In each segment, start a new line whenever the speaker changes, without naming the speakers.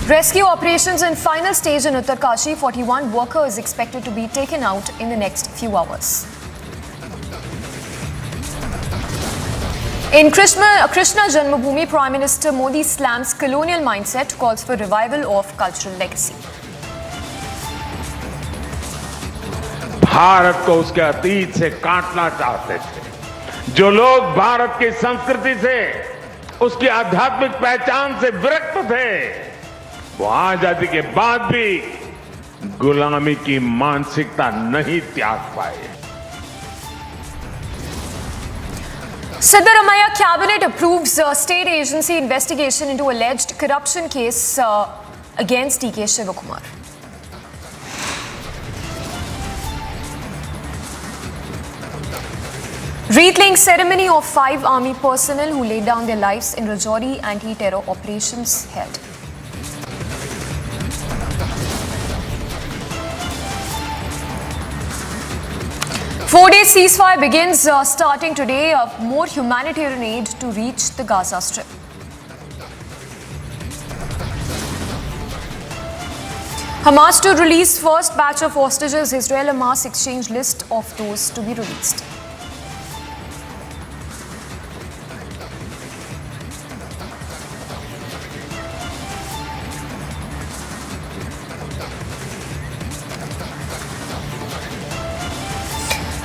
Rescue operations in final stage in Uttarkashi. 41 workers expected to be taken out in the next few hours. In Krishna Janmabhoomi, Prime Minister Modi slams colonial mindset, calls for revival of cultural legacy.
Bharat को उसके अतीत से काटना चाहते थे। जो लोग भारत की संस्कृति से, उसकी आध्यात्मिक पहचान से विरक्त थे, वो आजादी के बाद भी गुलामी की मानसिकता नहीं त्याग पाए।
Siddaramaiah cabinet approves state agency investigation into alleged corruption case against DK Shivakumar. Wreath-laying ceremony of 5 army personnel who laid down their lives in Rajouri anti-terror operations held. Four-day ceasefire begins starting today. More humanitarian aid to reach the Gaza Strip. Hamas to release first batch of hostages. Israel and Hamas exchange list of those to be released.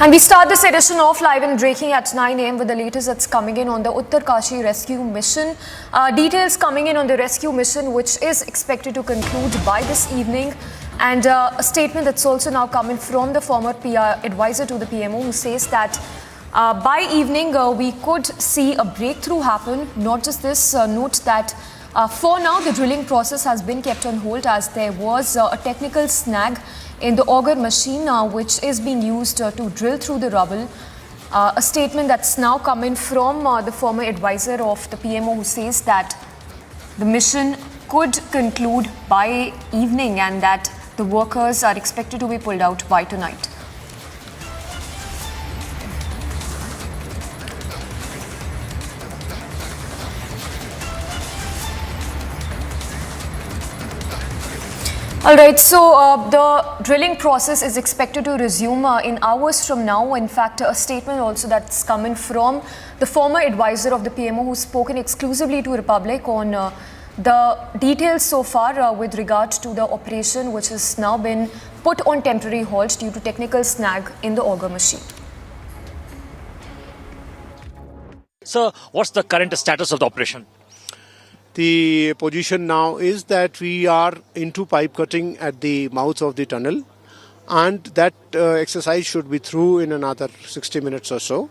And we start this edition off live and breaking at 9 a.m. with the latest that's coming in on the Uttarkashi rescue mission. Details coming in on the rescue mission, which is expected to conclude by this evening. And a statement that's also now coming from the former PR advisor to the PMO, who says that by evening we could see a breakthrough happen. Not just this, note that for now the drilling process has been kept on hold as there was a technical snag in the auger machine which is being used to drill through the rubble. A statement that's now coming from the former advisor of the PMO, who says that the mission could conclude by evening and that the workers are expected to be pulled out by tonight. All right, so the drilling process is expected to resume in hours from now. In fact, a statement also that's coming from the former advisor of the PMO, who's spoken exclusively to Republic on the details so far with regard to the operation, which has now been put on temporary hold due to technical snag in the auger machine.
So, what's the current status of the operation?
The position now is that we are into pipe cutting at the mouth of the tunnel, and that exercise should be through in another 60 minutes or so.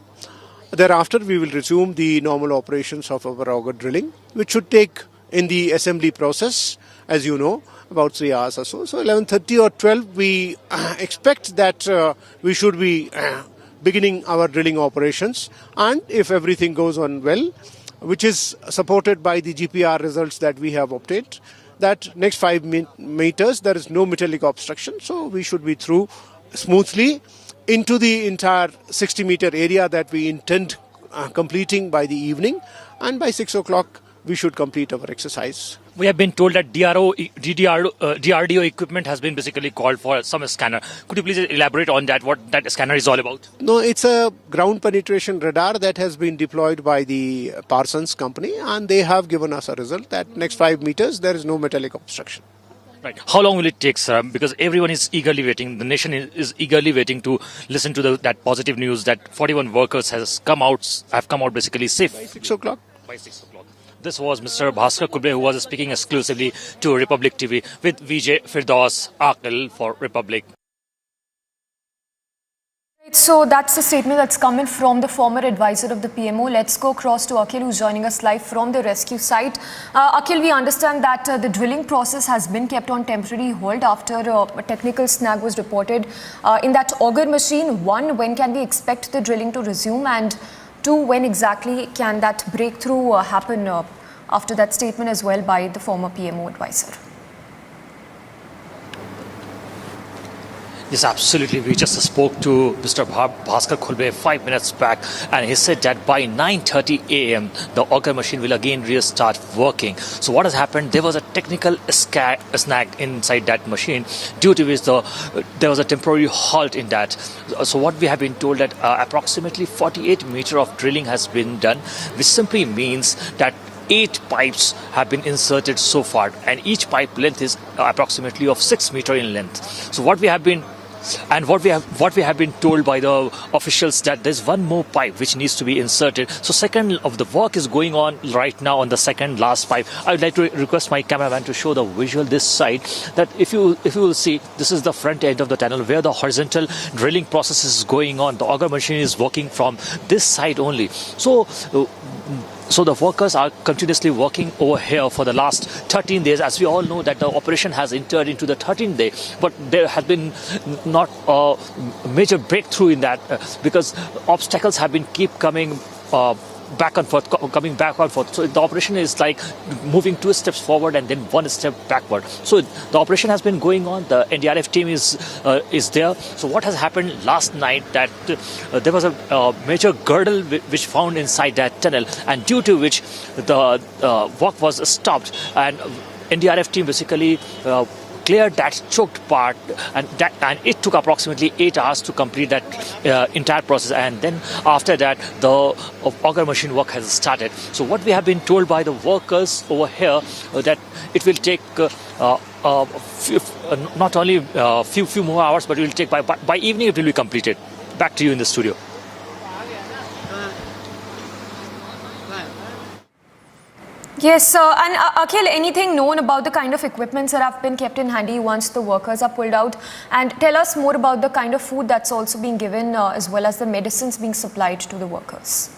Thereafter, we will resume the normal operations of our auger drilling, which should take in the assembly process, as you know, about 3 hours or so. So 11:30 or 12, we expect that we should be beginning our drilling operations, and if everything goes on well, which is supported by the GPR results that we have obtained, that next 5 meters there is no metallic obstruction, so we should be through smoothly into the entire 60-meter area that we intend completing by the evening, and by 6 o'clock we should complete our exercise.
We have been told that DRDO equipment has been basically called for some scanner. Could you please elaborate on that, what that scanner is all about?
No, it's a ground penetration radar that has been deployed by the Parsons company, and they have given us a result that next 5 meters there is no metallic obstruction.
Right. How long will it take, sir? Because everyone is eagerly waiting. The nation is eagerly waiting to listen to that positive news that 41 workers have come out basically safe.
By 6 o'clock.
By 6 o'clock. This was Mr. Bhaskar Kubre, who was speaking exclusively to Republic TV with Vijay Firdaus Aqil for Republic.
So that's the statement that's coming from the former advisor of the PMO. Let's go across to Akhil, who's joining us live from the rescue site. Akhil, we understand that the drilling process has been kept on temporary hold after a technical snag was reported in that auger machine. One, when can we expect the drilling to resume? And two, when exactly can that breakthrough happen after that statement as well by the former PMO advisor?
Yes, absolutely. We just spoke to Mr. Bhaskar Khulbe 5 minutes back, and he said that by 9:30 a.m. the auger machine will again restart working. So what has happened? There was a technical snag inside that machine, due to which there was a temporary halt in that. So what we have been told that approximately 48 meters of drilling has been done, which simply means that 8 pipes have been inserted so far, and each pipe length is approximately of 6 meters in length. So what we have been told by the officials, that there's one more pipe which needs to be inserted. So second of the work is going on right now on the second last pipe. I would like to request my cameraman to show the visual this side, that if you will see, this is the front end of the tunnel where the horizontal drilling process is going on. The auger machine is working from this side only. So the workers are continuously working over here for the last 13 days. As we all know that the operation has entered into the 13th day, but there has been not a major breakthrough in that because obstacles have been keep coming back and forth, coming back and forth. So the operation is like moving 2 steps forward and then 1 step backward. So the operation has been going on. The NDRF team is there. So what has happened last night, that there was a major girdle which found inside that tunnel, and due to which the work was stopped, and NDRF team basically cleared that choked part, and it took approximately 8 hours to complete that entire process, and then after that the auger machine work has started. So what we have been told by the workers over here, that it will take not only a few more hours, but it will take by evening it will be completed. Back to you in the studio.
Yes, and Akhil, anything known about the kind of equipments that have been kept in handy once the workers are pulled out? And tell us more about the kind of food that's also being given, as well as the medicines being supplied to the workers.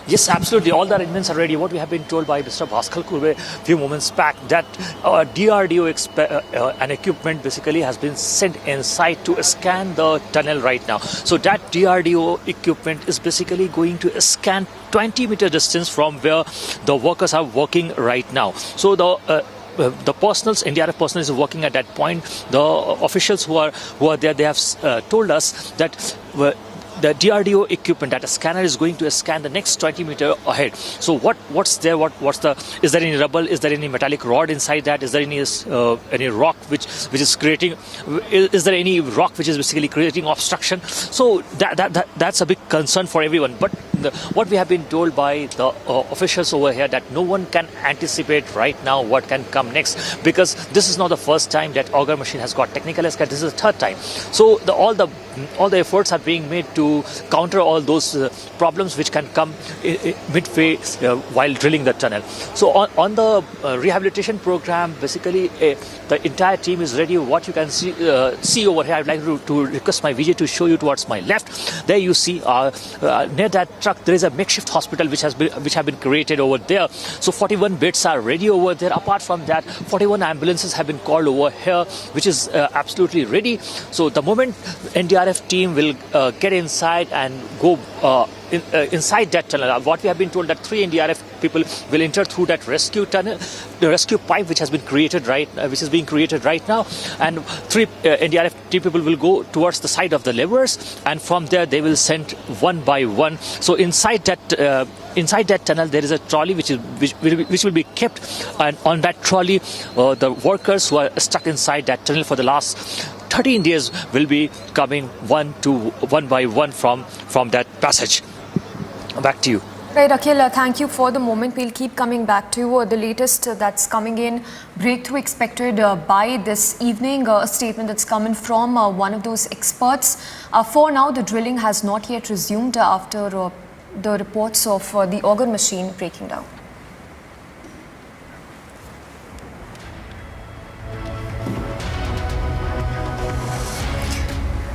Yes, absolutely. All the arrangements are ready. What we have been told by Mr. Bhaskar Khulbe a few moments back, that DRDO an equipment basically has been sent inside to scan the tunnel right now. So that DRDO equipment is basically going to scan 20-meter distance from where the workers are working right now. So the personals, NDRF personnel is working at that point. The officials who are there, they have told us that the DRDO equipment, that a scanner is going to scan the next 20 meters ahead. So what's there? Is there any rubble? Is there any metallic rod inside that? Is there any rock which is creating? Is there any rock which is basically creating obstruction? So that's a big concern for everyone. But what we have been told by the officials over here, that no one can anticipate right now what can come next, because this is not the first time that auger machine has got technical escape. This is the third time. So all the efforts are being made to counter all those problems which can come midway while drilling the tunnel. So on the rehabilitation program, basically the entire team is ready. What you can see over here, I'd like to request my VJ to show you towards my left. There you see near that truck there is a makeshift hospital which have been created over there. So 41 beds are ready over there. Apart from that, 41 ambulances have been called over here, which is absolutely ready. So the moment NDRF team will get inside and go inside that tunnel, what we have been told, that 3 NDRF people will enter through that rescue tunnel, the rescue pipe which is being created right now, and 3 NDRF people will go towards the side of the levers, and from there they will send one by one. So inside that tunnel there is a trolley which will be kept, and on that trolley the workers who are stuck inside that tunnel for the last 13 days will be coming one by one from that passage. Back to you.
Right, Akhil, thank you for the moment. We'll keep coming back to you. The latest that's coming in, breakthrough expected by this evening, a statement that's coming from one of those experts. For now, the drilling has not yet resumed after the reports of the auger machine breaking down.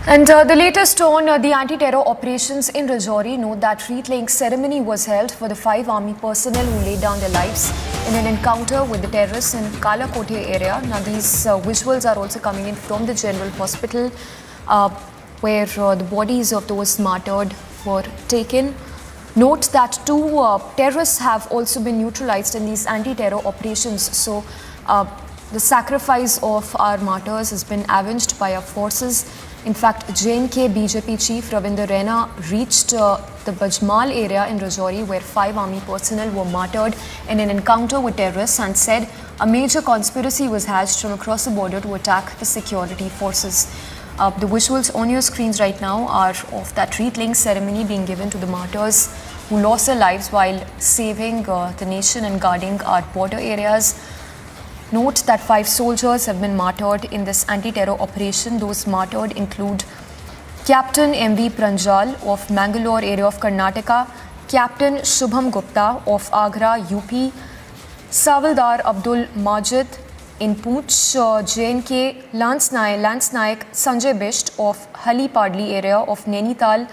And the latest on the anti-terror operations in Rajouri, note that wreath-laying ceremony was held for the 5 army personnel who laid down their lives in an encounter with the terrorists in Kala Kote area. Now these visuals are also coming in from the General Hospital where the bodies of those martyred were taken. Note that 2 terrorists have also been neutralized in these anti-terror operations. So The sacrifice of our martyrs has been avenged by our forces. In fact, J&K BJP chief Ravinder Raina reached the Bajmal area in Rajouri where 5 army personnel were martyred in an encounter with terrorists and said a major conspiracy was hatched from across the border to attack the security forces. The visuals on your screens right now are of that wreath-laying ceremony being given to the martyrs who lost their lives while saving the nation and guarding our border areas. Note that 5 soldiers have been martyred in this anti-terror operation. Those martyred include Captain M.V. Pranjal of Mangalore area of Karnataka, Captain Shubham Gupta of Agra, UP, Savaldar Abdul Majid in Poonch, J&K, Lance Nayak Sanjay Bisht of Hali Padli area of Nainital,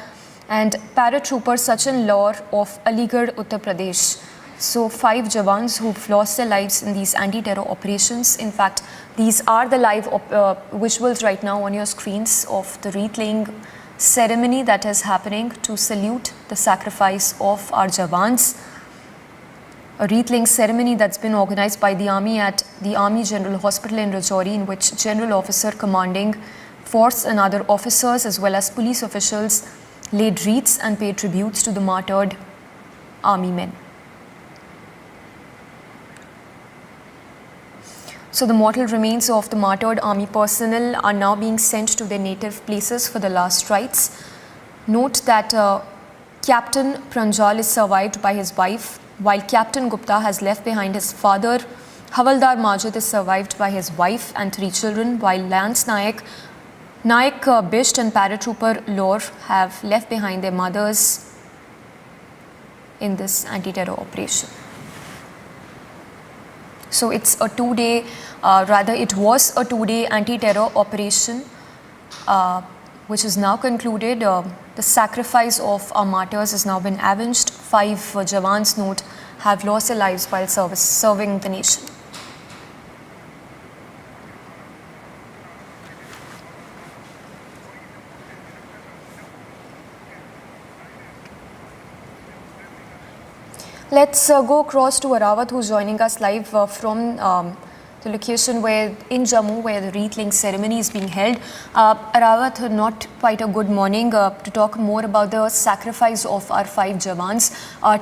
and paratrooper Sachin Laur of Aligarh, Uttar Pradesh. So 5 Jawans who've lost their lives in these anti-terror operations. In fact, these are the live visuals right now on your screens of the wreath-laying ceremony that is happening to salute the sacrifice of our Jawans. A wreath-laying ceremony that's been organized by the Army at the Army General Hospital in Rajouri, in which General Officer commanding force and other officers as well as police officials laid wreaths and paid tributes to the martyred army men. So the mortal remains of the martyred army personnel are now being sent to their native places for the last rites. Note that Captain Pranjal is survived by his wife, while Captain Gupta has left behind his father. Havaldar Majid is survived by his wife and 3 children, while Lance Nayak Bisht and paratrooper Laur have left behind their mothers in this anti-terror operation. So it's a 2-day, it was a 2-day anti-terror operation which is now concluded. The sacrifice of our martyrs has now been avenged. 5 Jawans, note, have lost their lives while serving the nation. Let's go across to Arawat, who's joining us live from the location in Jammu, where the wreath-laying ceremony is being held. Arawat, not quite a good morning. To talk more about the sacrifice of our 5 Jawans,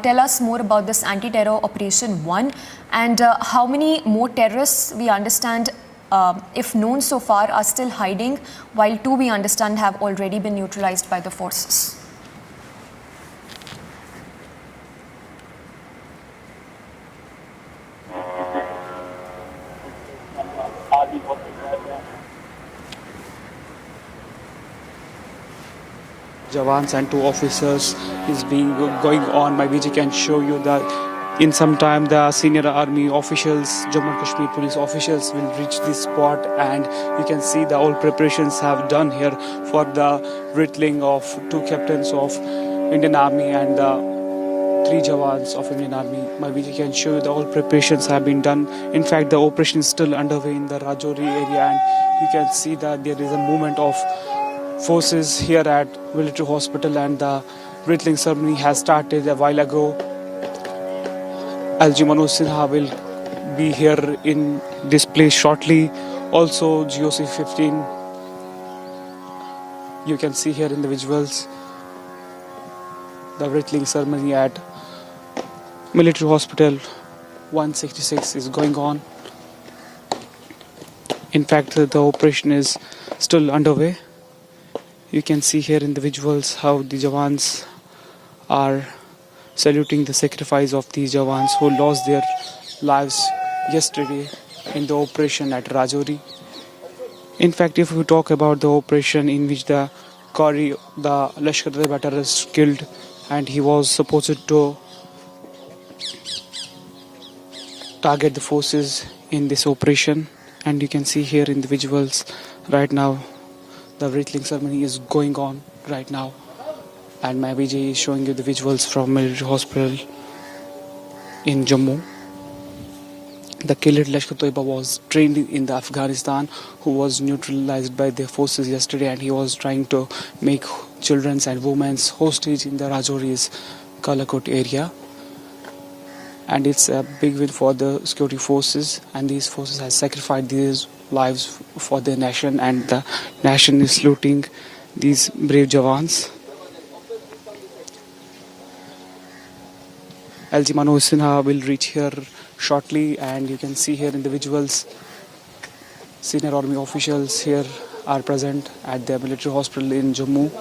tell us more about this anti-terror operation 1 and how many more terrorists we understand, if known so far, are still hiding, while 2 we understand have already been neutralized by the forces.
Jawans and 2 officers is going on. My VG can show you that in some time the senior army officials, Jammu and Kashmir police officials will reach this spot, and you can see the all preparations have done here for the wreath-laying of 2 captains of Indian Army and the 3 Jawans of Indian Army. My VG can show you the all preparations have been done. In fact, the operation is still underway in the Rajouri area, and you can see that there is a movement of forces here at military hospital, and the wreath-laying ceremony has started a while ago. LG Manoj Sinha will be here in this place shortly. Also GOC 15, you can see here in the visuals the wreath-laying ceremony at military hospital 166 is going on. In fact, the operation is still underway. You can see here in the visuals how the Jawans are saluting the sacrifice of these Jawans who lost their lives yesterday in the operation at Rajouri. In fact, if we talk about the operation in which the Lashkar-e-Taiba terrorist killed, and he was supposed to target the forces in this operation, and you can see here in the visuals right now the wreath-laying ceremony is going on right now, and my VJ is showing you the visuals from military hospital in Jammu. The killed Lashkar-e-Taiba was trained in the Afghanistan, who was neutralized by the forces yesterday, and he was trying to make children and women hostage in the Rajouri's Kalakot area. and it's a big win for the security forces, and these forces have sacrificed their lives for their nation, and the nation is saluting these brave Jawans. LG Manoj Sinha will reach here shortly, and you can see here in the visuals senior army officials here are present at the military hospital in Jammu.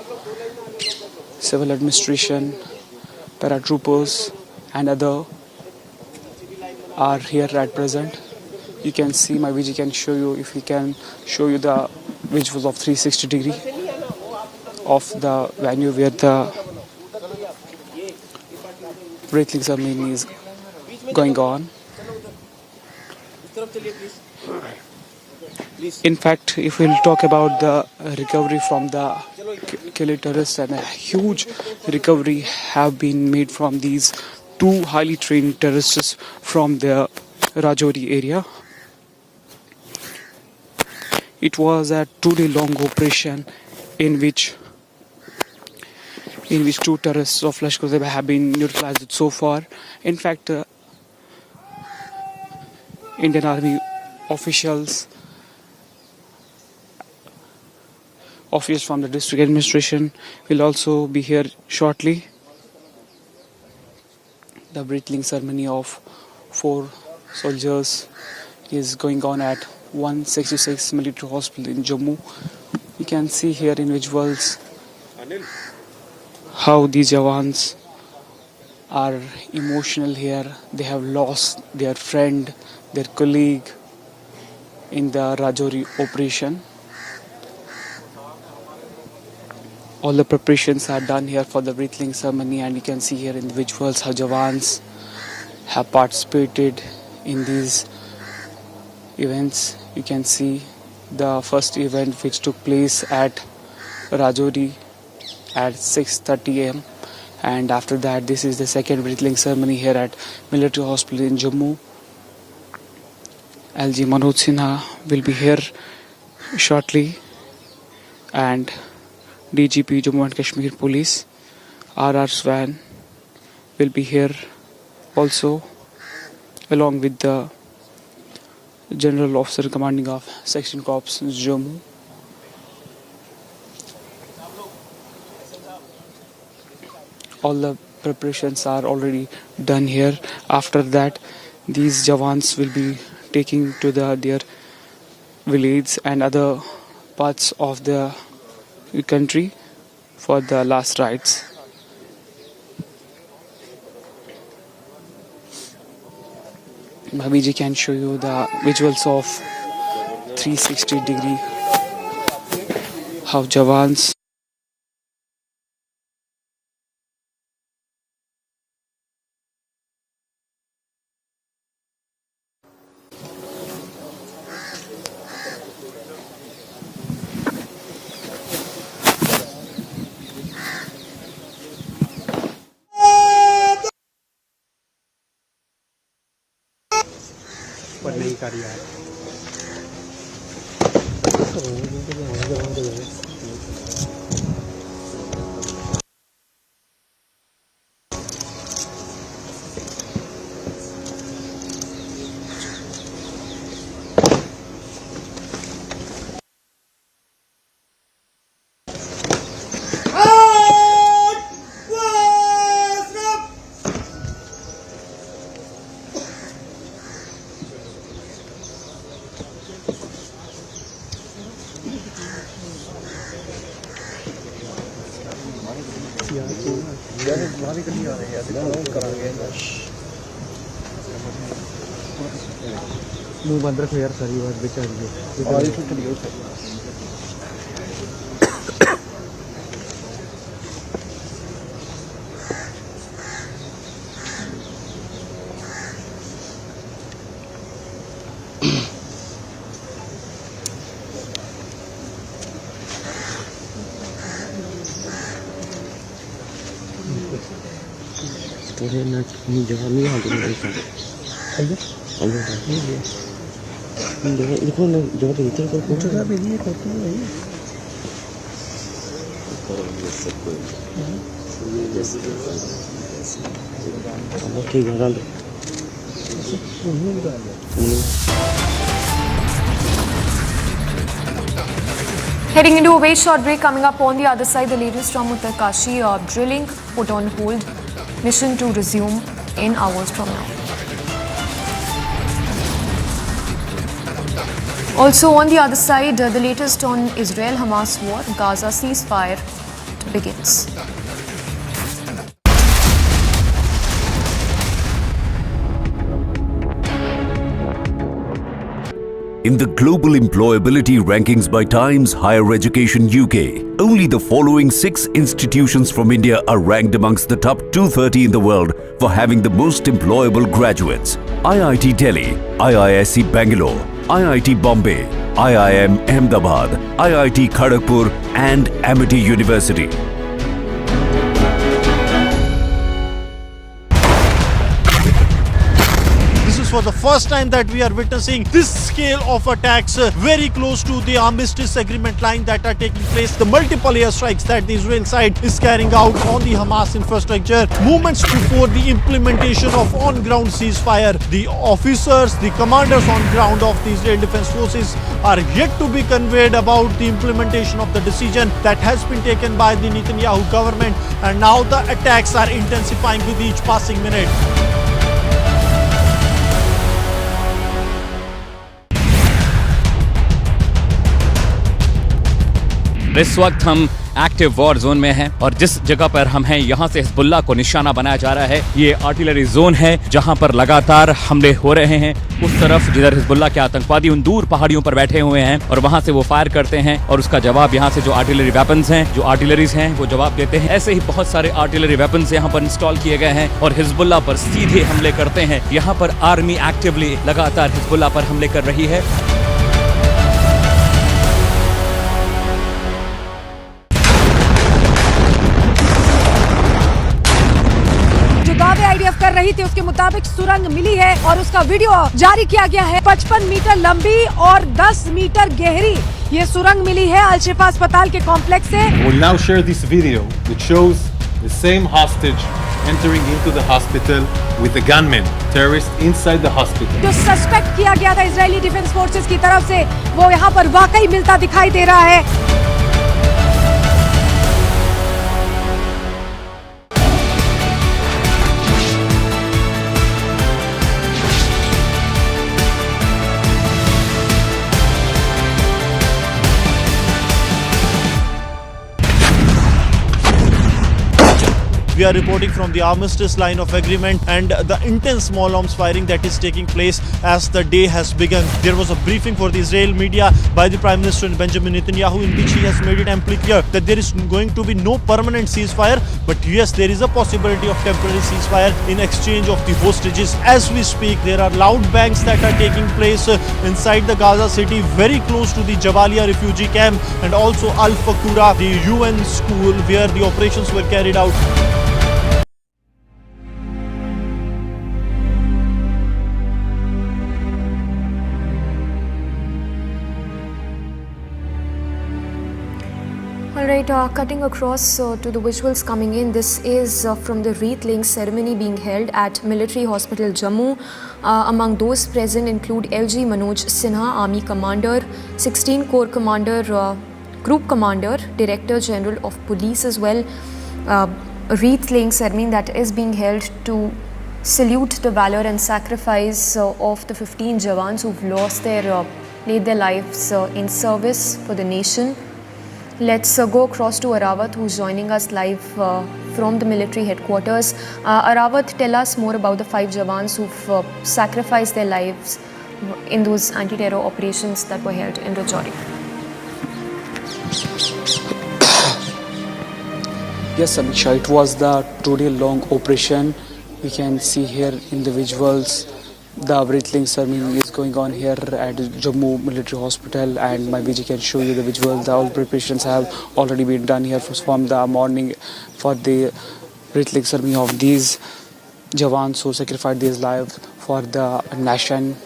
Civil administration, paratroopers and other are here at present. You can see my VG can show you, if he can show you the visuals of 360 degree of the venue where the breathing ceremony is going on. In fact, if we'll talk about the recovery from the killed terrorists, and a huge recovery have been made from these two highly trained terrorists from the Rajouri area. It was a 2-day long operation in which two terrorists of Lashkar-e-Taiba have been neutralized so far. In fact, Indian Army officials from the district administration will also be here shortly. The breathing ceremony of 4 soldiers is going on at 166 military hospital in Jammu. You can see here in visuals how these Jawans are emotional here. They have lost their friend, their colleague in the Rajouri operation. All the preparations are done here for the breathing ceremony, and you can see here in the visuals how Jawans have participated in these events. You can see the first event which took place at Rajouri at 6:30 am, and after that this is the second breathing ceremony here at military hospital in Jammu. LG Manoj Sinha will be here shortly, and DGP Jammu and Kashmir Police RR Swan will be here also, along with the General Officer Commanding of Section Corps Jammu. All the preparations are already done here. After that, these Jawans will be taking to their village and other parts of the country for the last rites. Bhabiji can show you the visuals of 360 degree how Jawans
पर नहीं कर रहा है। मुंह बंद रखो यार, सारी बात बेचारी नहीं जगह नहीं यहाँ पे देखो ना जगह पे इधर कोई जगह पे नहीं करते हैं भाई हम लोग के घर
Heading into a very short break, coming up on the other side, the latest from Uttarkashi, drilling put on hold, mission to resume in hours from now. Also on the other side, the latest on Israel-Hamas war, Gaza ceasefire begins.
In the global employability rankings by Times Higher Education UK, only the following 6 institutions from India are ranked amongst the top 230 in the world for having the most employable graduates. IIT Delhi, IISc Bangalore, IIT Bombay, IIM Ahmedabad, IIT Kharagpur and Amity University.
For the first time that we are witnessing this scale of attacks very close to the armistice agreement line that are taking place. The multiple airstrikes that the Israel side is carrying out on the Hamas infrastructure. Moments before the implementation of on-ground ceasefire, the officers, the commanders on ground of the Israel Defense Forces are yet to be conveyed about the implementation of the decision that has been taken by the Netanyahu government, and now the attacks are intensifying with each passing minute.
इस वक्त हम active war zone में हैं और जिस जगह पर हम हैं यहाँ से हिजबुल्लाह को निशाना बनाया जा रहा है। ये आर्टिलरी जोन है जहाँ पर लगातार हमले हो रहे हैं। उस तरफ जिधर हिजबुल्लाह के आतंकवादी उन दूर पहाड़ियों पर बैठे हुए हैं और वहाँ से वो फायर करते हैं और उसका जवाब यहाँ से जो आर्टिलरी वेपन्स हैं, जो आर्टिलरीज हैं, वो जवाब देते हैं। ऐसे ही बहुत सारे आर्टिलरी वेपन्स यहाँ पर इंस्टॉल किए गए हैं और हिजबुल्लाह पर सीधे हमले करते हैं। यहाँ पर आर्मी एक्टिवली लगातार हिजबुल्लाह पर हमले कर रही है।
आईडीएफ कर रही थी उसके मुताबिक सुरंग मिली है और उसका वीडियो जारी किया गया है। 55 मीटर लंबी और 10 मीटर गहरी ये सुरंग मिली है अल-शिफा अस्पताल के कॉम्प्लेक्स से।
We'll now share this video which shows the same hostage entering into the hospital with a gunman, terrorist inside the hospital.
जो सस्पेक्ट किया गया था इजरायली डिफेंस फोर्सेस की तरफ से वो यहाँ पर वाकई मिलता दिखाई दे रहा है।
We are reporting from the armistice line of agreement and the intense small arms firing that is taking place as the day has begun. There was a briefing for the Israel media by the Prime Minister Benjamin Netanyahu in which he has made it amply clear that there is going to be no permanent ceasefire, but yes, there is a possibility of temporary ceasefire in exchange of the hostages. As we speak, there are loud bangs that are taking place inside the Gaza city, very close to the Jabalia refugee camp and also Al-Fakura, the UN school where the operations were carried out.
Alright, cutting across to the visuals coming in, this is from the wreath-laying ceremony being held at Military Hospital Jammu. Among those present include LG Manoj Sinha, Army Commander, 16 Corps Commander, Group Commander, Director General of Police as well. A wreath-laying ceremony that is being held to salute the valor and sacrifice of the 15 Jawans who've lost their, laid their lives in service for the nation. Let's go across to Arawat, who's joining us live from the military headquarters. Arawat, tell us more about the 5 Jawans who've sacrificed their lives in those anti-terror operations that were held in Rajouri.
Yes, Amisha, it was the 2-day-long operation. We can see here in the visuals the wreath-laying ceremony is going on here at Jammu Military Hospital, and my VG can show you the visuals. All preparations have already been done here from the morning for the wreath-laying ceremony of these Jawans who sacrificed their lives for the nation.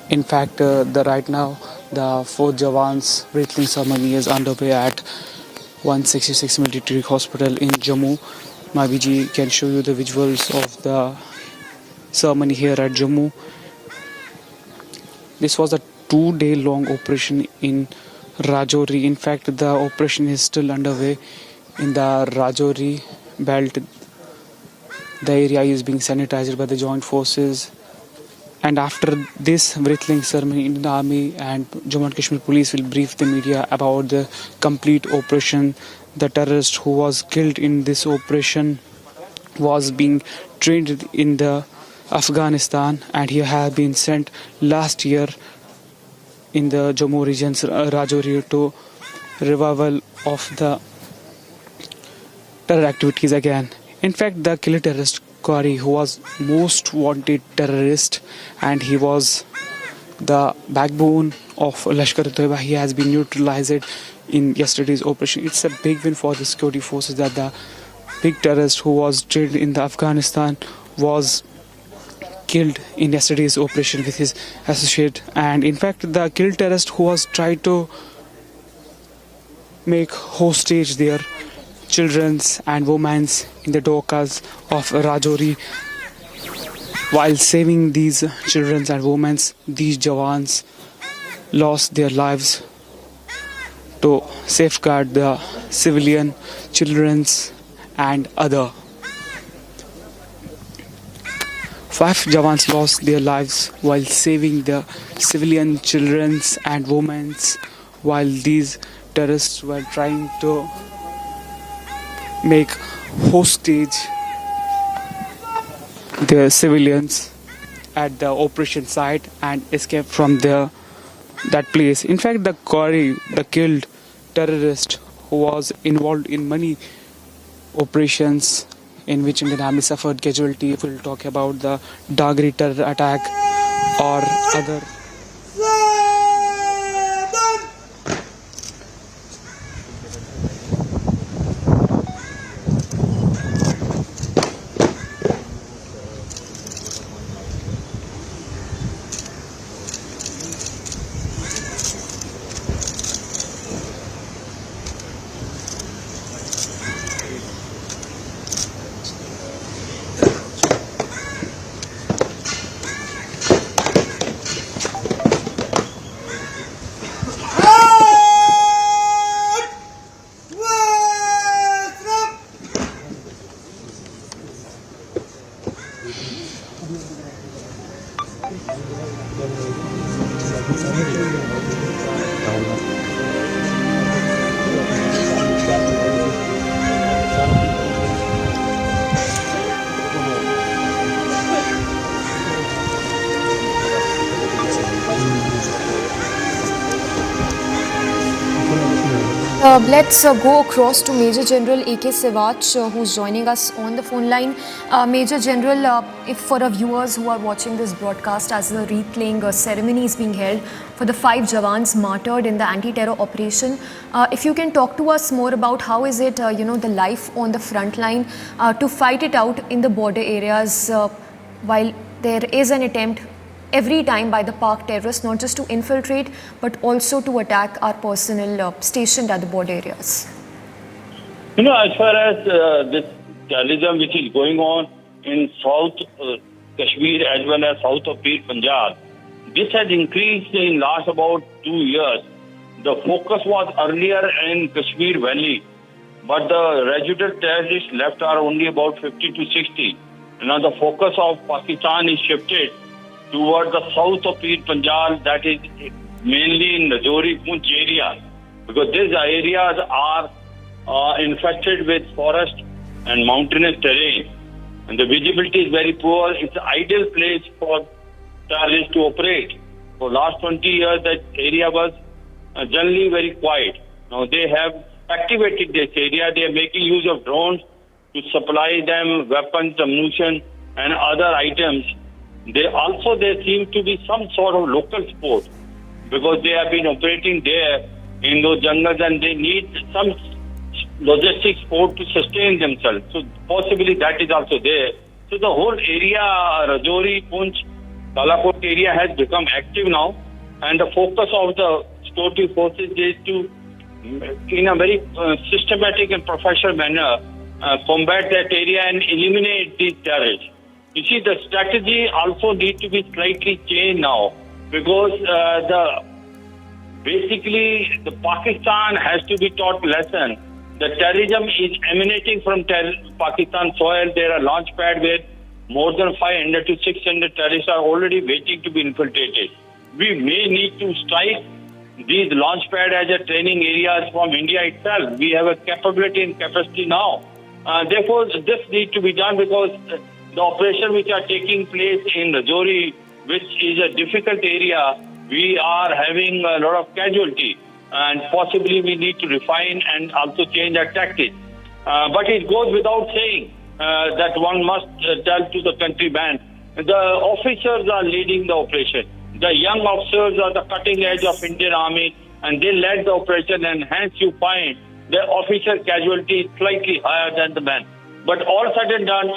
In fact, right now the 4 Jawans wreath-laying ceremony is underway at 166 Military Hospital in Jammu. My VG can show you the visuals of the ceremony here at Jammu. This was a 2-day long operation in Rajouri. In fact, the operation is still underway in the Rajouri belt. The area is being sanitized by the joint forces. And after this wrestling ceremony, Indian Army and Jammu and Kashmir Police will brief the media about the complete operation. The terrorist who was killed in this operation was being trained in the Afghanistan, and he had been sent last year in the Jammu region's Rajouri to revival of the terror activities again. In fact, the killer terrorist Qari, who was most wanted terrorist, and he was the backbone of Lashkar-e-Toiba, he has been neutralized in yesterday's operation. It's a big win for the security forces that the big terrorist who was trained in the Afghanistan was killed in yesterday's operation with his associate. And in fact, the killed terrorist who was tried to make hostage their children's and women's in the dokas of Rajouri. While saving these children's and women's, these Jawans lost their lives to safeguard the civilian children's and other. 5 Jawans lost their lives while saving the civilian children's and women's, while these terrorists were trying to make hostage the civilians at the operation site and escape from that place. In fact, the Qari, the killed terrorist who was involved in many operations in which Indian Army suffered casualty. We'll talk about the Dagri terror attack or other.
Let's go across to Major General A.K. Sewach, who's joining us on the phone line. Major General, if for our viewers who are watching this broadcast as the wreath-laying ceremony is being held for the 5 Jawans martyred in the anti-terror operation, if you can talk to us more about how is it, the life on the front line to fight it out in the border areas while there is an attempt every time by the Pak terrorists not just to infiltrate but also to attack our personnel stationed at the border areas.
As far as this terrorism which is going on in South Kashmir as well as south of Punjab, this has increased in last about 2 years. The focus was earlier in Kashmir Valley, but the residual terrorists left are only about 50 to 60. Now the focus of Pakistan is shifted toward the south of Punjab, that is mainly in the Rajouri Poonch area, because these areas are infested with forest and mountainous terrain, and the visibility is very poor. It's an ideal place for terrorists to operate. For last 20 years, that area was generally very quiet. Now they have activated this area. They are making use of drones to supply them weapons, ammunition, and other items. There seem to be some sort of local support because they have been operating there in those jungles and they need some logistic support to sustain themselves. So possibly that is also there. So the whole area, Rajouri, Poonch, Balakot area has become active now, and the focus of the security forces is to, in a very systematic and professional manner, combat that area and eliminate these terrorists. You see, the strategy also needs to be slightly changed now because basically the Pakistan has to be taught lesson. The terrorism is emanating from Pakistan soil. There are launch pads where more than 500 to 600 terrorists are already waiting to be infiltrated. We may need to strike these launch pads as a training areas from India itself. We have a capability and capacity now. Therefore, this needs to be done because the operations which are taking place in Rajouri, which is a difficult area, we are having a lot of casualty, and possibly we need to refine and also change our tactics. But it goes without saying that one must tell to the countrymen, the officers are leading the operation. The young officers are the cutting edge of Indian Army, and they led the operation, and hence you find the officer casualty is slightly higher than the men. But all said and done,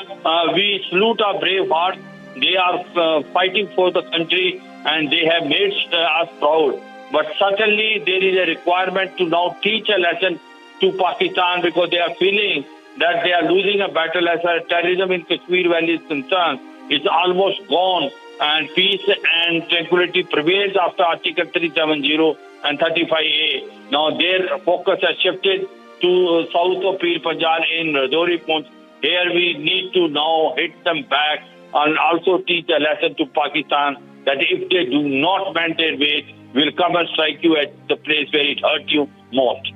we salute our brave hearts. They are fighting for the country, and they have made us proud. But certainly there is a requirement to now teach a lesson to Pakistan because they are feeling that they are losing a battle as far as terrorism in Kashmir Valley is concerned. It's almost gone, and peace and tranquility prevails after Article 370 and 35A. Now their focus has shifted to south of Pir Panjal in Rajouri Punch. Here we need to now hit them back and also teach a lesson to Pakistan that if they do not bend their way, we'll come and strike you at the place where it hurt you most.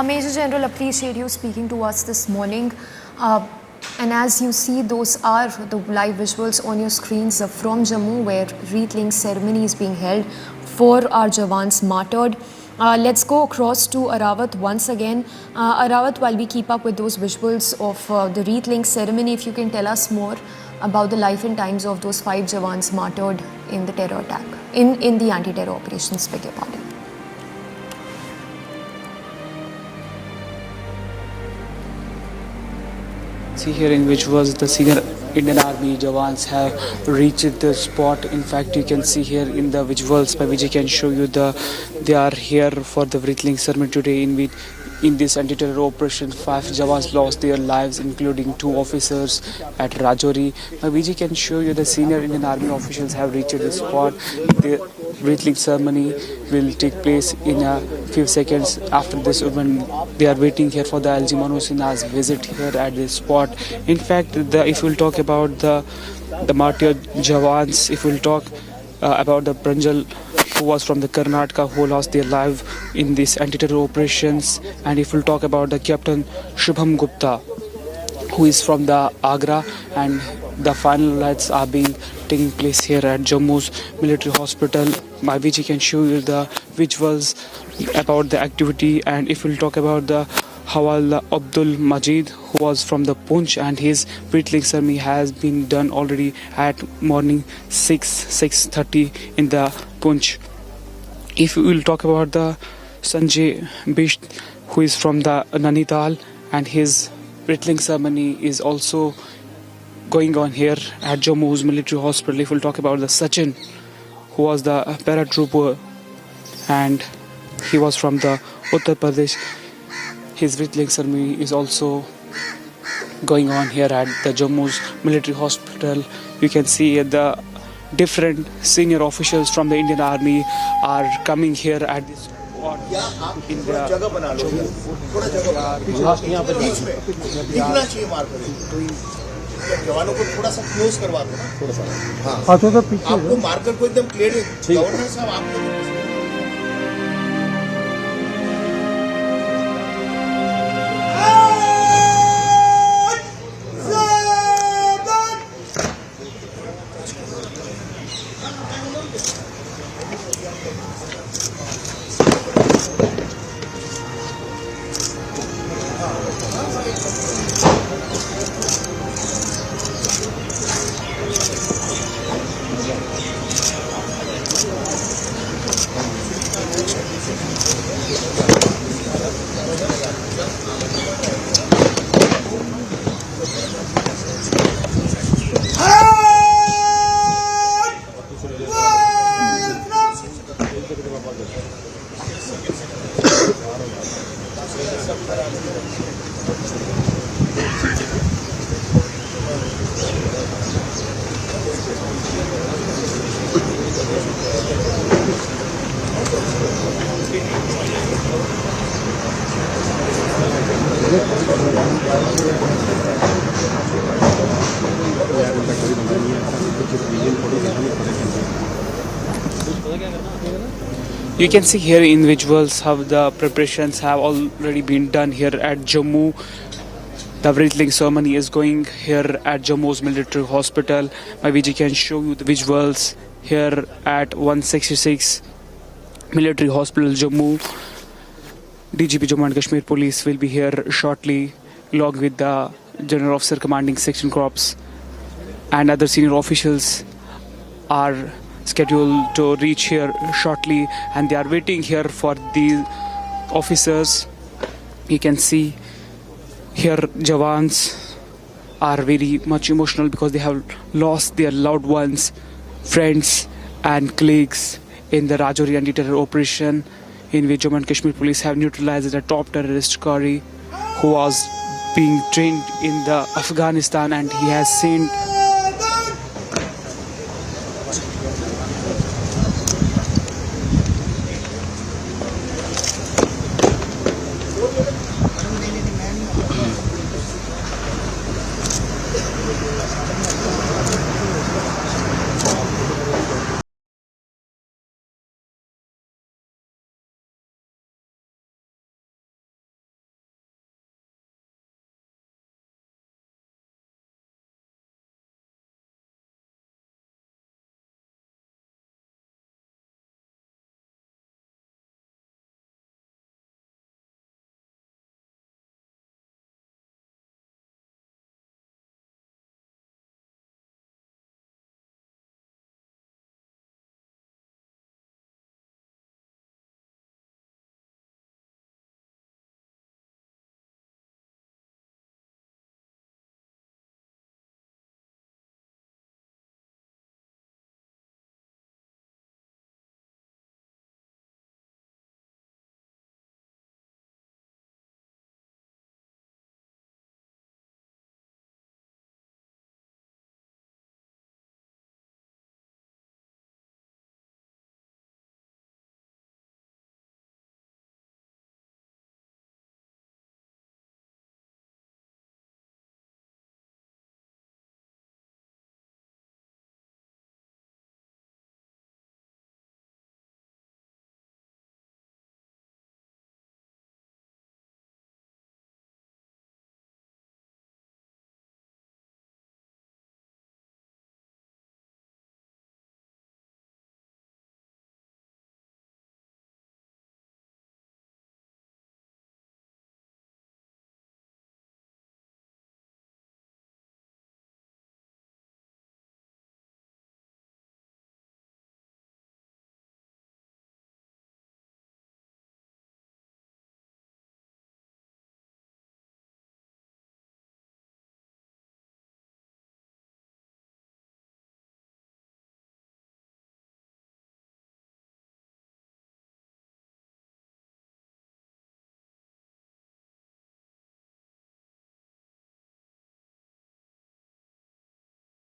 Major General, appreciate you speaking to us this morning. And as you see, those are the live visuals on your screens from Jammu, where wreath-laying ceremony is being held for our Jawans martyred. Let's go across to Arawat once again. Arawat, while we keep up with those visuals of the wreath-laying ceremony, if you can tell us more about the life and times of those 5 Jawans martyred in the terror attack, in the anti-terror operations, beg your pardon.
See here in which was the senior Indian Army Jawans have reached the spot. In fact, you can see here in the visuals by which I can show you they are here for the wreath-laying ceremony today in this anti-terror operation. 5 Jawans lost their lives, including 2 officers at Rajouri. By which I can show you the senior Indian Army officials have reached the spot. The wreath-laying ceremony will take place in a few seconds after this. When they are waiting here for the LG Manusina's visit here at this spot. In fact, if we'll talk about the martyred Jawans, if we'll talk about the Pranjal who was from the Karnataka who lost their life in these anti-terror operations, and if we'll talk about the Captain Shubham Gupta who is from the Agra, and the final rites are taking place here at Jammu's military hospital, by which you can show you the visuals about the activity. And if we'll talk about the Hawala Abdul Majid, who was from the Punch, and his wreath-laying ceremony has been done already at morning 6:30 in the Punch. If we will talk about the Sanjay Bisht, who is from the Nainital, and his wreath-laying ceremony is also going on here at Jammu's military hospital. If we'll talk about the Sachin, who was the paratrooper, and he was from the Uttar Pradesh, his wreath-laying ceremony is also going on here at the Jammu's military hospital. You can see the different senior officials from the Indian Army are coming here at this spot in the
जवानों को थोड़ा सा close करवा दो ना, थोड़ा सा हाँ तो पीछे आपको मार्कर को एकदम क्लियर गवर्नर साहब आपको
You can see here individuals how the preparations have already been done here at Jammu. The wreath-laying ceremony is going here at Jammu's military hospital. Maybe we can show you the visuals here at 166 military hospital Jammu. DGP Jammu and Kashmir Police will be here shortly, along with the General Officer Commanding Section Corps, and other senior officials are scheduled to reach here shortly, and they are waiting here for the officers. You can see here Jawans are very much emotional because they have lost their loved ones, friends and colleagues in the Rajouri anti-terror operation, in which Jammu and Kashmir Police have neutralized a top terrorist Qari who was being trained in the Afghanistan, and he has seen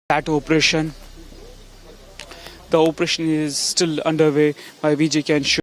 that operation. The operation is still underway. My VJ can show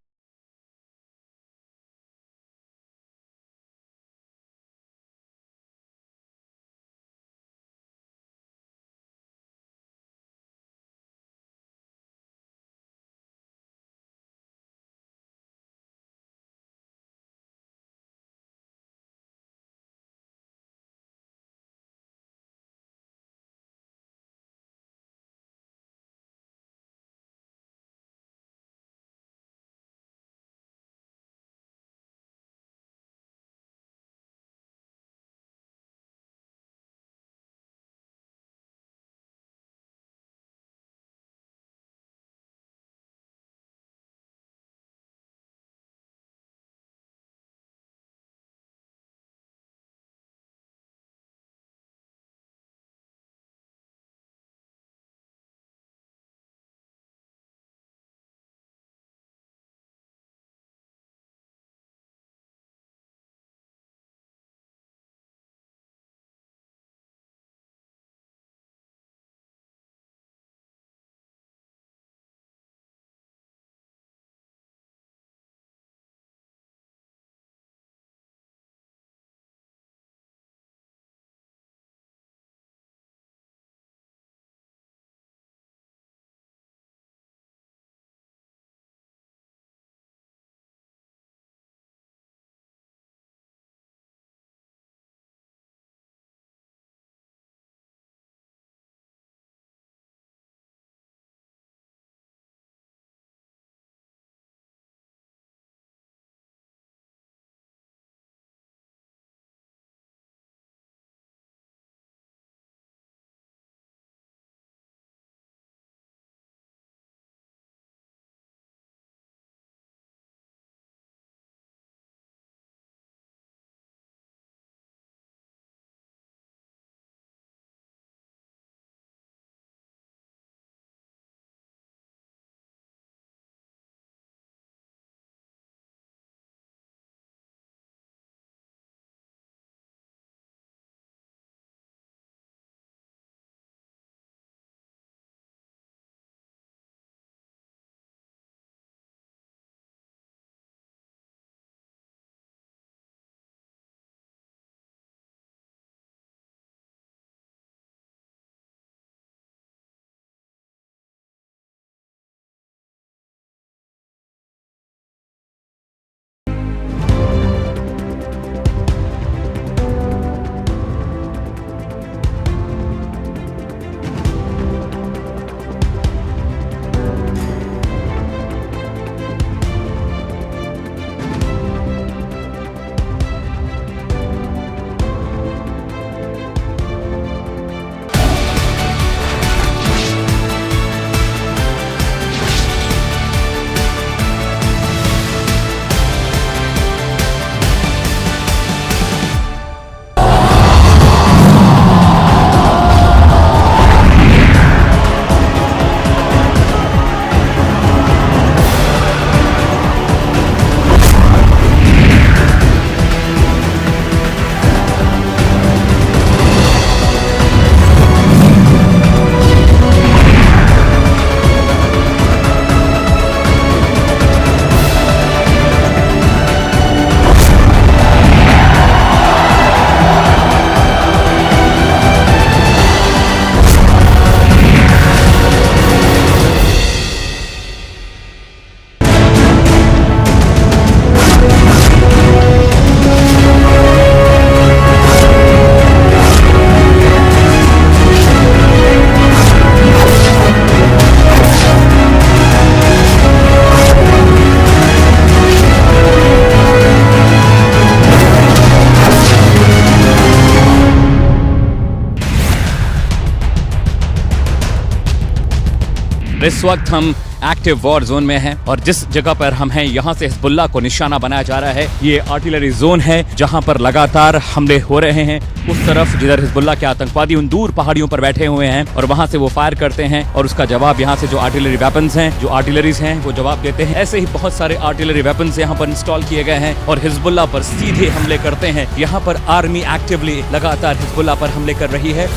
इस वक्त हम active war zone में हैं और जिस जगह पर हम हैं यहाँ से हिजबुल्लाह को निशाना बनाया जा रहा है। ये आर्टिलरी जोन है जहाँ पर लगातार हमले हो रहे हैं। उस तरफ जिधर हिजबुल्लाह के आतंकवादी उन दूर पहाड़ियों पर बैठे हुए हैं और वहाँ से वो फायर करते हैं और उसका जवाब यहाँ से जो आर्टिलरी वेपन्स हैं, जो आर्टिलरीज हैं, वो जवाब देते हैं। ऐसे ही बहुत सारे आर्टिलरी वेपन्स यहाँ पर इंस्टॉल किए गए हैं और हिजबुल्लाह पर सीधे हमले करते हैं। यहाँ पर आर्मी एक्टिवली लगातार हिजबुल्लाह पर हमले कर रही है।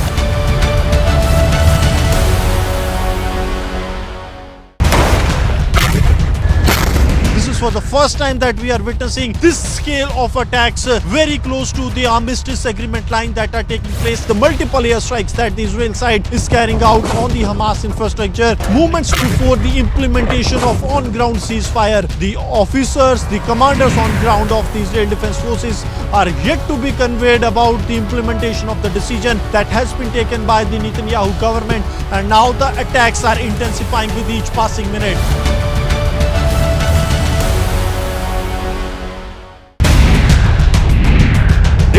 For the first time that we are witnessing this scale of attacks very close to the armistice agreement line that are taking place. The multiple airstrikes that the Israel side is carrying out on the Hamas infrastructure moments before the implementation of on-ground ceasefire. The officers, the commanders on ground of the Israel Defense Forces are yet to be conveyed about the implementation of the decision that has been taken by the Netanyahu government, and now the attacks are intensifying with each passing minute.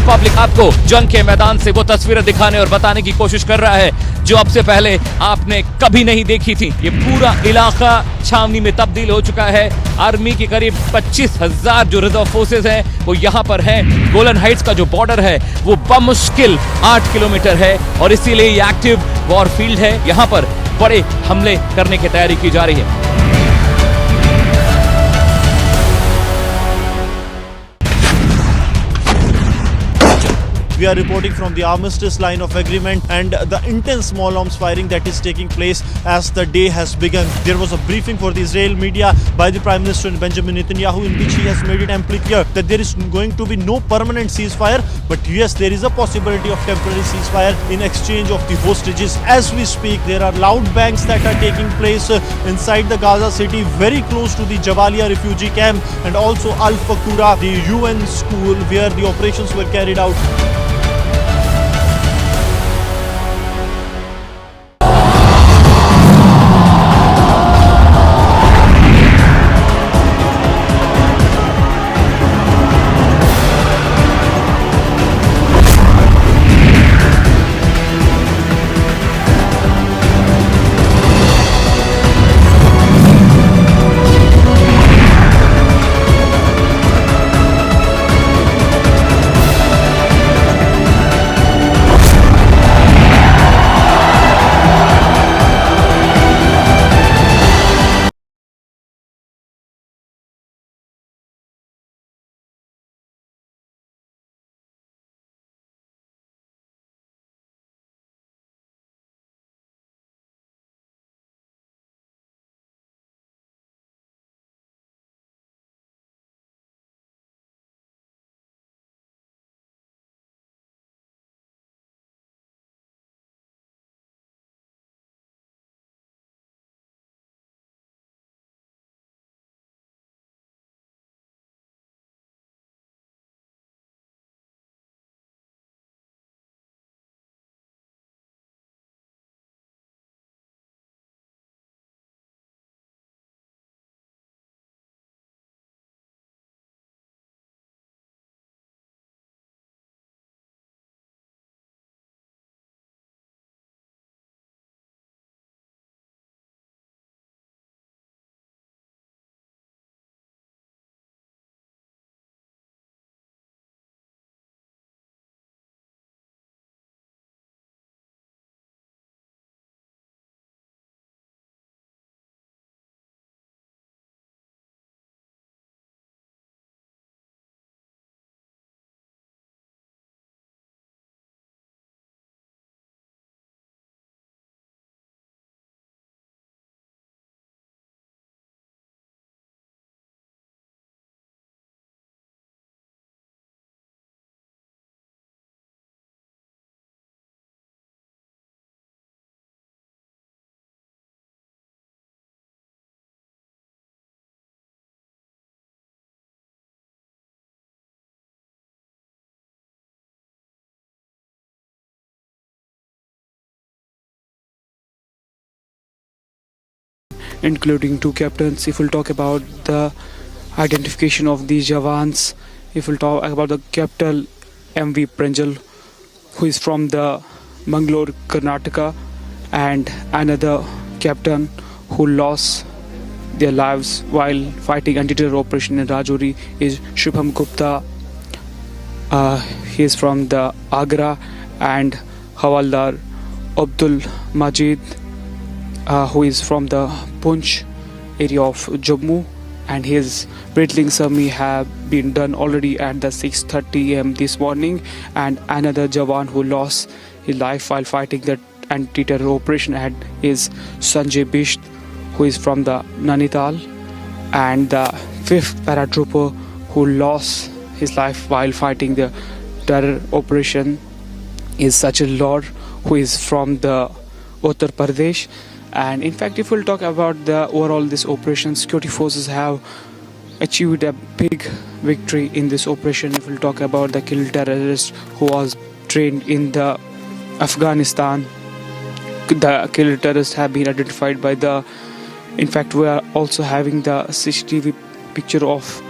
Republic आपको जंग के मैदान से वो तस्वीरें दिखाने और बताने की कोशिश कर रहा है जो अब से पहले आपने कभी नहीं देखी थी। ये पूरा इलाका छावनी में तब्दील हो चुका है। आर्मी की करीब 25,000 जो रिजर्व फोर्सेस हैं वो यहाँ पर हैं। गोलन हाइट्स का जो बॉर्डर है वो बमुश्किल 8 किलोमीटर है और इसीलिए ये एक्टिव वॉर फील्ड है। यहाँ पर बड़े हमले करने की तैयारी की जा रही है।
We are reporting from the armistice line of agreement and the intense small arms firing that is taking place as the day has begun. There was a briefing for the Israel media by the Prime Minister Benjamin Netanyahu in which he has made it amply clear that there is going to be no permanent ceasefire, but yes, there is a possibility of temporary ceasefire in exchange of the hostages. As we speak, there are loud bangs that are taking place inside the Gaza city, very close to the Jabalia refugee camp and also Al-Fakura, the UN school where the operations were carried out.
including 2 captains. If we'll talk about the identification of these Javans, if we'll talk about the Captain MV Pranjal, who is from the Mangalore, Karnataka, and another captain who lost their lives while fighting anti-terror operation in Rajouri is Shubham Gupta. He is from the Agra, and Hawaldar Abdul Majid, who is from the Punch area of Jammu, and his briefing ceremony have been done already at the 6:30 a.m. this morning. And another Jawan who lost his life while fighting the anti-terror operation is Sanjay Bisht, who is from the Nainital, and the 5th paratrooper who lost his life while fighting the terror operation is Sachil Lord, who is from the Uttar Pradesh. And in fact, if we'll talk about the overall this operation, security forces have achieved a big victory in this operation. If we'll talk about the killed terrorist who was trained in the Afghanistan, the killed terrorists have been identified by the. In fact, we are also having the CCTV picture of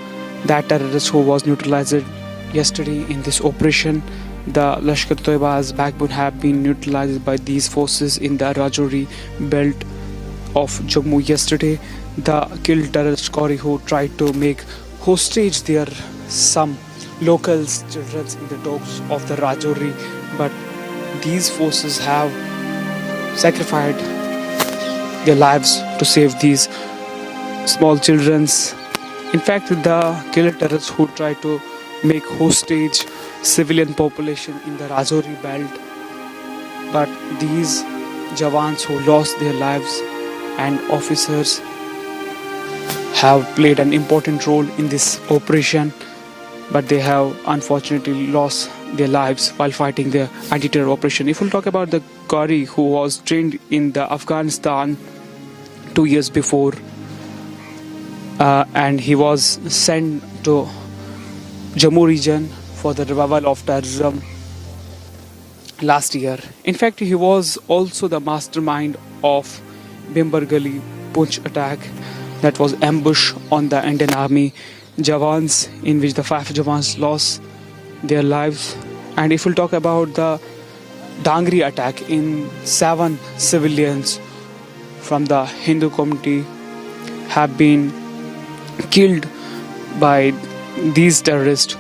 that terrorist who was neutralized yesterday in this operation. The Lashkar-e-Toiba's backbone have been neutralized by these forces in the Rajouri belt of Jammu yesterday. The killed terrorist Kori who tried to make hostage their some locals, children in the dogs of the Rajouri, but these forces have sacrificed their lives to save these small children's. In fact, the killed terrorists who tried to make hostage civilian population in the Rajouri belt, but these Jawans who lost their lives and officers have played an important role in this operation, but they have unfortunately lost their lives while fighting the anti-terror operation. If we'll talk about the Qari who was trained in the Afghanistan 2 years before, and he was sent to Jammu region for the revival of terrorism last year. In fact, he was also the mastermind of Bimbargali Punch attack that was ambush on the Indian Army Jawans, in which the 5 Jawans lost their lives. And if we'll talk about the Dangri attack, in 7 civilians from the Hindu community have been killed by these terrorists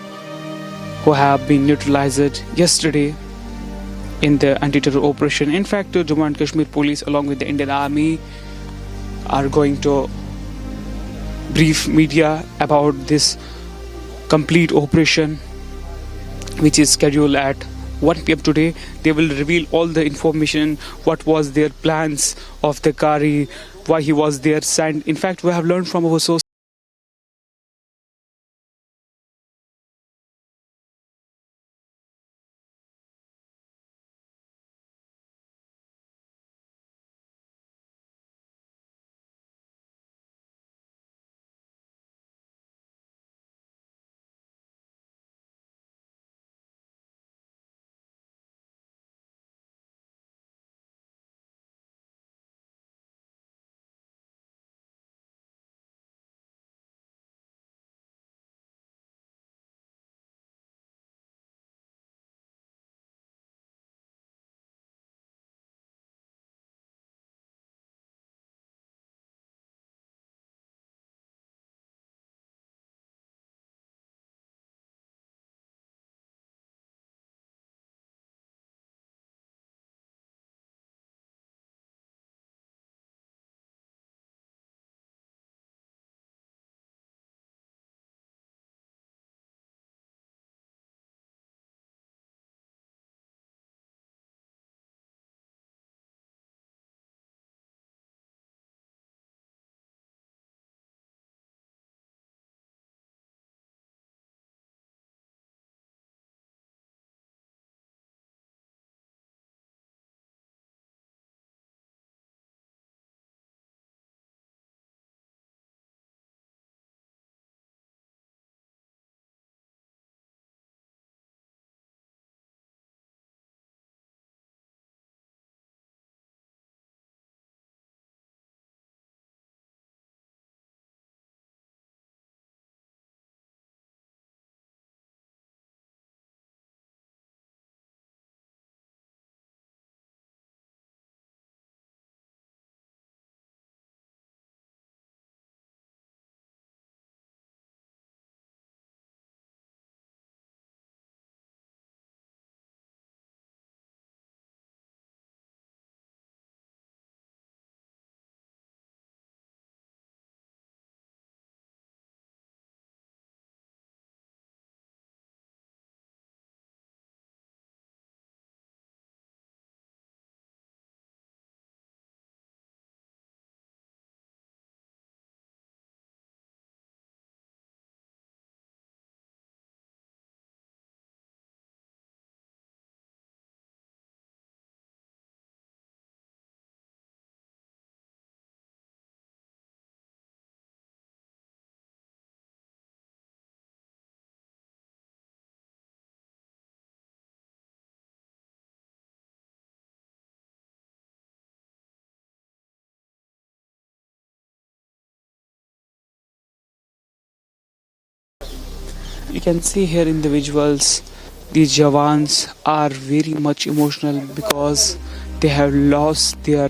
who have been neutralized yesterday in the anti-terror operation. In fact, Jammu and Kashmir police along with the Indian Army are going to brief media about this complete operation, which is scheduled at 1 p.m. today. They will reveal all the information, what was their plans of the Qari, why he was there sent. In fact, we have learned from our sources You can see here individuals, these Jawans are very much emotional because they have lost their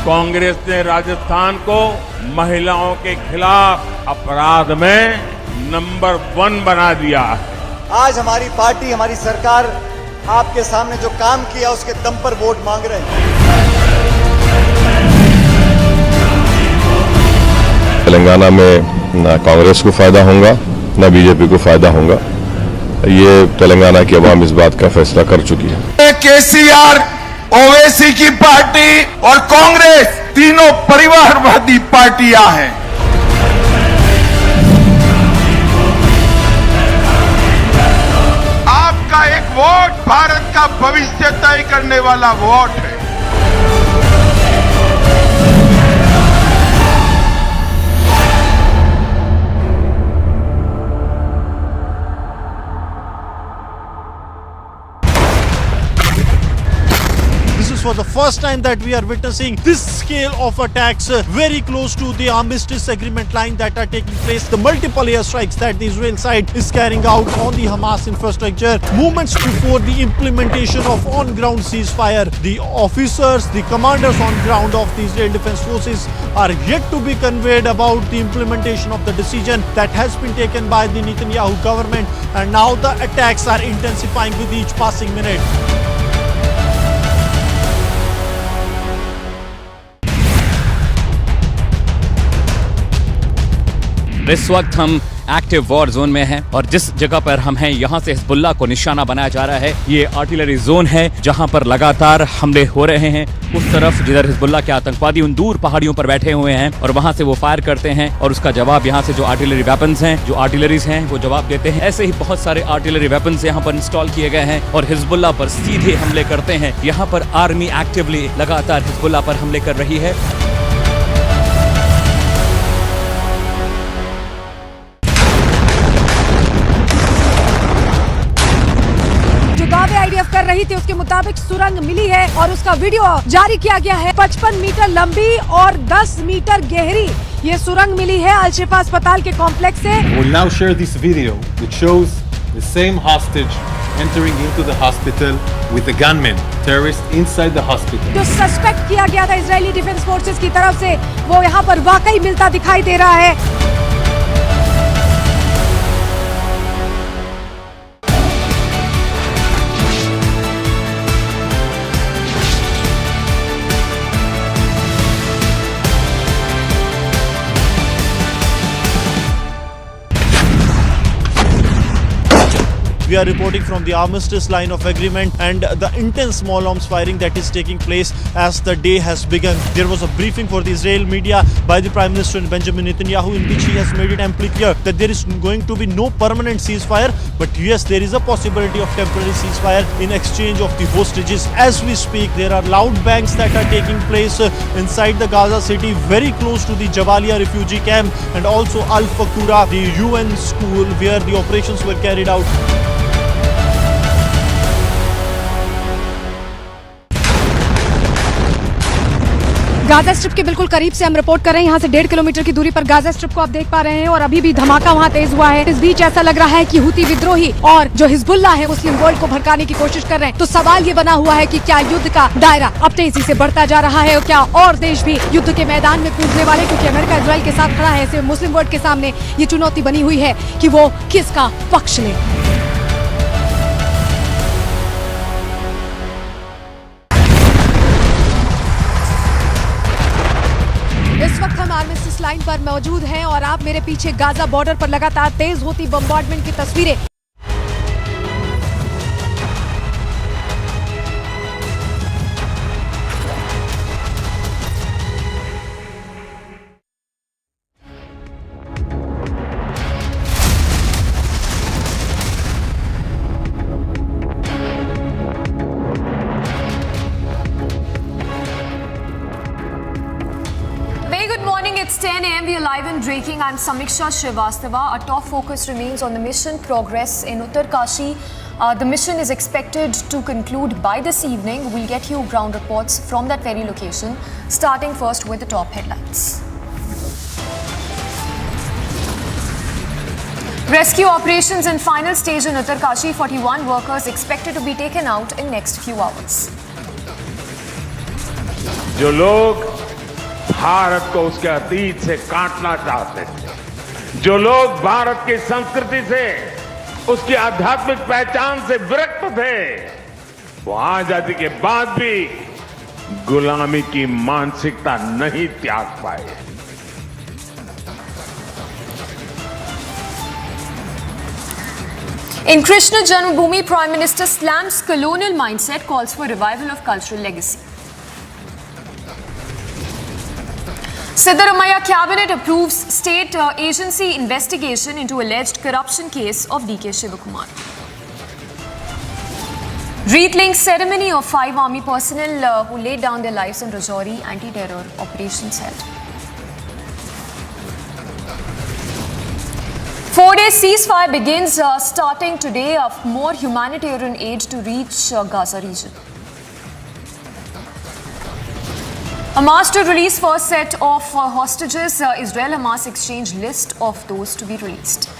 Congress ने राजस्थान को महिलाओं के खिलाफ अपराध में number 1 बना दिया है।
आज हमारी पार्टी, हमारी सरकार आपके सामने जो काम किया उसके दम पर वोट मांग रहे हैं।
तेलंगाना में ना कांग्रेस को फायदा होगा ना बीजेपी को फायदा होगा। ये तेलंगाना की आवाम इस बात का फैसला कर चुकी है।
केसीआर, ओवैसी की पार्टी और कांग्रेस तीनों परिवारवादी पार्टियां हैं। आपका एक वोट भारत का भविष्य तय करने वाला वोट है।
For the first time that we are witnessing this scale of attacks very close to the armistice agreement line that are taking place. The multiple airstrikes that the Israel side is carrying out on the Hamas infrastructure moments before the implementation of on-ground ceasefire. The officers, the commanders on ground of the Israel Defense Forces are yet to be conveyed about the implementation of the decision that has been taken by the Netanyahu government, and now the attacks are intensifying with each passing minute.
इस वक्त हम active war zone में हैं और जिस जगह पर हम हैं यहाँ से हिजबुल्लाह को निशाना बनाया जा रहा है। ये आर्टिलरी जोन है जहाँ पर लगातार हमले हो रहे हैं। उस तरफ जिधर हिजबुल्लाह के आतंकवादी उन दूर पहाड़ियों पर बैठे हुए हैं और वहाँ से वो फायर करते हैं और उसका जवाब यहाँ से जो आर्टिलरी वेपन्स हैं, जो आर्टिलरीज हैं, वो जवाब देते हैं। ऐसे ही बहुत सारे आर्टिलरी वेपन्स यहाँ पर इंस्टॉल किए गए हैं और हिजबुल्लाह पर सीधे हमले करते हैं। यहाँ पर आर्मी एक्टिवली लगातार हिजबुल्लाह पर हमले कर रही है।
आईडीएफ कर रही थी उसके मुताबिक सुरंग मिली है और उसका वीडियो जारी किया गया है। 55 मीटर लंबी और 10 मीटर गहरी ये सुरंग मिली है अल-शिफा अस्पताल के कॉम्प्लेक्स से।
We'll now share this video which shows the same hostage entering into the hospital with a gunman, terrorist inside the hospital.
जो सस्पेक्ट किया गया था इजरायली डिफेंस फोर्सेस की तरफ से वो यहाँ पर वाकई मिलता दिखाई दे रहा है।
We are reporting from the armistice line of agreement and the intense small arms firing that is taking place as the day has begun. There was a briefing for the Israel media by the Prime Minister Benjamin Netanyahu in which he has made it amply clear that there is going to be no permanent ceasefire, but yes, there is a possibility of temporary ceasefire in exchange of the hostages. As we speak, there are loud bangs that are taking place inside the Gaza city, very close to the Jabalia refugee camp and also Al-Fakura, the UN school where the operations were carried out.
Gaza strip के बिल्कुल करीब से हम report कर रहे हैं। यहाँ से 1.5 किलोमीटर की दूरी पर गाजा स्ट्रिप को आप देख पा रहे हैं और अभी भी धमाका वहाँ तेज हुआ है। इस बीच ऐसा लग रहा है कि हुती विद्रोही और जो हिजबुल्लाह है मुस्लिम वर्ल्ड को भड़काने की कोशिश कर रहे हैं। तो सवाल ये बना हुआ है कि क्या युद्ध का दायरा अब तेजी से बढ़ता जा रहा है और क्या और देश भी युद्ध के मैदान में कूदने वाले, क्योंकि अमेरिका इजराइल के साथ खड़ा है। ऐसे मुस्लिम वर्ल्ड के सामने ये चुनौती बनी हुई है कि वो किसका पक्ष ले। इस वक्त हम आर्मिस्टिस लाइन पर मौजूद हैं और आप मेरे पीछे गाजा बॉर्डर पर लगातार तेज होती बम्बार्डमेंट की तस्वीरें।
It's 10 a.m. We are live and breaking. I'm Samiksha Srivastava. Our top focus remains on the mission progress in Uttarkashi. The mission is expected to conclude by this evening. We'll get you ground reports from that very location, starting first with the top headlines. Rescue operations in final stage in Uttarkashi. 41 workers expected to be taken out in next few hours.
जो लोग भारत को उसके अतीत से काटना चाहते थे, जो लोग भारत की संस्कृति से, उसकी आध्यात्मिक पहचान से विरक्त थे, वो आजादी के बाद भी गुलामी की मानसिकता नहीं त्याग पाए।
In Krishna Janmabhoomi, Prime Minister slams colonial mindset, calls for revival of cultural legacy. Siddaramaiah cabinet approves state agency investigation into alleged corruption case of D.K. Shivakumar. Wreath-laying ceremony of 5 army personnel who laid down their lives in Rajouri anti-terror operations held. 4-day ceasefire begins starting today of more humanitarian aid to reach Gaza region. Hamas to release first set of hostages. Israel and Hamas exchange list of those to be released.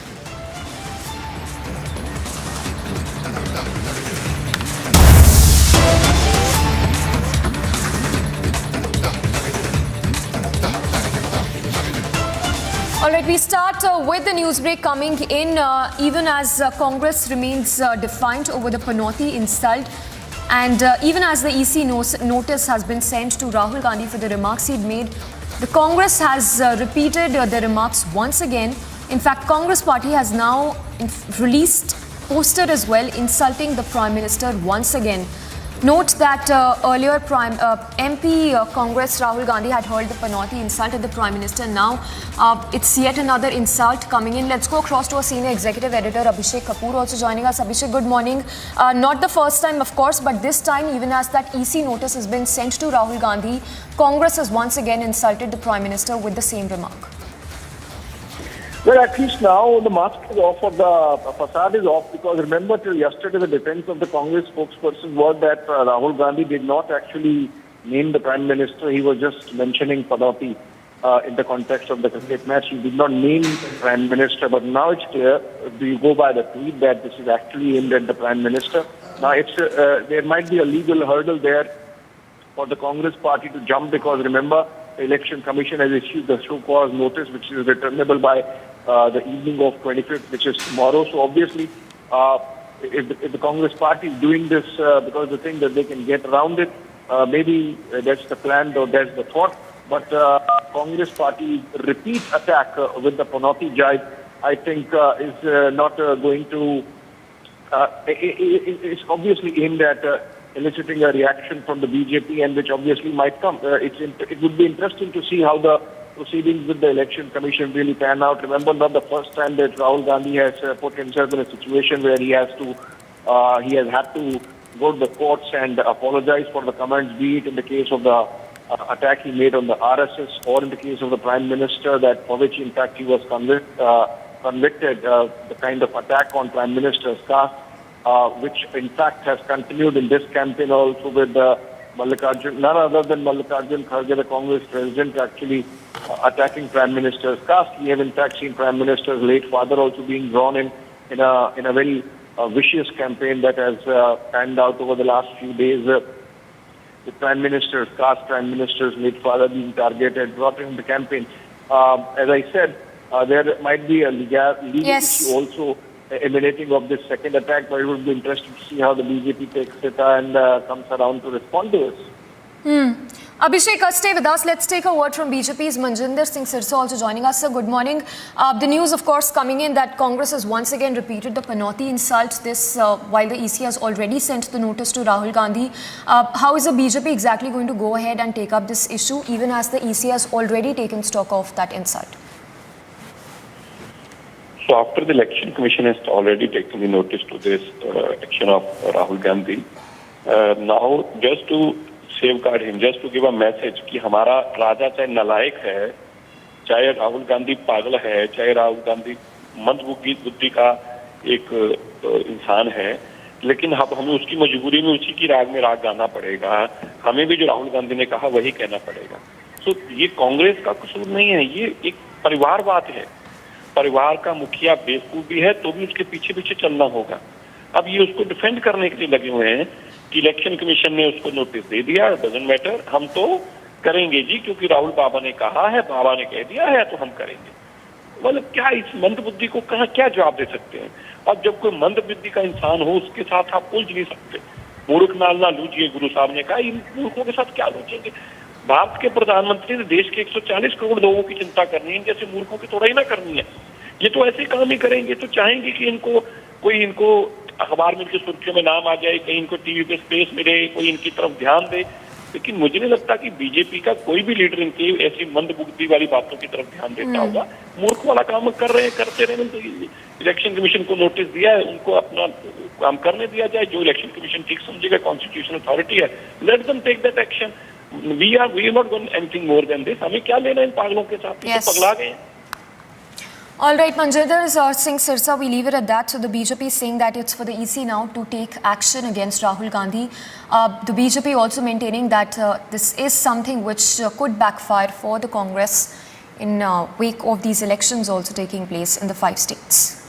All right, we start with the news break coming in even as Congress remains defiant over the Panoti insult. And even as the EC notice has been sent to Rahul Gandhi for the remarks he'd made, the Congress has repeated the remarks once again. In fact, Congress party has now released poster as well insulting the Prime Minister once again. Note that earlier MP Congress Rahul Gandhi had hurled the Panoti insult at the Prime Minister. Now it's yet another insult coming in. Let's go across to our senior executive editor Abhishek Kapoor also joining us. Abhishek, good morning. Not the first time, of course, but this time, even as that EC notice has been sent to Rahul Gandhi, Congress has once again insulted the Prime Minister with the same remark.
Well, at least now the mask is off or the facade is off, because remember till yesterday the defense of the Congress spokesperson was that Rahul Gandhi did not actually name the Prime Minister. He was just mentioning Panoti in the context of the cricket match. He did not name the Prime Minister, but now it's clear, do you go by the tweet, that this is actually aimed at the Prime Minister. Now there might be a legal hurdle there for the Congress party to jump, because remember the Election Commission has issued the show cause notice, which is returnable by the evening of 25th, which is tomorrow. So obviously, if the Congress party is doing this because they think that they can get around it, maybe that's the plan or that's the thought. But Congress party's repeat attack with the Panoti jibe, I think, is not going to. It's obviously aimed at eliciting a reaction from the BJP, and which obviously might come. It would be interesting to see how the proceedings with the Election Commission really pan out. Remember, not the first time that Rahul Gandhi has put himself in a situation where he has had to go to the courts and apologize for the comments, be it in the case of the attack he made on the RSS, or in the case of the Prime Minister, that for which in fact he was convicted, the kind of attack on Prime Minister's caste, which in fact has continued in this campaign also with the none other than Mallikarjun Kharge, the Congress president, actually attacking Prime Minister's caste. We have in fact seen Prime Minister's late father also being drawn in a very vicious campaign that has panned out over the last few days. The Prime Minister's caste, Prime Minister's late father being targeted, brought in the campaign. As I said, there might be a legal issue also emanating of this second attack, but it would be interesting to see how the BJP takes it and comes around to respond to this.
Abhishek, stay with us. Let's take a word from BJP's Manjinder Singh Sirsa also joining us. Sir, good morning. The news, of course, coming in that Congress has once again repeated the Panoti insult, this while the EC has already sent the notice to Rahul Gandhi. How is the BJP exactly going to go ahead and take up this issue, even as the EC has already taken stock of that insult?
So after the Election Commission has already taken the notice to this action of Rahul Gandhi, now just to safeguard him, just to give a message कि हमारा राजा चाहे नालायक है, चाहे राहुल गांधी पागल है, चाहे राहुल गांधी मंदबुद्धि का एक इंसान है, लेकिन अब हमें उसकी मजबूरी में उसी की राग में राग गाना पड़ेगा. हमें भी जो राहुल गांधी ने कहा वही कहना पड़ेगा. तो ये कांग्रेस का कसूर नहीं है, ये एक परिवारवाद है. परिवार का मुखिया बेवकूफ भी है तो भी उसके पीछे पीछे चलना होगा. अब ये उसको डिफेंड करने के लिए लगे हुए हैं कि इलेक्शन कमीशन ने उसको नोटिस दे दिया, डजंट मैटर, हम तो करेंगे जी क्योंकि राहुल बाबा ने कहा है, बाबा ने कह दिया है तो हम करेंगे. मतलब क्या इस मंदबुद्धि को कहाँ क्या जवाब दे सकते हैं? अब जब कोई मंदबुद्धि का इंसान हो उसके साथ आप उलझ नहीं सकते. मूर्ख नाल ना लूझिए, गुरु साहब ने कहा. इन मूर्खों के साथ क्या लूझेंगे? भारत के प्रधानमंत्री ने देश के 140 करोड़ लोगों की चिंता करनी है, जैसे मूर्खों की थोड़ा ही ना करनी है. ये तो ऐसे काम ही करेंगे, तो चाहेंगे कि इनको अखबार में इनकी सुर्खियों में नाम आ जाए, कहीं इनको टीवी पे स्पेस मिले, कोई इनकी तरफ ध्यान दे. लेकिन मुझे नहीं लगता कि बीजेपी का कोई भी लीडर इनकी ऐसी मंदबुद्धि वाली बातों की तरफ ध्यान देता होगा. मूर्ख वाला काम करते रहे. तो इलेक्शन कमीशन को नोटिस दिया है, उनको अपना काम करने दिया जाए. जो इलेक्शन कमीशन ठीक समझेगा, कॉन्स्टिट्यूशनल अथॉरिटी है, let them take that action. We are not going anything more than this. हमें क्या लेना इन पागलों के साथ? ये तो पगला गए.
All right, Manjinder Singh Sirsa, we leave it at that. So the BJP is saying that it's for the EC now to take action against Rahul Gandhi. The BJP also maintaining that this is something which could backfire for the Congress in wake of these elections also taking place in the 5 states.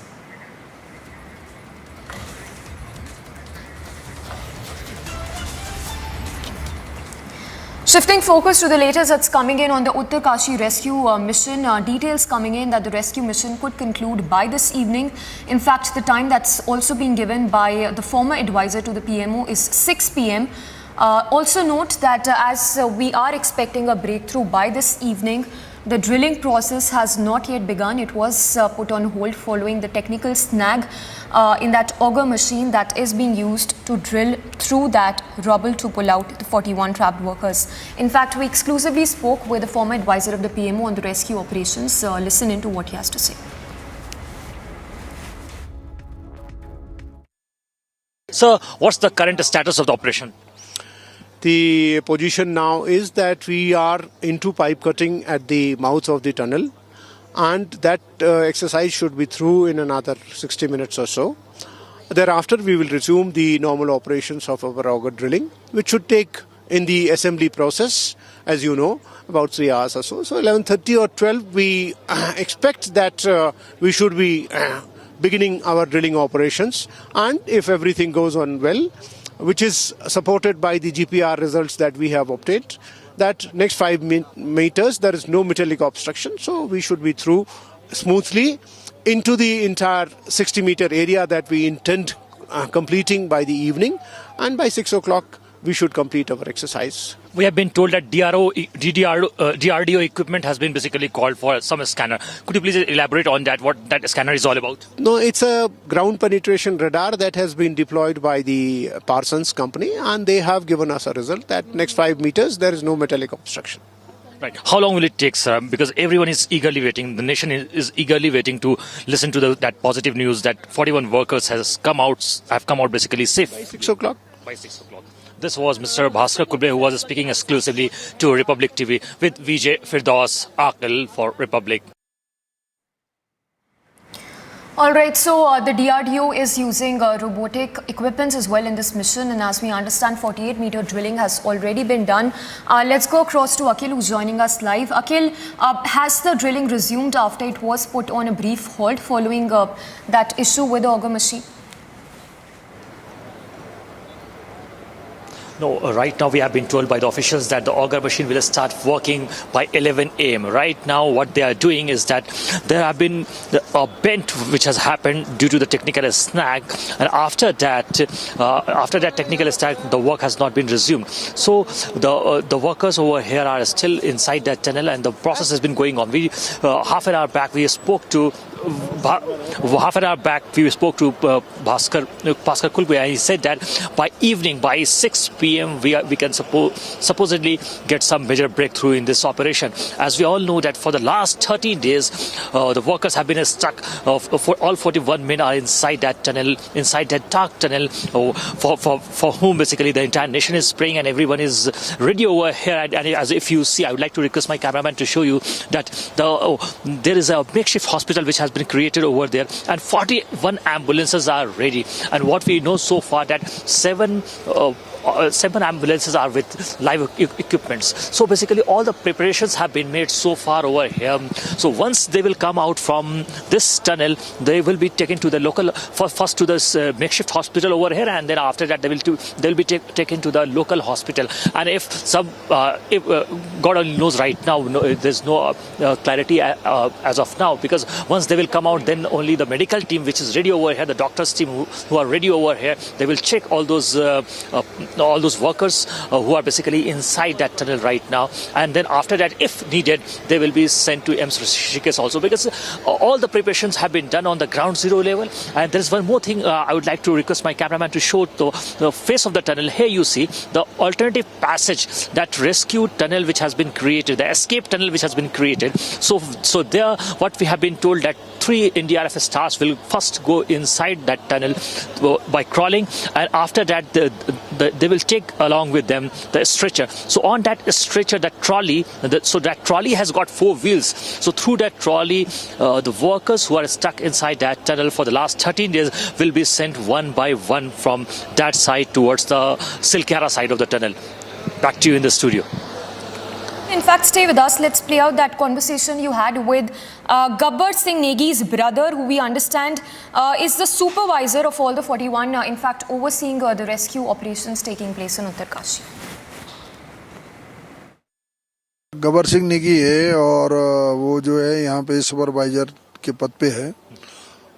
Shifting focus to the latest that's coming in on the Uttarkashi rescue mission. Details coming in that the rescue mission could conclude by this evening. In fact, the time that's also been given by the former advisor to the PMO is 6 p.m. Also note that as we are expecting a breakthrough by this evening, the drilling process has not yet begun. It was put on hold following the technical snag in that auger machine that is being used to drill through that rubble to pull out the 41 trapped workers. In fact, we exclusively spoke with the former advisor of the PMO on the rescue operations. Listen into what he has to say.
Sir, what's the current status of the operation?
The position now is that we are into pipe cutting at the mouth of the tunnel, and that exercise should be through in another 60 minutes or so. Thereafter, we will resume the normal operations of our auger drilling, which should take in the assembly process, as you know, about 3 hours or so. So 11:30 or 12, we expect that we should be beginning our drilling operations, and if everything goes on well, which is supported by the GPR results that we have obtained, that next 5 meters there is no metallic obstruction, so we should be through smoothly into the entire 60-meter area that we intend completing by the evening, and by 6 o'clock we should complete our exercise.
We have been told that DRDO equipment has been basically called for some scanner. Could you please elaborate on that, what that scanner is all about?
No, it's a ground penetration radar that has been deployed by the Parsons company, and they have given us a result that next 5 meters there is no metallic obstruction.
Right. How long will it take, sir? Because everyone is eagerly waiting. The nation is eagerly waiting to listen to that positive news that 41 workers have come out basically safe.
By 6 o'clock.
By 6 o'clock. This was Mr. Bhaskar Kurbe, who was speaking exclusively to Republic TV with Vijay Firdaus Aqil for Republic.
All right, so the DRDO is using robotic equipment as well in this mission, and as we understand, 48-meter drilling has already been done. Let's go across to Akhil, who's joining us live. Akhil, has the drilling resumed after it was put on a brief halt following that issue with the auger machine?
No, right now we have been told by the officials that the auger machine will start working by 11 a.m. Right now what they are doing is that there have been a bent which has happened due to the technical snag, and after that technical snag, the work has not been resumed. So the workers over here are still inside that tunnel, and the process has been going on. Half an hour back we spoke to Bhaskar Kulbe, and he said that by evening, by 6 p.m. we can supposedly get some major breakthrough in this operation. As we all know that for the last 13 days, the workers have been stuck. All 41 men are inside that tunnel, inside that dark tunnel, for whom basically the entire nation is praying, and everyone is ready over here. And as if you see, I would like to request my cameraman to show you that there is a makeshift hospital which has been created over there, and 41 ambulances are ready. And what we know so far that 7 ambulances are with live equipments. So basically all the preparations have been made so far over here. So once they will come out from this tunnel, they will be taken to the local, first to this makeshift hospital over here, and then after that they will be taken to the local hospital. And if God only knows right now, there's no clarity as of now, because once they will come out, then only the medical team which is ready over here, the doctors team who are ready over here, they will check all those workers who are basically inside that tunnel right now, and then after that, if needed, they will be sent to AIIMS Rishikesh also, because all the preparations have been done on the ground zero level. And there is one more thing I would like to request my cameraman to show the face of the tunnel. Here you see the alternative passage, that rescue tunnel which has been created, the escape tunnel which has been created. So there, what we have been told that 3 NDRF stars will first go inside that tunnel by crawling, and after that they will take along with them the stretcher. So on that stretcher, that trolley, that trolley has got 4 wheels. So through that trolley, the workers who are stuck inside that tunnel for the last 13 days will be sent one by one from that side towards the Silkyara side of the tunnel. Back to you in the studio.
In fact, stay with us. Let's play out that conversation you had with Gabbar Singh Negi's brother, who we understand is the supervisor of all the 41, in fact, overseeing the rescue operations taking place in Uttarkashi.
Gabbar Singh Negi है और वो जो है यहाँ पे supervisor के पद पे है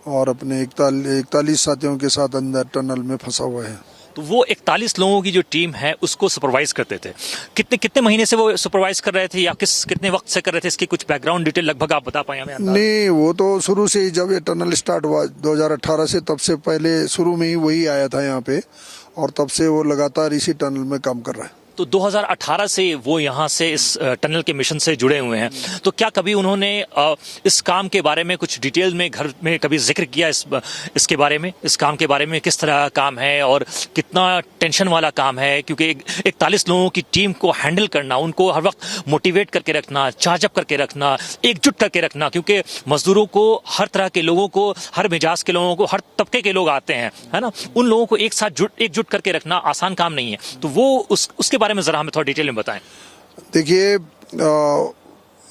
और अपने 41 साथियों के साथ अंदर टनल में फंसा हुआ है.
तो वो 41 लोगों की जो टीम है उसको सुपरवाइज करते थे. कितने महीने से वो सुपरवाइज कर रहे थे, या कितने वक्त से कर रहे थे, इसकी कुछ बैकग्राउंड डिटेल लगभग आप बता पाए हमें?
नहीं, वो तो शुरू से ही, जब ये टनल स्टार्ट हुआ 2018 से, तब से पहले शुरू में ही वही आया था यहाँ पे, और तब से वो लगातार इसी टनल में काम कर रहा है.
तो 2018 से वो यहाँ से इस टनल के मिशन से जुड़े हुए हैं. तो क्या कभी उन्होंने इस काम के बारे में कुछ डिटेल में घर में कभी जिक्र किया इसके बारे में, इस काम के बारे में, किस तरह का काम है और कितना टेंशन वाला काम है? क्योंकि 41 लोगों की टीम को हैंडल करना, उनको हर वक्त मोटिवेट करके रखना, चार्ज अप करके रखना, एकजुट करके रखना, क्योंकि मजदूरों को, हर तरह के लोगों को, हर मिजाज के लोगों को, हर तबके के लोग आते हैं, है ना, उन लोगों को एक साथ एकजुट करके रखना आसान काम नहीं है. तो वो उसके बारे में जरा हमें थोड़ा डिटेल में बताएं.
देखिए,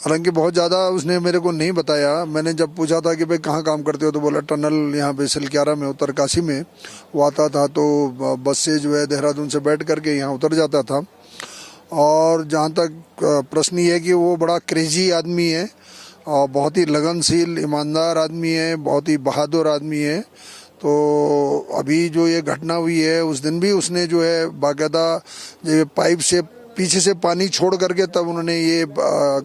हालांकि बहुत ज़्यादा उसने मेरे को नहीं बताया. मैंने जब पूछा था कि भाई कहाँ काम करते हो, तो बोला टनल यहाँ पे सिलक्यारा में, उत्तरकाशी में. वो आता था तो बस से जो है देहरादून से बैठ करके यहाँ उतर जाता था. और जहाँ तक प्रश्न ये है कि वो बड़ा क्रेजी आदमी है और बहुत ही लगनशील, ईमानदार आदमी है, बहुत ही बहादुर आदमी है. तो अभी जो ये घटना हुई है, उस दिन भी उसने जो है बाकायदा पाइप से पीछे से पानी छोड़ करके, तब उन्होंने ये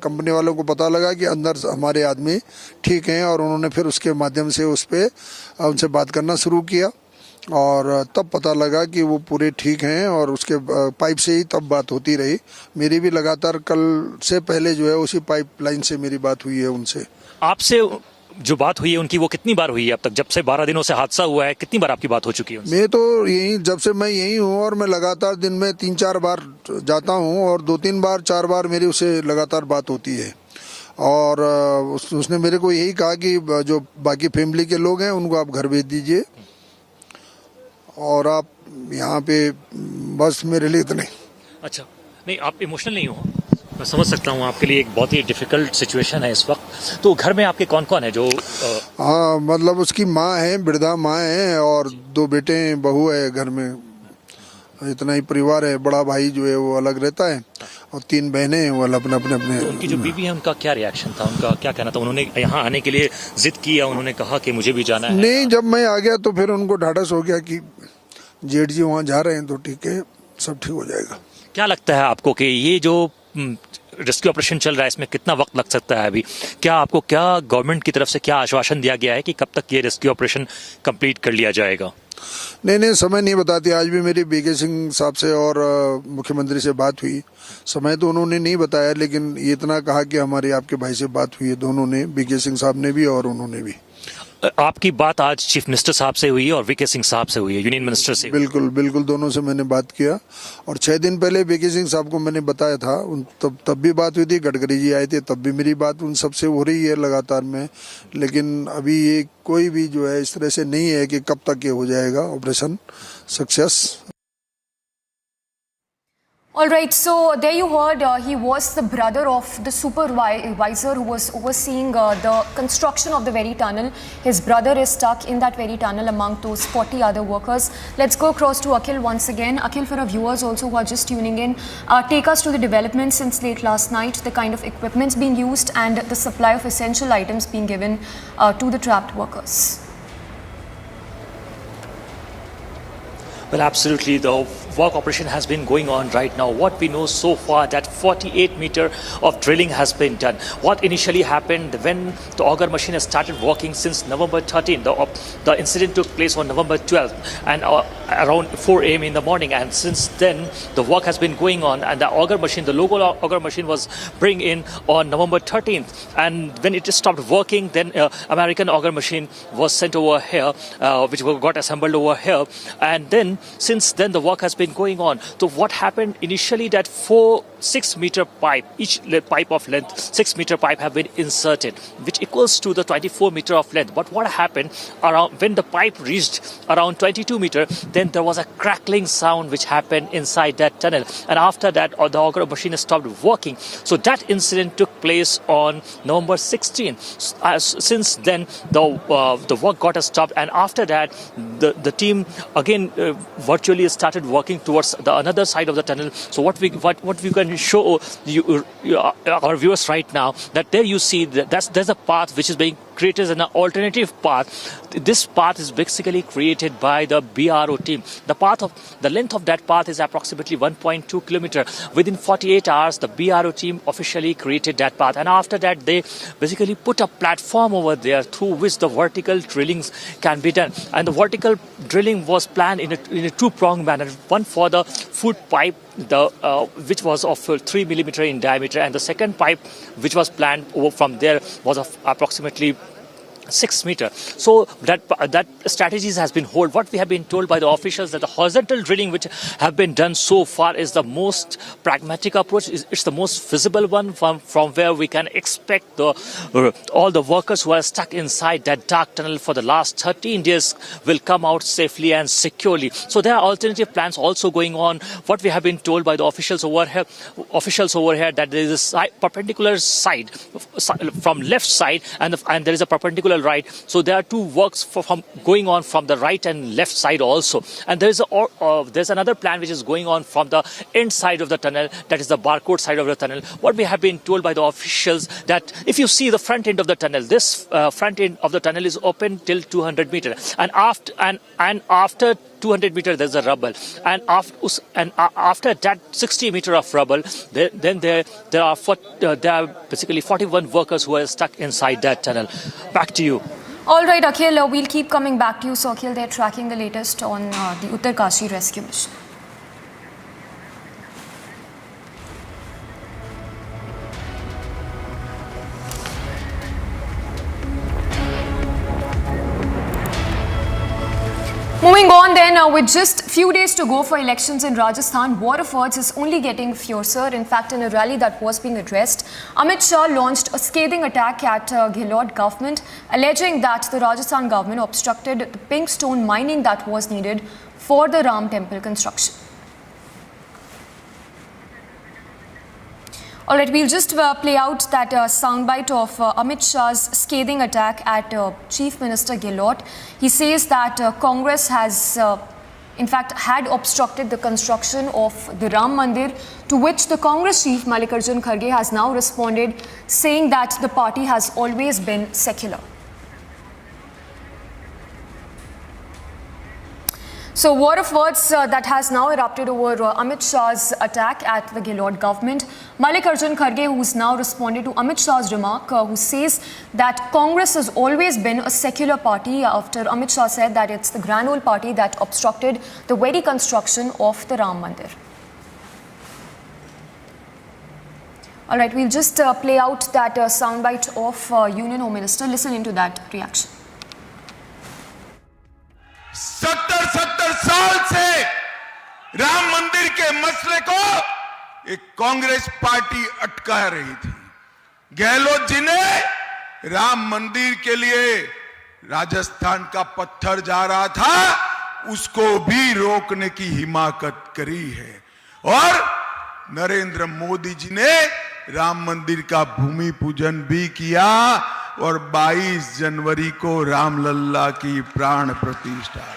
कंपनी वालों को पता लगा कि अंदर हमारे आदमी ठीक हैं, और उन्होंने फिर उसके माध्यम से उनसे बात करना शुरू किया, और तब पता लगा कि वो पूरे ठीक हैं. और उसके पाइप से ही तब बात होती रही. मेरी भी लगातार कल से पहले जो है उसी पाइपलाइन से मेरी बात हुई है उनसे.
आपसे जो बात हुई है उनकी, वो कितनी बार हुई है अब तक? जब से 12 दिनों से हादसा हुआ है, कितनी बार आपकी बात हो चुकी है?
मैं तो यही, जब से मैं यही हूँ, और मैं लगातार दिन में 3-4 बार जाता हूँ, और 2-3 बार 4 बार मेरी उससे लगातार बात होती है. और उसने मेरे को यही कहा कि जो बाकी फैमिली के लोग हैं उनको आप घर भेज दीजिए और आप यहाँ पे बस मेरे लिए इतने।
अच्छा, नहीं आप इमोशनल नहीं हो, मैं समझ सकता हूँ, आपके लिए एक बहुत ही डिफिकल्ट सिचुएशन है इस वक्त। तो घर में आपके कौन कौन है जो
हाँ, मतलब उसकी माँ है, वृद्धा माँ है और 2 बेटे हैं, बहू है, घर में इतना ही परिवार है। बड़ा भाई जो है वो अलग रहता है और 3 बहनें हैं, वो अपने अपने
उनकी जो बीवी है उनका क्या रिएक्शन था, उनका क्या कहना था? उन्होंने यहाँ आने के लिए जिद किया, उन्होंने कहा कि मुझे भी जाना है?
नहीं, जब मैं आ गया तो फिर उनको ढाढ़स हो गया कि जेठ जी वहाँ जा रहे हैं तो ठीक है, सब ठीक हो जाएगा।
क्या लगता है आपको कि ये जो रेस्क्यू ऑपरेशन चल रहा है इसमें कितना वक्त लग सकता है अभी? क्या आपको क्या गवर्नमेंट की तरफ से क्या आश्वासन दिया गया है कि कब तक ये रेस्क्यू ऑपरेशन कंप्लीट कर लिया जाएगा?
नहीं, समय नहीं बताती। आज भी मेरी बीके सिंह साहब से और मुख्यमंत्री से बात हुई, समय तो उन्होंने नहीं बताया, लेकिन ये इतना कहा कि हमारे आपके भाई से बात हुई है, दोनों ने, बीके सिंह साहब ने भी और उन्होंने भी।
आपकी बात आज चीफ मिनिस्टर साहब से हुई है और वीके सिंह साहब से हुई है, यूनियन मिनिस्टर से?
बिल्कुल दोनों से मैंने बात किया और 6 दिन पहले वीके सिंह साहब को मैंने बताया था, तब भी बात हुई थी। गडकरी जी आए थे, तब भी मेरी बात उन सबसे हो रही है लगातार में, लेकिन अभी ये कोई भी जो है इस तरह से नहीं है कि कब तक ये हो जाएगा operation success.
All right, so there you heard, he was the brother of the supervisor who was overseeing the construction of the very tunnel. His brother is stuck in that very tunnel among those 40 other workers. Let's go across to Akhil once again. Akhil, for our viewers also who are just tuning in, take us to the developments since late last night, the kind of equipments being used and the supply of essential items being given to the trapped workers.
Well, absolutely. The work operation has been going on right now. What we know so far, that 48 meter of drilling has been done. What initially happened when the auger machine has started working since November 13th, the incident took place on November 12th and around 4 a.m. in the morning, and since then the work has been going on, and the auger machine, the local auger machine, was bring in on November 13th, and when it stopped working, then American auger machine was sent over here, which got assembled over here, and then since then the work has been going on. So what happened initially, that 6 meter pipe, each pipe of length 6 meter pipe have been inserted, which equals to the 24 meter of length. But what happened around when the pipe reached around 22 meter, then there was a crackling sound which happened inside that tunnel, and after that the auger machine stopped working. So that incident took place on November 16th. Since then the work got stopped, and after that the team again virtually started working towards the another side of the tunnel. So what we can show you, our viewers right now, that there you see that there's a path which is being created as an alternative path. This path is basically created by the BRO team. The length of that path is approximately 1.2 kilometer. Within 48 hours, the BRO team officially created that path, and after that they basically put a platform over there through which the vertical drillings can be done. And the vertical drilling was planned in a two-pronged manner. One for the foot pipe, which was of 3 millimeter in diameter, and the second pipe which was planned over from there was of approximately 6 meter. So that strategies has been hold. What we have been told by the officials, that the horizontal drilling which have been done so far is the most pragmatic approach. It's the most feasible one from where we can expect all the workers who are stuck inside that dark tunnel for the last 13 days will come out safely and securely. So there are alternative plans also going on. What we have been told by the officials over here, that there is a perpendicular side from left side, and there is a perpendicular right. So there are two works from going on from the right and left side also. And there's another plan which is going on from the end side of the tunnel, that is the barcode side of the tunnel. What we have been told by the officials, that if you see the front end of the tunnel, this front end of the tunnel is open till 200 meters, and after 200 meters there's a rubble, and after that 60 meter of rubble, then there are basically 41 workers who are stuck inside that tunnel. Back to you.
All right, Akhil, we'll keep coming back to you. So, Akhil, they're tracking the latest on the Uttarkashi rescue mission. Moving on then, with just few days to go for elections in Rajasthan, war of words is only getting fiercer. In fact, in a rally that was being addressed, Amit Shah launched a scathing attack at Gehlot government, alleging that the Rajasthan government obstructed the pink stone mining that was needed for the Ram temple construction. All right, we'll just play out that soundbite of Amit Shah's scathing attack at Chief Minister Gehlot. He says that Congress has, in fact, had obstructed the construction of the Ram Mandir, to which the Congress chief Mallikarjun Kharge has now responded, saying that the party has always been secular. So, war of words that has now erupted over Amit Shah's attack at the Gehlot government. Mallikarjun Kharge, who's now responded to Amit Shah's remark, who says that Congress has always been a secular party, after Amit Shah said that it's the Grand Old Party that obstructed the very construction of the Ram Mandir. All right, we'll just play out that soundbite of Union Home Minister. Listen into that reaction.
70 साल से राम मंदिर के मसले को एक Congress party अटका रही थी। गहलोत जी ने राम मंदिर के लिए राजस्थान का पत्थर जा रहा था, उसको भी रोकने की हिमाकत करी है। और नरेंद्र मोदी जी ने राम मंदिर का भूमि पूजन भी किया और 22 जनवरी को रामलल्ला की प्राण प्रतिष्ठा।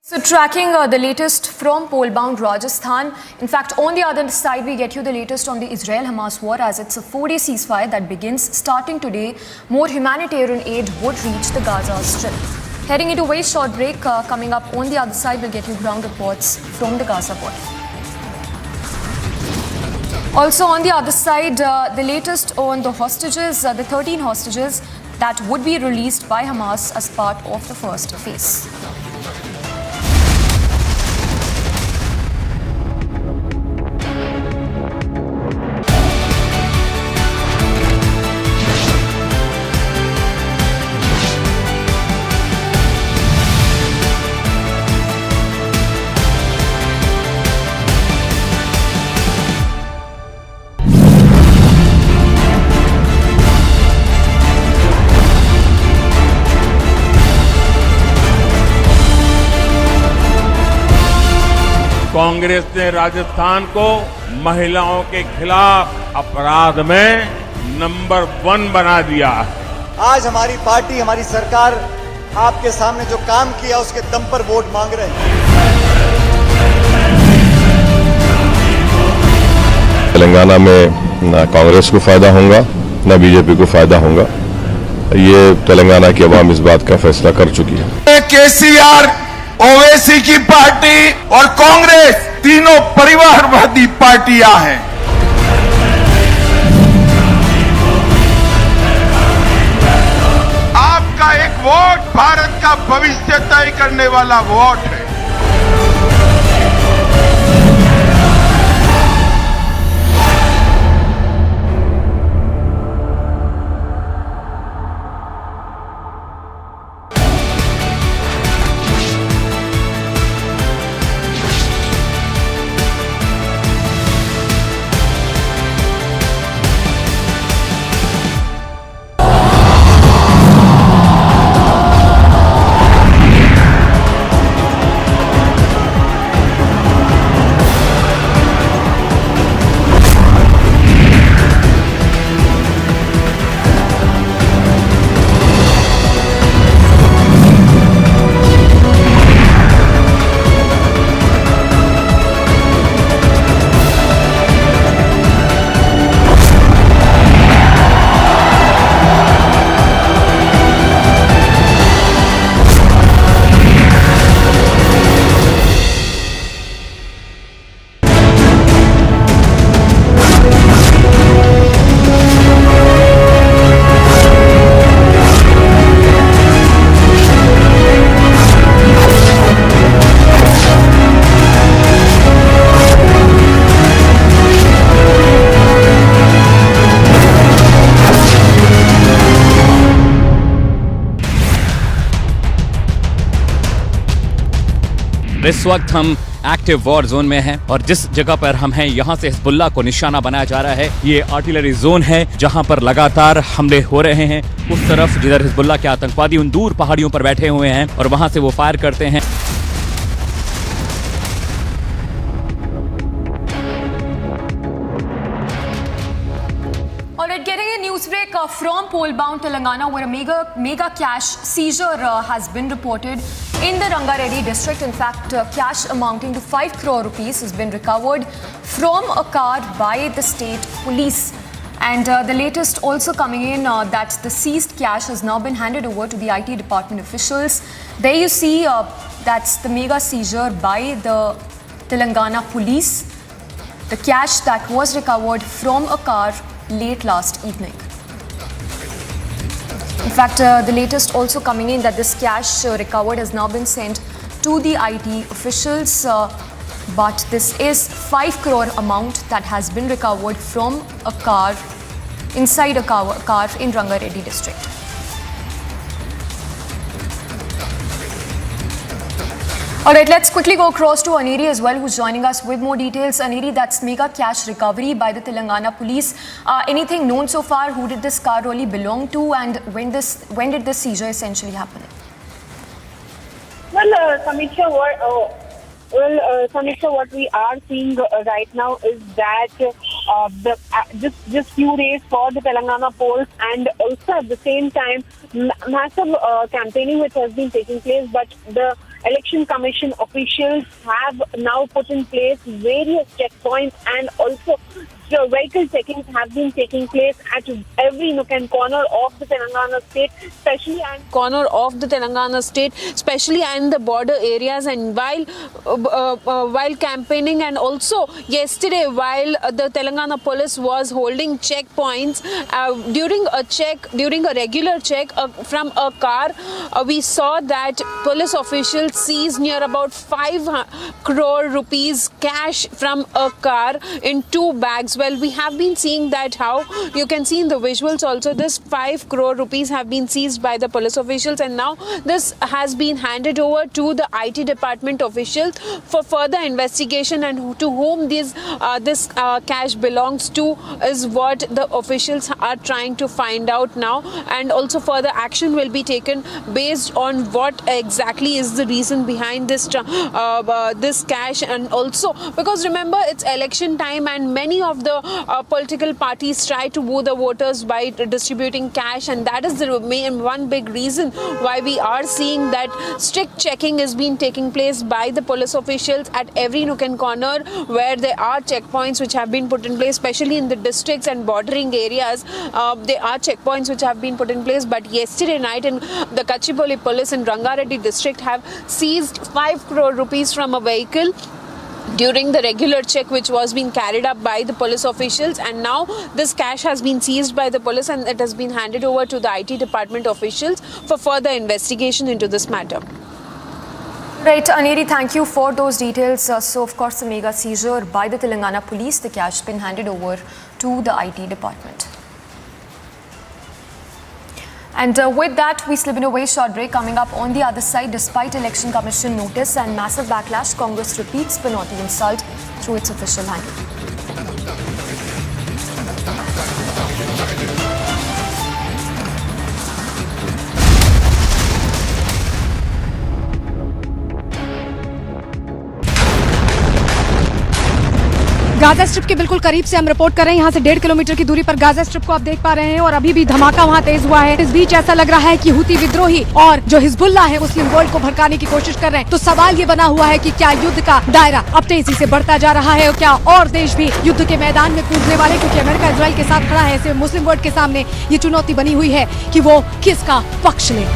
So, tracking the latest from poll-bound Rajasthan. In fact, on the other side, we get you the latest on the Israel-Hamas war, as it's a 4-day ceasefire that begins starting today. More humanitarian aid would reach the Gaza Strip. Heading into a very short break. Coming up on the other side, we'll get you ground reports from the Gaza border. Also on the other side, the latest on the hostages, the 13 hostages that would be released by Hamas as part of the first phase.
Congress ने राजस्थान को महिलाओं के खिलाफ अपराध में number 1 बना दिया है।
आज हमारी पार्टी, हमारी सरकार आपके सामने जो काम किया उसके दम पर वोट मांग रहे हैं।
तेलंगाना में ना कांग्रेस को फायदा होगा ना बीजेपी को फायदा होगा। ये तेलंगाना की आवाम इस बात का फैसला कर चुकी है।
केसीआर, ओवैसी की पार्टी और कांग्रेस तीनों परिवारवादी पार्टियां हैं। आपका एक वोट भारत का भविष्य तय करने वाला वोट है।
इस वक्त हम एक्टिव वॉर जोन में हैं और जिस जगह पर हम हैं यहाँ से हिजबुल्लाह को निशाना बनाया जा रहा है। ये आर्टिलरी जोन है जहाँ पर लगातार हमले हो रहे हैं। उस तरफ जिधर हिजबुल्लाह के आतंकवादी उन दूर पहाड़ियों पर बैठे हुए हैं और वहाँ से वो फायर करते हैं।
Alright, getting a news break from pole-bound Telangana, where a mega cash seizure has been reported in the Rangareddy district. In fact, cash amounting to 5 crore rupees has been recovered from a car by the state police. And the latest also coming in that the seized cash has now been handed over to the IT department officials. There you see that's the mega seizure by the Telangana police. The cash that was recovered from a car late last evening. In fact, the latest also coming in that this cash recovered has now been sent to the IT officials. But this is 5 crore amount that has been recovered from a car, inside a car in Rangareddy district. Alright, let's quickly go across to Aniri as well, who's joining us with more details. Aniri, that's mega cash recovery by the Telangana police. Anything known so far? Who did this car really belong to, and when did this seizure essentially happen?
Well, Samiksha, what we are seeing right now is that just few days for the Telangana polls, and also at the same time massive campaigning which has been taking place, but the Election Commission officials have now put in place various checkpoints, and also vehicle checkings have been taking place at every nook and corner of the Telangana state, especially in the border areas. And while campaigning, and also yesterday while the Telangana police was holding checkpoints, during a regular check from a car, we saw that police officials seized near about 5 crore rupees cash from a car in 2 bags. Well, we have been seeing that how you can see in the visuals also, this 5 crore rupees have been seized by the police officials, and now this has been handed over to the IT department officials for further investigation, and to whom this cash belongs to is what the officials are trying to find out now, and also further action will be taken based on what exactly is the reason behind this cash. And also because remember, it's election time, and many of the political parties try to woo the voters by distributing cash, and that is the one big reason why we are seeing that strict checking is being taking place by the police officials at every nook and corner where there are checkpoints which have been put in place, especially in the districts and bordering areas. There are checkpoints which have been put in place, but yesterday night in the Kachipoli police in Rangareddy district have seized 5 crore rupees from a vehicle during the regular check which was being carried up by the police officials, and now this cash has been seized by the police and it has been handed over to the IT department officials for further investigation into this matter.
Right, Aneri, thank you for those details. So, of course, the mega seizure by the Telangana police, the cash has been handed over to the IT department. And with that, we slip in a very short break. Coming up on the other side, despite Election Commission notice and massive backlash, Congress repeats Panotti insult through its official handle.
Gaza strip के बिल्कुल करीब से हम report कर रहे हैं। यहाँ से 1.5 किलोमीटर की दूरी पर गाजा स्ट्रिप को आप देख पा रहे हैं और अभी भी धमाका वहाँ तेज हुआ है। इस बीच ऐसा लग रहा है कि हुती विद्रोही और जो हिजबुल्लाह है मुस्लिम वर्ल्ड को भड़काने की कोशिश कर रहे हैं। तो सवाल ये बना हुआ है कि क्या युद्ध का दायरा अब तेजी से बढ़ता जा रहा है और क्या और देश भी युद्ध के मैदान में कूदने वाले, क्योंकि अमेरिका इजराइल के साथ खड़ा है। ऐसे मुस्लिम वर्ल्ड के सामने ये चुनौती बनी हुई है कि वो किसका पक्ष ले।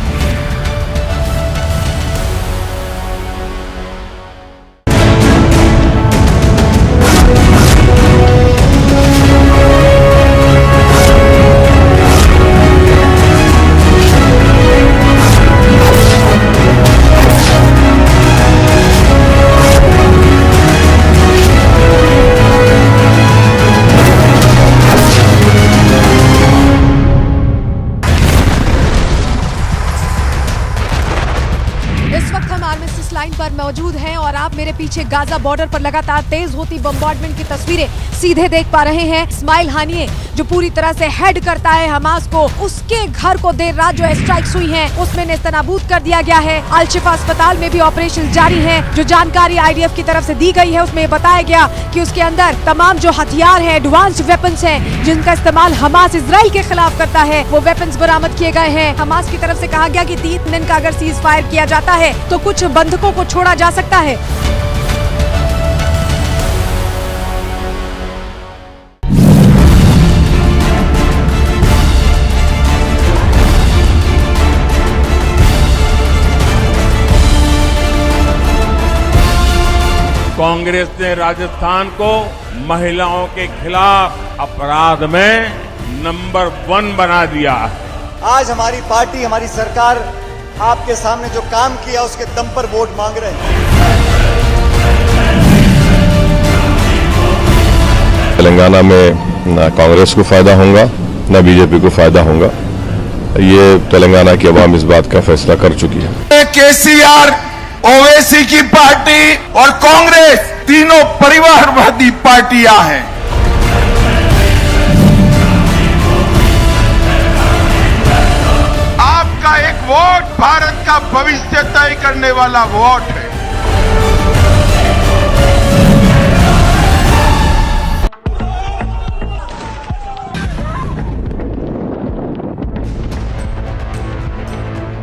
मौजूद हैं और आप आप मेरे पीछे गाजा बॉर्डर पर लगातार तेज होती बम्बार्डमेंट की तस्वीरें सीधे देख पा रहे हैं। इस्माइल हानिये जो पूरी तरह से हेड करता है हमास को, उसके घर को देर रात जो स्ट्राइक्स हुई हैं, उसमें नेस्तनाबूद कर दिया गया है। अल शिफा अस्पताल में भी ऑपरेशन जारी है। जो जानकारी आईडीएफ की तरफ से दी गई है उसमें बताया गया कि उसके अंदर तमाम जो हथियार हैं, एडवांस्ड वेपन्स हैं, जिनका इस्तेमाल हमास इजराइल के खिलाफ करता है, वो वेपन्स बरामद किए गए हैं। हमास की तरफ से कहा गया कि 3 दिन का अगर सीज फायर किया जाता है तो कुछ बंधकों को छोड़ा जा सकता है।
कांग्रेस ने राजस्थान को महिलाओं के खिलाफ अपराध में नंबर 1 बना दिया।
आज हमारी पार्टी, हमारी सरकार आपके सामने जो काम किया उसके दम पर वोट मांग रहे हैं।
तेलंगाना में ना कांग्रेस को फायदा होगा ना बीजेपी को फायदा होगा। ये तेलंगाना की आवाम इस बात का फैसला कर चुकी है।
केसीआर, ओवैसी की पार्टी और कांग्रेस तीनों परिवारवादी पार्टियां हैं। आपका एक वोट भारत का भविष्य तय करने वाला वोट है।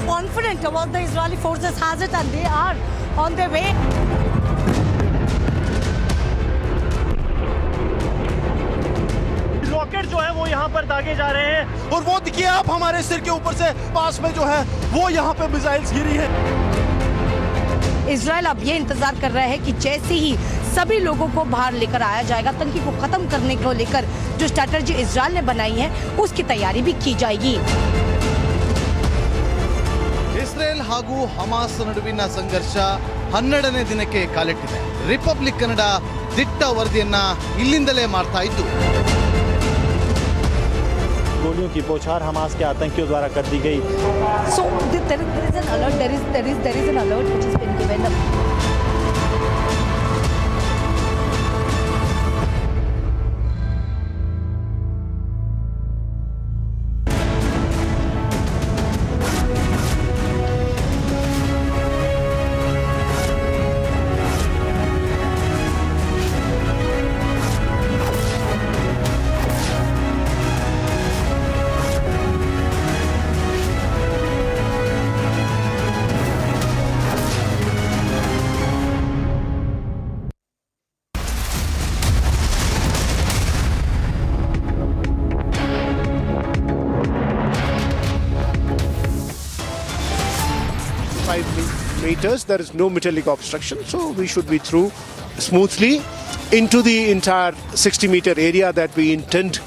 Confident about the Israeli forces has it and they are on their way.
Rocket जो है वो यहाँ पर दागे जा रहे हैं और वो देखिए आप हमारे सिर के ऊपर से पास में जो है वो यहाँ पे मिसाइल्स गिरी है।
इजराइल अब ये इंतजार कर रहा है कि जैसे ही सभी लोगों को बाहर लेकर आया जाएगा, आतंकी को खत्म करने को लेकर जो स्ट्रैटेजी इजराइल ने बनाई है उसकी तैयारी भी की जाएगी।
ಇಸ್ರೇಲ್ ಹಾಗೂ ಹಮಾಸ್ ನಡುವಿನ ಸಂಘರ್ಷ 12ನೇ ದಿನಕ್ಕೆ ಕಾಲಿಟ್ಟಿದೆ. ರಿಪಬ್ಲಿಕ್ ಕನ್ನಡ ದಿಟ್ಟ ವರದಿಯನ್ನ ಇಲ್ಲಿಂದಲೇ ಮಾಡ್ತಾ ಇದ್ದು,
गोलियों की बौछार हमास के आतंकियों द्वारा कर दी गई।
So there is an alert. There is an alert which has been given.
Meters, there is no metallic obstruction, so we should be through smoothly into the entire 60-meter area that we intend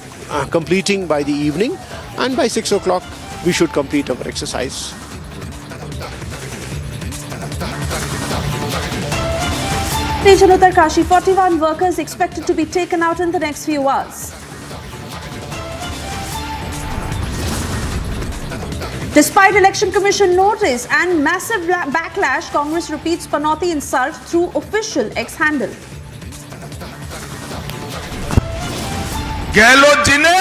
completing by the evening, and by 6 o'clock we should complete our exercise.
Region Uttarkashi, 41 workers expected to be taken out in the next few hours. Despite Election Commission notice and massive backlash, Congress repeats Panoti insult through official X-handle.
Gehlot ji ने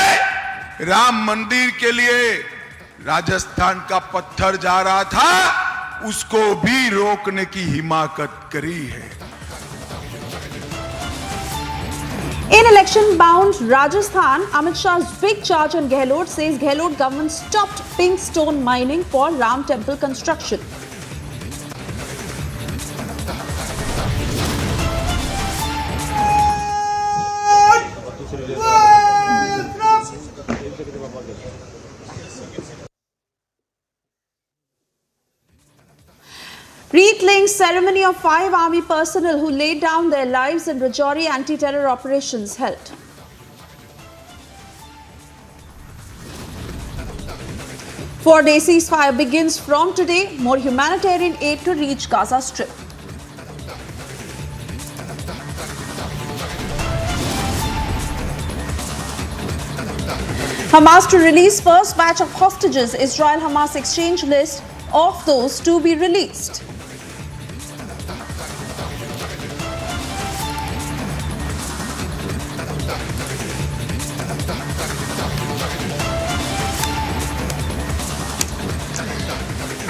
राम मंदिर के लिए राजस्थान का पत्थर जा रहा था, उसको भी रोकने की हिमाकत करी है।
In election-bound Rajasthan, Amit Shah's big charge on Gahlot says Gahlot government stopped pink stone mining for Ram temple construction. Wreath-laying ceremony of 5 army personnel who laid down their lives in Rajouri anti-terror operations held. Four-day ceasefire begins from today. More humanitarian aid to reach Gaza Strip. Hamas to release first batch of hostages. Israel-Hamas exchange list of those to be released.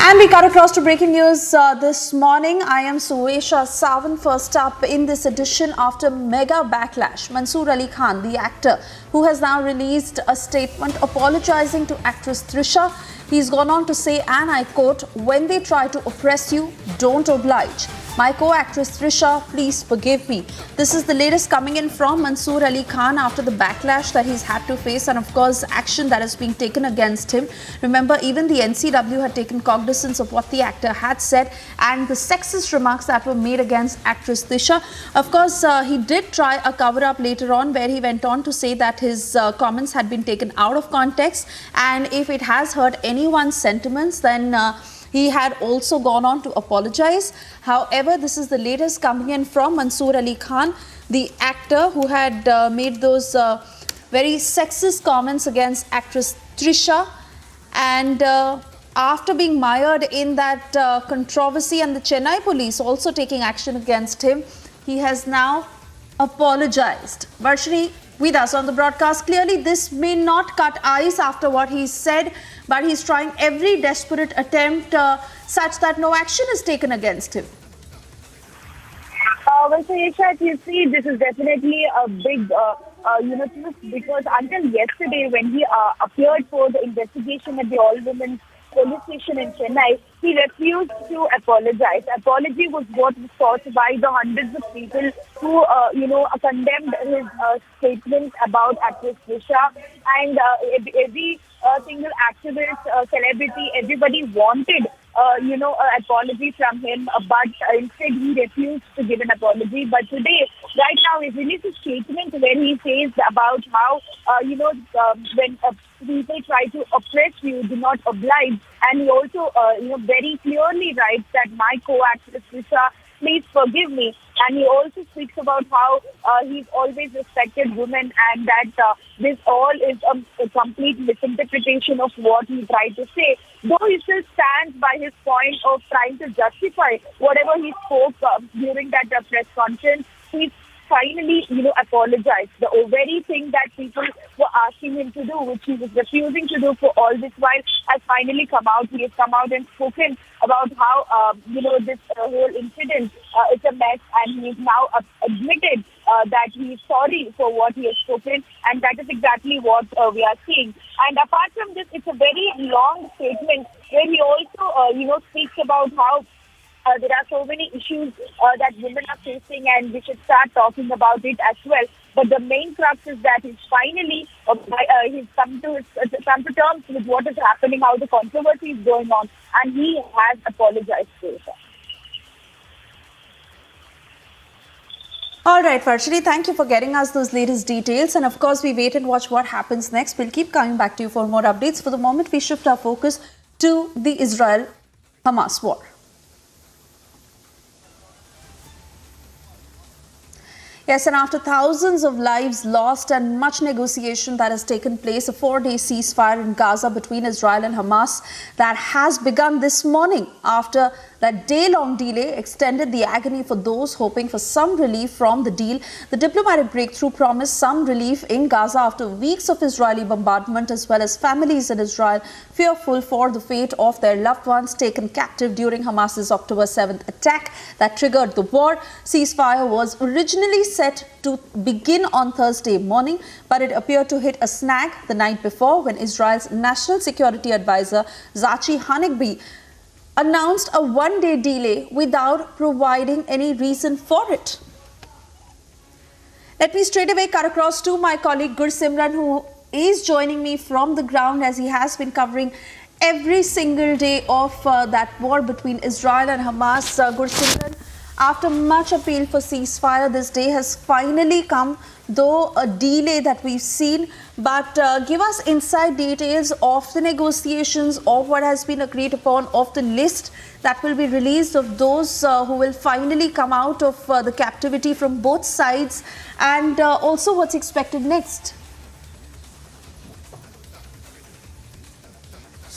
And we cut across to breaking news this morning. I am Suesha Sawan. First up in this edition, after mega backlash, Mansoor Ali Khan, the actor, who has now released a statement apologizing to actress Trisha. He's gone on to say, and I quote, "When they try to oppress you, don't oblige. My co-actress Trisha, please forgive me." This is the latest coming in from Mansoor Ali Khan after the backlash that he's had to face and of course action that is being taken against him. Remember, even the NCW had taken cognizance of what the actor had said and the sexist remarks that were made against actress Trisha. Of course, he did try a cover-up later on where he went on to say that his comments had been taken out of context, and if it has hurt anyone's sentiments, then he had also gone on to apologize. However, this is the latest coming in from Mansoor Ali Khan, the actor who had made those very sexist comments against actress Trisha. And after being mired in that controversy and the Chennai police also taking action against him, he has now apologized. Varshini with us on the broadcast. Clearly, this may not cut ice after what he said, but he's trying every desperate attempt such that no action is taken against him.
Well, so Yesha, you see, this is definitely a big, twist, because until yesterday, when he appeared for the investigation at the all-women police station in Chennai, he refused to apologize. Apology was what was sought by the hundreds of people who, condemned his statement about actress Trisha, and every single activist, celebrity, everybody wanted an apology from him, but instead he refused to give an apology. But today, right now, he released a statement where he says about how, when people try to oppress you, do not oblige. And he also, very clearly writes that my co-actress Trisha, please forgive me. And he also speaks about how he's always respected women, and that this all is a complete misinterpretation of what he tried to say. Though he still stands by his point of trying to justify whatever he spoke during that press conference, he's finally, apologized. The very thing that people were asking him to do, which he was refusing to do for all this while, has finally come out. He has come out and spoken about how, this whole incident is a mess, and he is now admitted that he is sorry for what he has spoken, and that is exactly what we are seeing. And apart from this, it's a very long statement where he also, speaks about how there are so many issues that women are facing, and we should start talking about it as well. But the main crux is that he's finally he's come to terms with what is happening, how the controversy is going on, and he has apologized to it.
All right, Varshini, thank you for getting us those latest details. And of course, we wait and watch what happens next. We'll keep coming back to you for more updates. For the moment, we shift our focus to the Israel-Hamas war. Yes, and after thousands of lives lost and much negotiation that has taken place, a 4-day ceasefire in Gaza between Israel and Hamas that has begun this morning after that day-long delay extended the agony for those hoping for some relief from the deal. The diplomatic breakthrough promised some relief in Gaza after weeks of Israeli bombardment, as well as families in Israel fearful for the fate of their loved ones taken captive during Hamas's October 7th attack that triggered the war. Ceasefire was originally set to begin on Thursday morning, but it appeared to hit a snag the night before when Israel's National Security Advisor Zachi Hanegbi announced a 1-day delay without providing any reason for it. Let me straight away cut across to my colleague Gursimran, who is joining me from the ground as he has been covering every single day of that war between Israel and Hamas. Gursimran, after much appeal for ceasefire, this day has finally come, though a delay that we've seen. But give us inside details of the negotiations, of what has been agreed upon, of the list that will be released of those who will finally come out of the captivity from both sides, and also what's expected next.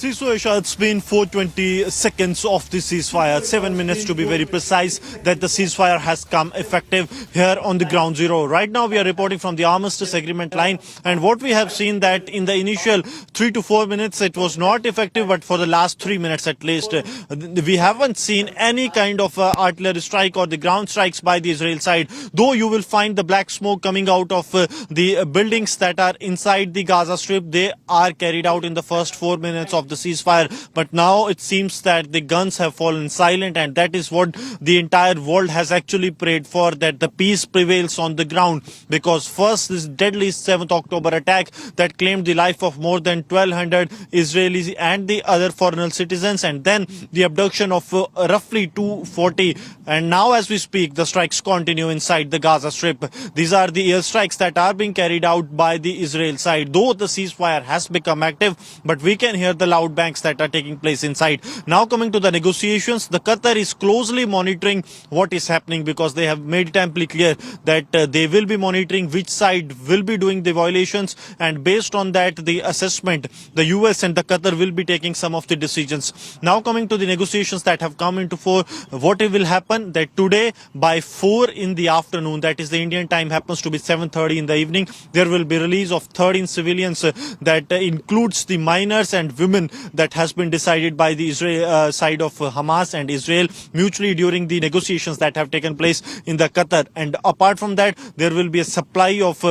See, Suesha, it's been 420 seconds of the ceasefire, 7 minutes to be very precise, that the ceasefire has come effective here on the ground zero. Right now, we are reporting from the armistice agreement line, and what we have seen that in the initial 3 to 4 minutes, it was not effective, but for the last 3 minutes at least, we haven't seen any kind of artillery strike or the ground strikes by the Israel side, though you will find the black smoke coming out of the buildings that are inside the Gaza Strip. They are carried out in the first 4 minutes of the ceasefire, but now it seems that the guns have fallen silent, and that is what the entire world has actually prayed for, that the peace prevails on the ground, because first this deadly 7th October attack that claimed the life of more than 1,200 Israelis and the other foreign citizens, and then the abduction of roughly 240, and now as we speak the strikes continue inside the Gaza Strip. These are the airstrikes that are being carried out by the Israel side, though the ceasefire has become active, but we can hear the loud bangs that are taking place inside. Now coming to the negotiations, the Qatar is closely monitoring what is happening, because they have made it amply clear that they will be monitoring which side will be doing the violations, and based on that the assessment, the US and the Qatar will be taking some of the decisions. Now coming to the negotiations that have come into force, what will happen that today by 4 in the afternoon, that is the Indian time, happens to be 7:30 in the evening, there will be release of 13 civilians that includes the minors and women, that has been decided by the Israel side of Hamas and Israel mutually during the negotiations that have taken place in the Qatar. And apart from that, there will be a supply of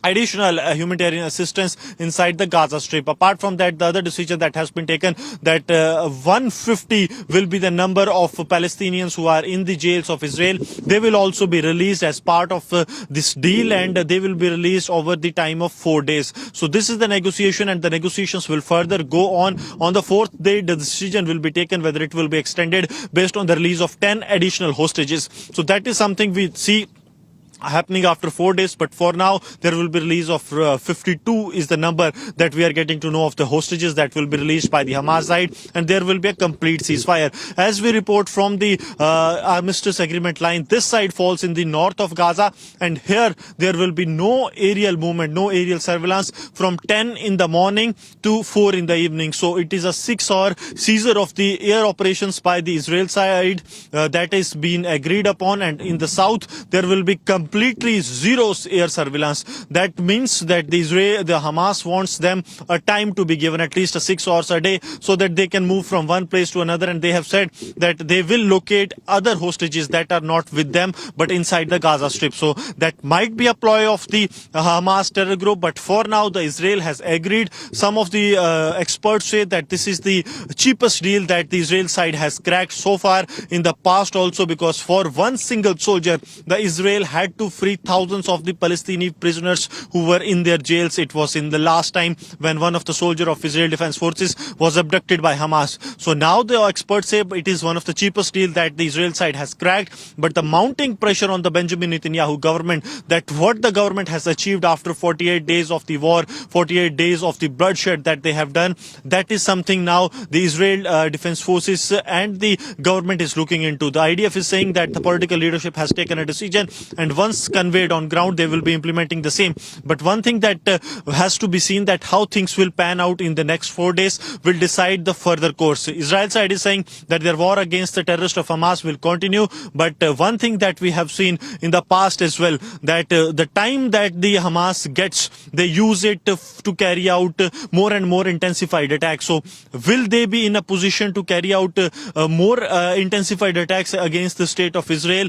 additional humanitarian assistance inside the Gaza Strip. Apart from that, the other decision that has been taken, that 150 will be the number of Palestinians who are in the jails of Israel. They will also be released as part of this deal, and they will be released over the time of 4 days. So this is the negotiation, and the negotiations will further go on. On the 4th day, the decision will be taken whether it will be extended based on the release of 10 additional hostages. So that is something we see happening after 4 days, but for now there will be release of 52 is the number that we are getting to know of the hostages that will be released by the Hamas side, and there will be a complete ceasefire. As we report from the armistice agreement line, this side falls in the north of Gaza, and here there will be no aerial movement, no aerial surveillance from 10 in the morning to 4 in the evening. So it is a 6-hour seizure of the air operations by the Israel side that is being agreed upon, and in the south there will be completely zero air surveillance. That means that the Hamas wants them a time to be given, at least 6 hours a day, so that they can move from one place to another, and they have said that they will locate other hostages that are not with them but inside the Gaza Strip. So that might be a ploy of the Hamas terror group, but for now the Israel has agreed. Some of the experts say that this is the cheapest deal that the Israel side has cracked so far in the past also, because for one single soldier the Israel had to free thousands of the Palestinian prisoners who were in their jails. It was in the last time when one of the soldiers of Israel Defense Forces was abducted by Hamas. So now the experts say it is one of the cheapest deals that the Israel side has cracked, but the mounting pressure on the Benjamin Netanyahu government, that what the government has achieved after 48 days of the war, 48 days of the bloodshed that they have done, that is something now the Israel Defense Forces and the government is looking into. The IDF is saying that the political leadership has taken a decision, and once conveyed on ground they will be implementing the same. But one thing that has to be seen, that how things will pan out in the next 4 days will decide the further course. Israel side is saying that their war against the terrorists of Hamas will continue, but one thing that we have seen in the past as well, that the time that the Hamas gets, they use it to carry out more and more intensified attacks. So will they be in a position to carry out more intensified attacks against the state of Israel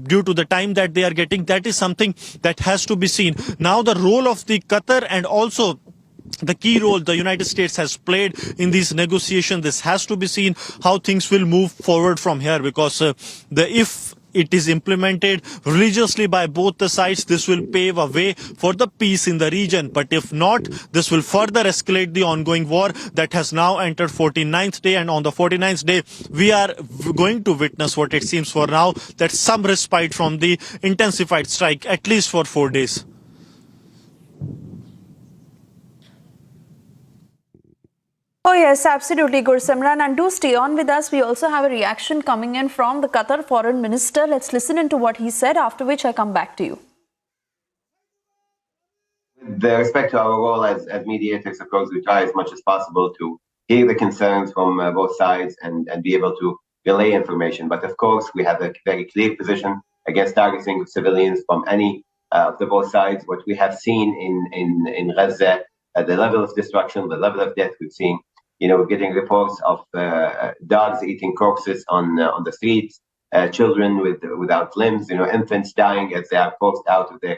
due to the time that they are getting? That is something that has to be seen. Now the role of the Qatar and also the key role the United States has played in these negotiations, this has to be seen how things will move forward from here, because if it is implemented religiously by both the sides, this will pave a way for the peace in the region. But if not, this will further escalate the ongoing war that has now entered 49th day. And on the 49th day, we are going to witness what it seems for now, that some respite from the intensified strike, at least for 4 days.
Oh yes, absolutely, Gursimran. And do stay on with us. We also have a reaction coming in from the Qatar Foreign Minister. Let's listen into what he said, after which I come back to you.
With respect to our role as mediators, of course, we try as much as possible to hear the concerns from both sides and be able to relay information. But of course, we have a very clear position against targeting civilians from any of the both sides. What we have seen in Gaza, the level of destruction, the level of death we've seen. We're getting reports of dogs eating corpses on the streets, children without limbs, infants dying as they are forced out of their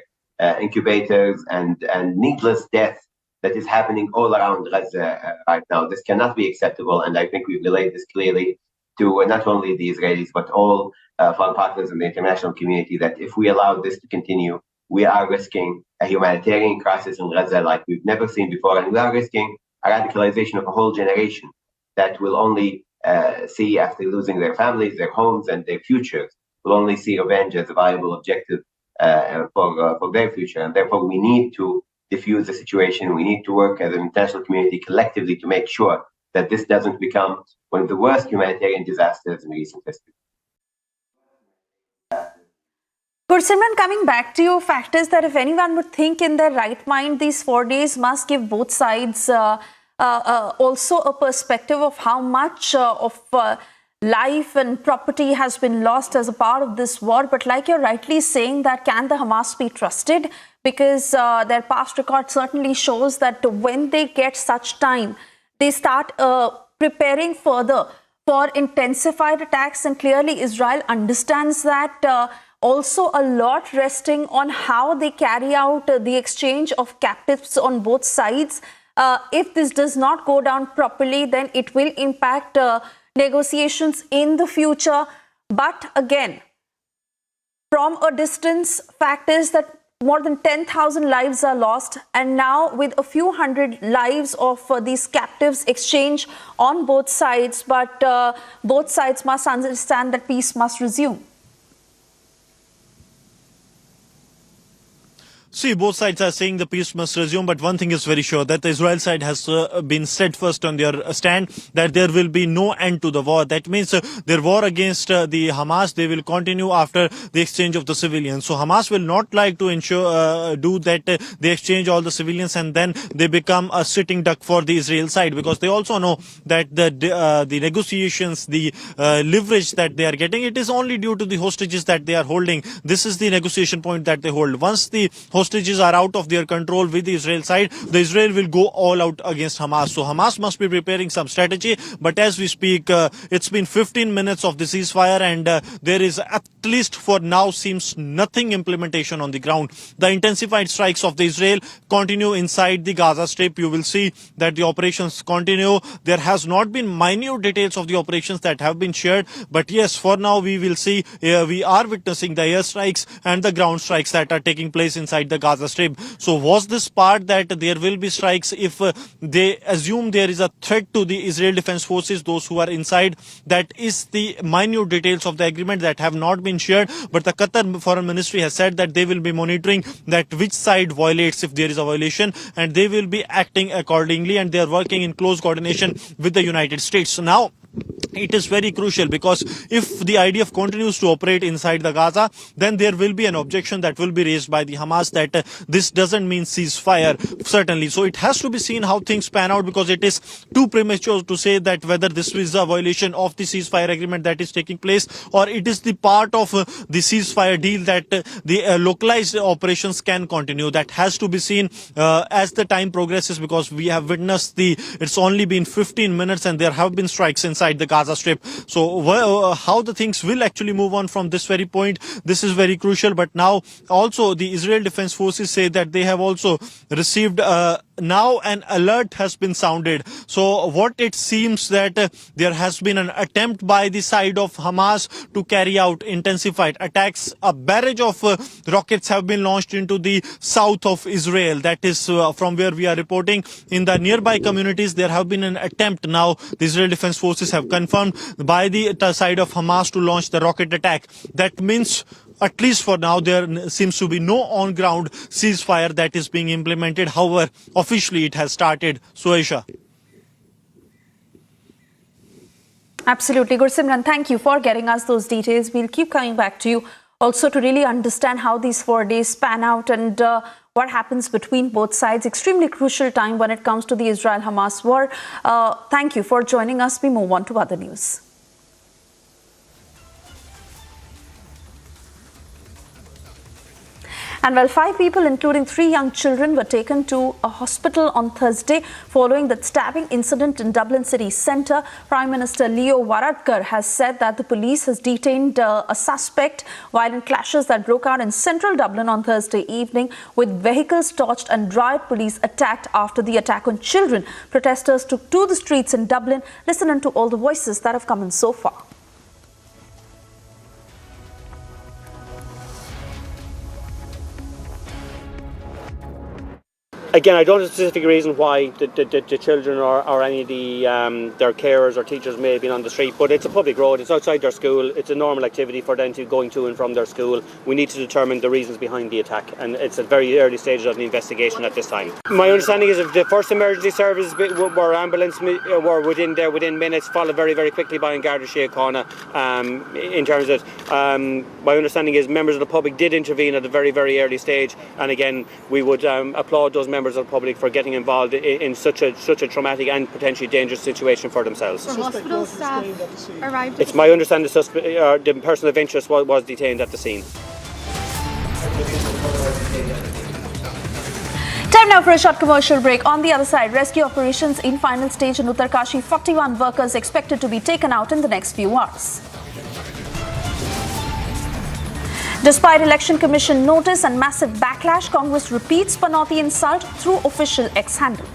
incubators, and needless death that is happening all around Gaza right now. This cannot be acceptable, and I think we've relayed this clearly to not only the Israelis, but all of our partners in the international community, that if we allow this to continue, we are risking a humanitarian crisis in Gaza like we've never seen before, and we are risking a radicalization of a whole generation that will only see, after losing their families, their homes, and their futures, will only see revenge as a viable objective for their future. And therefore, we need to diffuse the situation. We need to work as an international community collectively to make sure that this doesn't become one of the worst humanitarian disasters in recent history.
Gursimran, coming back to your fact is that if anyone would think in their right mind, these 4 days must give both sides also a perspective of how much of life and property has been lost as a part of this war. But like you're rightly saying, that can the Hamas be trusted? Because their past record certainly shows that when they get such time, they start preparing further for intensified attacks. And clearly Israel understands that. Also a lot resting on how they carry out the exchange of captives on both sides. If this does not go down properly, then it will impact negotiations in the future. But again, from a distance, fact is that more than 10,000 lives are lost. And now with a few hundred lives of these captives exchanged on both sides. But both sides must understand that peace must resume.
See, both sides are saying the peace must resume, but one thing is very sure, that the Israel side has been steadfast on their stand that there will be no end to the war. That means their war against the Hamas, they will continue after the exchange of the civilians. So Hamas will not like to do that they exchange all the civilians and then they become a sitting duck for the Israel side, because they also know that the negotiations, the leverage that they are getting, it is only due to the hostages that they are holding. This is the negotiation point that they hold. Once the hostages are out of their control with the Israel side, the Israel will go all out against Hamas. So Hamas must be preparing some strategy. But as we speak, it's been 15 minutes of the ceasefire and there is, at least for now, seems nothing implementation on the ground. The intensified strikes of the Israel continue inside the Gaza Strip. You will see that the operations continue. There has not been minute details of the operations that have been shared. But yes, for now we will see, we are witnessing the air strikes and the ground strikes that are taking place inside the Gaza Strip. So was this part that there will be strikes if they assume there is a threat to the Israel Defense Forces, those who are inside? That is the minute details of the agreement that have not been shared. But the Qatar Foreign Ministry has said that they will be monitoring that which side violates, if there is a violation, and they will be acting accordingly, and they are working in close coordination with the United States. So now it is very crucial, because if the IDF continues to operate inside the Gaza, then there will be an objection that will be raised by the Hamas that this doesn't mean ceasefire, certainly. So it has to be seen how things pan out, because it is too premature to say that whether this is a violation of the ceasefire agreement that is taking place, or it is the part of the ceasefire deal that the localized operations can continue. That has to be seen as the time progresses, because we have witnessed it's only been 15 minutes and there have been strikes inside the Gaza Strip. So how the things will actually move on from this very point, this is very crucial. But now also the Israel Defense Forces say that they have also received now an alert has been sounded. So what it seems that there has been an attempt by the side of Hamas to carry out intensified attacks. A barrage of rockets have been launched into the south of Israel. That is from where we are reporting. In the nearby communities, there have been an attempt. Now the Israel Defense Forces have confirmed by the side of Hamas to launch the rocket attack. That means, at least for now, there seems to be no on-ground ceasefire that is being implemented. However, officially it has started. So, Aisha.
Absolutely. Gursimran, thank you for getting us those details. We'll keep coming back to you also to really understand how these 4 days pan out and what happens between both sides. Extremely crucial time when it comes to the Israel-Hamas war. Thank you for joining us. We move on to other news. And while 5 people, including 3 young children, were taken to a hospital on Thursday following that stabbing incident in Dublin city centre, Prime Minister Leo Varadkar has said that the police has detained a suspect violent clashes that broke out in central Dublin on Thursday evening, with vehicles torched and riot police attacked after the attack on children. Protesters took to the streets in Dublin. Listen to all the voices that have come in so far.
Again, I don't have a specific reason why the children or any of their carers or teachers may have been on the street, but it's a public road, it's outside their school, it's a normal activity for them to going to and from their school. We need to determine the reasons behind the attack, and it's at very early stages of the investigation at this time. My understanding is that the first emergency services were ambulance were within minutes, followed very, very quickly by an Garda Síochána. In terms of my understanding is members of the public did intervene at a very, very early stage, and again we would applaud those members of the public for getting involved in such a traumatic and potentially dangerous situation for themselves.
So hospital staff arrived?
It's my understanding the person of interest was detained at the scene.
Time now for a short commercial break. On the other side, rescue operations in final stage in Uttarkashi. 41 workers expected to be taken out in the next few hours. Despite Election Commission notice and massive backlash, Congress repeats Panoti insult through official X handle.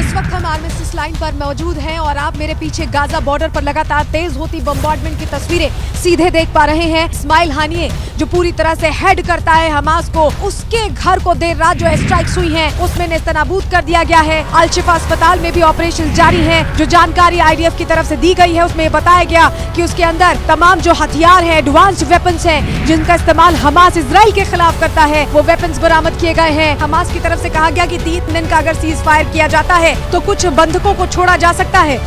इस वक्त हम armistice line पर मौजूद हैं और आप मेरे पीछे गाजा बॉर्डर पर लगातार तेज होती बम्बार्डमेंट की तस्वीरें सीधे देख पा रहे हैं। इस्माइल हानिये जो पूरी तरह से हेड करता है हमास को, उसके घर को देर रात जो स्ट्राइक्स हुई हैं उसमें नेस्तनाबूद कर दिया गया है। अल शिफा अस्पताल में भी ऑपरेशन जारी है। जो जानकारी आईडीएफ की तरफ से दी गई है उसमें बताया गया कि उसके अंदर तमाम जो हथियार हैं, एडवांस्ड वेपन्स हैं जिनका इस्तेमाल हमास इजराइल के खिलाफ करता है, वो वेपन्स बरामद किए गए हैं। हमास की तरफ से कहा गया कि 3 दिन का अगर सीज फायर किया जाता है तो कुछ बंधकों को छोड़ा जा सकता है।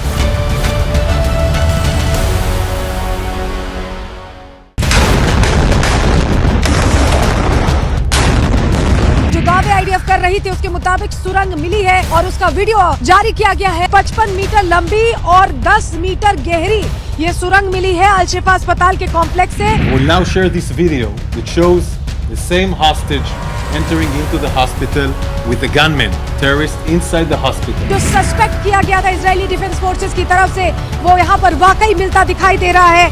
जो दावे आईडीएफ कर रही थी उसके मुताबिक सुरंग मिली है और उसका वीडियो जारी किया गया है। 55 मीटर लंबी और 10 मीटर गहरी ये सुरंग मिली है अल शिफा अस्पताल के कॉम्प्लेक्स से।
We'll now share this video which shows the same hostage entering into the hospital with a gunman, terrorist inside the hospital.
जो सस्पेक्ट किया गया था इजरायली डिफेंस फोर्सेस की तरफ से वो यहाँ पर वाकई मिलता दिखाई दे रहा है।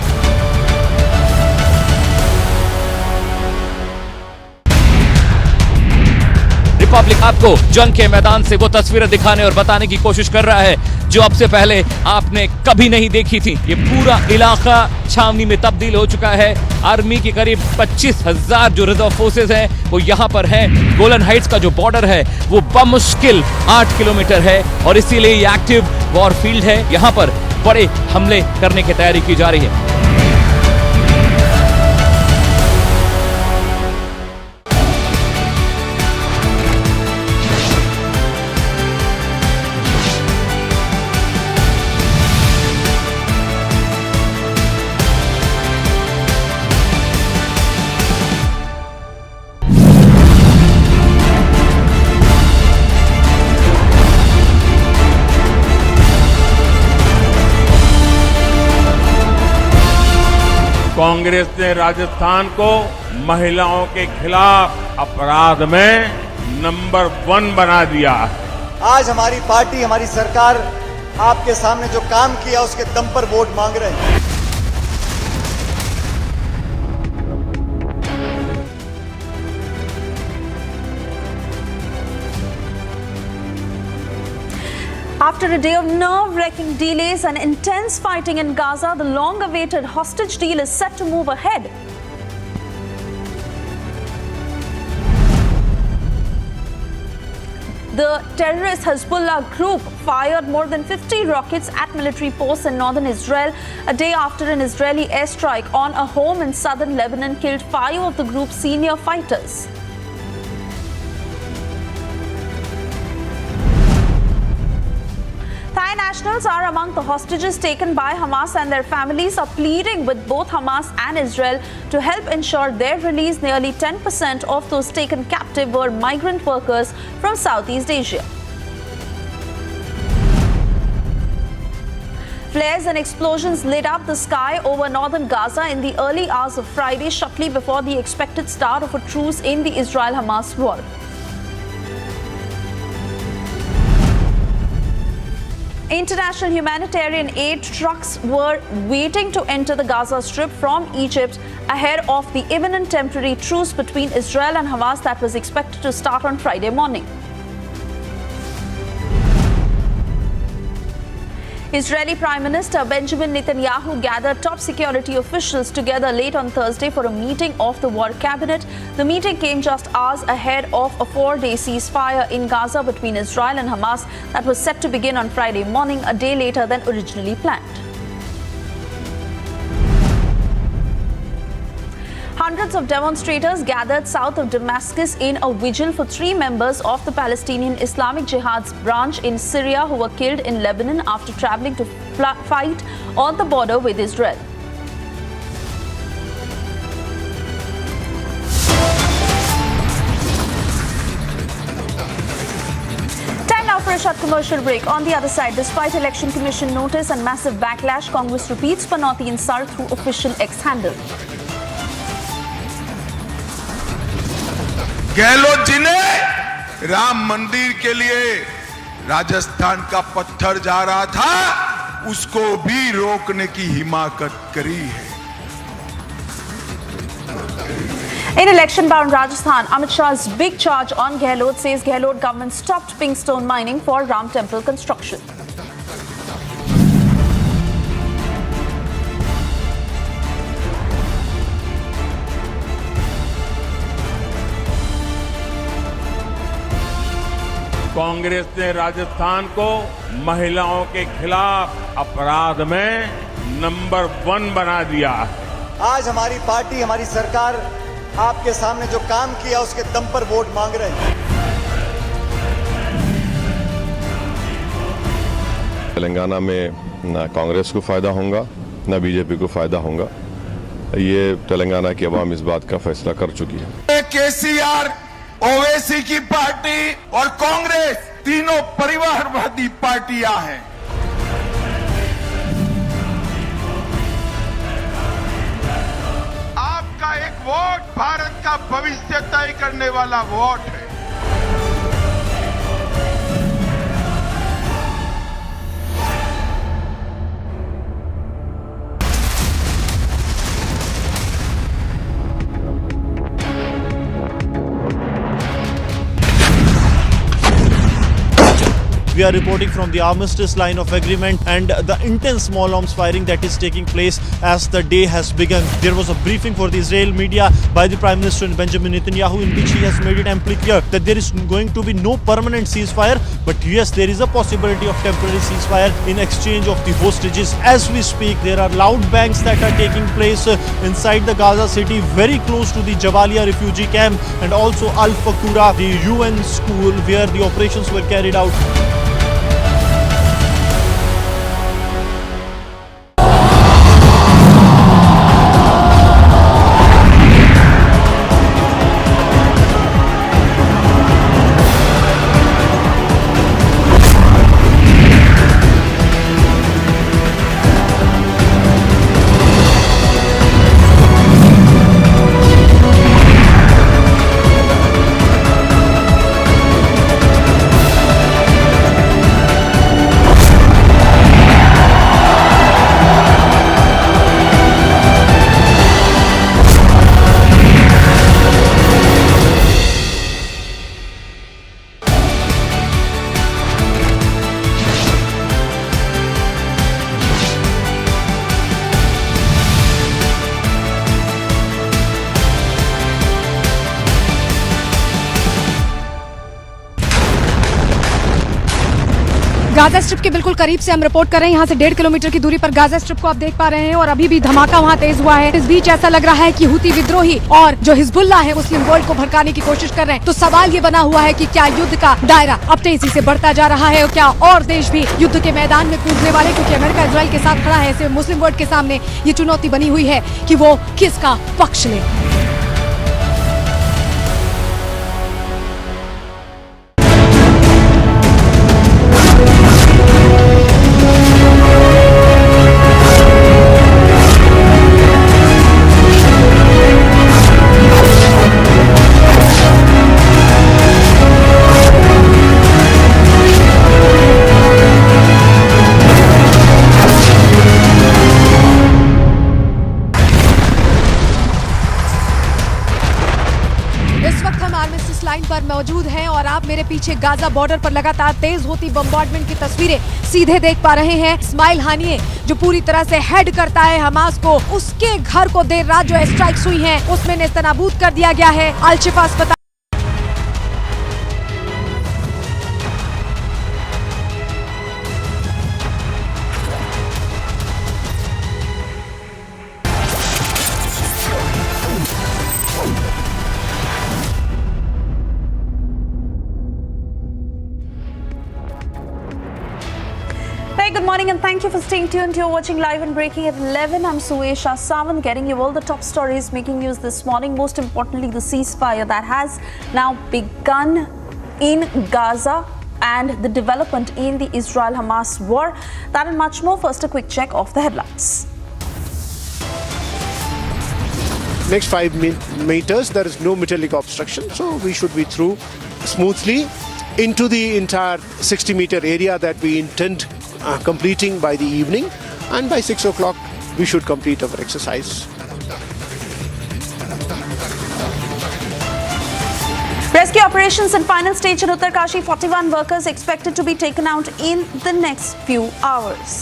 रिपब्लिक आपको जंग के मैदान से वो तस्वीरें दिखाने और बताने की कोशिश कर रहा है जो अब से पहले आपने कभी नहीं देखी थी। ये पूरा इलाका छावनी में तब्दील हो चुका है। आर्मी की करीब 25,000 जो रिजर्व फोर्सेस हैं वो यहाँ पर हैं। गोलन हाइट्स का जो बॉर्डर है वो बमुश्किल 8 किलोमीटर है और इसीलिए ये एक्टिव वॉर फील्ड है। यहाँ पर बड़े हमले करने की तैयारी की जा रही है।
कांग्रेस ने राजस्थान को महिलाओं के खिलाफ अपराध में नंबर 1 बना दिया है।
आज हमारी पार्टी, हमारी सरकार आपके सामने जो काम किया उसके दम पर वोट मांग रहे हैं।
After a day of nerve-wracking delays and intense fighting in Gaza, the long-awaited hostage deal is set to move ahead. the terrorist Hezbollah group fired more than 50 rockets at military posts in northern Israel a day after an Israeli airstrike on a home in southern Lebanon killed 5 of the group's senior fighters. Thai nationals are among the hostages taken by Hamas, and their families are pleading with both Hamas and Israel to help ensure their release. Nearly 10% of those taken captive were migrant workers from Southeast Asia. Flares and explosions lit up the sky over northern Gaza in the early hours of Friday, shortly before the expected start of a truce in the Israel-Hamas war. International humanitarian aid trucks were waiting to enter the Gaza Strip from Egypt ahead of the imminent temporary truce between Israel and Hamas that was expected to start on Friday morning. Israeli Prime Minister Benjamin Netanyahu gathered top security officials together late on Thursday for a meeting of the war cabinet. The meeting came just hours ahead of a 4-day ceasefire in Gaza between Israel and Hamas that was set to begin on Friday morning, a day later than originally planned. Hundreds of demonstrators gathered south of Damascus in a vigil for 3 members of the Palestinian Islamic Jihad's branch in Syria who were killed in Lebanon after traveling to fight on the border with Israel. Time now for a short commercial break. On the other side, despite Election Commission notice and massive backlash, Congress repeats Panoti insult through official X handle.
Gehlot ji ने राम मंदिर के लिए राजस्थान का पत्थर जा रहा था, उसको भी रोकने की हिमाकत करी है.
In election-bound Rajasthan, Amit Shah's big charge on Gahlot says Gahlot government stopped pink stone mining for Ram Temple construction.
Congress ने राजस्थान को महिलाओं के खिलाफ अपराध में नंबर 1 बना दिया है.
आज हमारी पार्टी, हमारी सरकार आपके सामने जो काम किया उसके दम पर वोट मांग रहे हैं.
तेलंगाना में ना कांग्रेस को फायदा होगा ना बीजेपी को फायदा होगा. ये तेलंगाना की आवाम इस बात का फैसला कर चुकी है.
केसीआर, ओवैसी की पार्टी और कांग्रेस तीनों परिवारवादी पार्टियां हैं. आपका एक वोट भारत का भविष्य तय करने वाला वोट है.
We are reporting from the armistice line of agreement and the intense small arms firing that is taking place as the day has begun. There was a briefing for the Israel media by the Prime Minister Benjamin Netanyahu in which he has made it amply clear that there is going to be no permanent ceasefire, but yes, there is a possibility of temporary ceasefire in exchange of the hostages. As we speak, there are loud bangs that are taking place inside the Gaza city, very close to the Jabalia refugee camp and also Al Fakura, the UN school where the operations were carried out.
Gaza strip के बिल्कुल करीब से हम report कर रहे हैं। यहाँ से 1.5 किलोमीटर की दूरी पर गाजा स्ट्रिप को आप देख पा रहे हैं और अभी भी धमाका वहाँ तेज हुआ है। इस बीच ऐसा लग रहा है कि हुती विद्रोही और जो हिजबुल्लाह है मुस्लिम वर्ल्ड को भड़काने की कोशिश कर रहे हैं। तो सवाल ये बना हुआ है कि क्या युद्ध का दायरा अब तेजी से बढ़ता जा रहा है और क्या और देश भी युद्ध के मैदान में कूदने वाले, क्योंकि अमेरिका इजराइल के साथ खड़ा है। ऐसे मुस्लिम वर्ल्ड के सामने ये चुनौती बनी हुई है कि वो किसका पक्ष ले। मौजूद हैं और आप मेरे पीछे गाजा बॉर्डर पर लगातार तेज होती बम्बार्डमेंट की तस्वीरें सीधे देख पा रहे हैं। इस्माइल हानिये जो पूरी तरह से हेड करता है हमास को, उसके घर को देर रात जो स्ट्राइक्स हुई हैं उसमें नेस्तनाबूद कर दिया गया है। अल शिफा अस्पताल
Good morning and thank you for staying tuned. You're watching Live and Breaking at 11. I'm Suesha Savan, getting you all the top stories making news this morning. Most importantly, the ceasefire that has now begun in Gaza and the development in the Israel-Hamas war. That and much more. First, a quick check of the headlines.
Next 5 meters, there is no metallic obstruction, so we should be through smoothly into the entire 60-meter area that we intend completing by the evening, and by 6 o'clock we should complete our exercise.
Rescue operations in final stage in Uttarkashi. 41 workers expected to be taken out in the next few hours.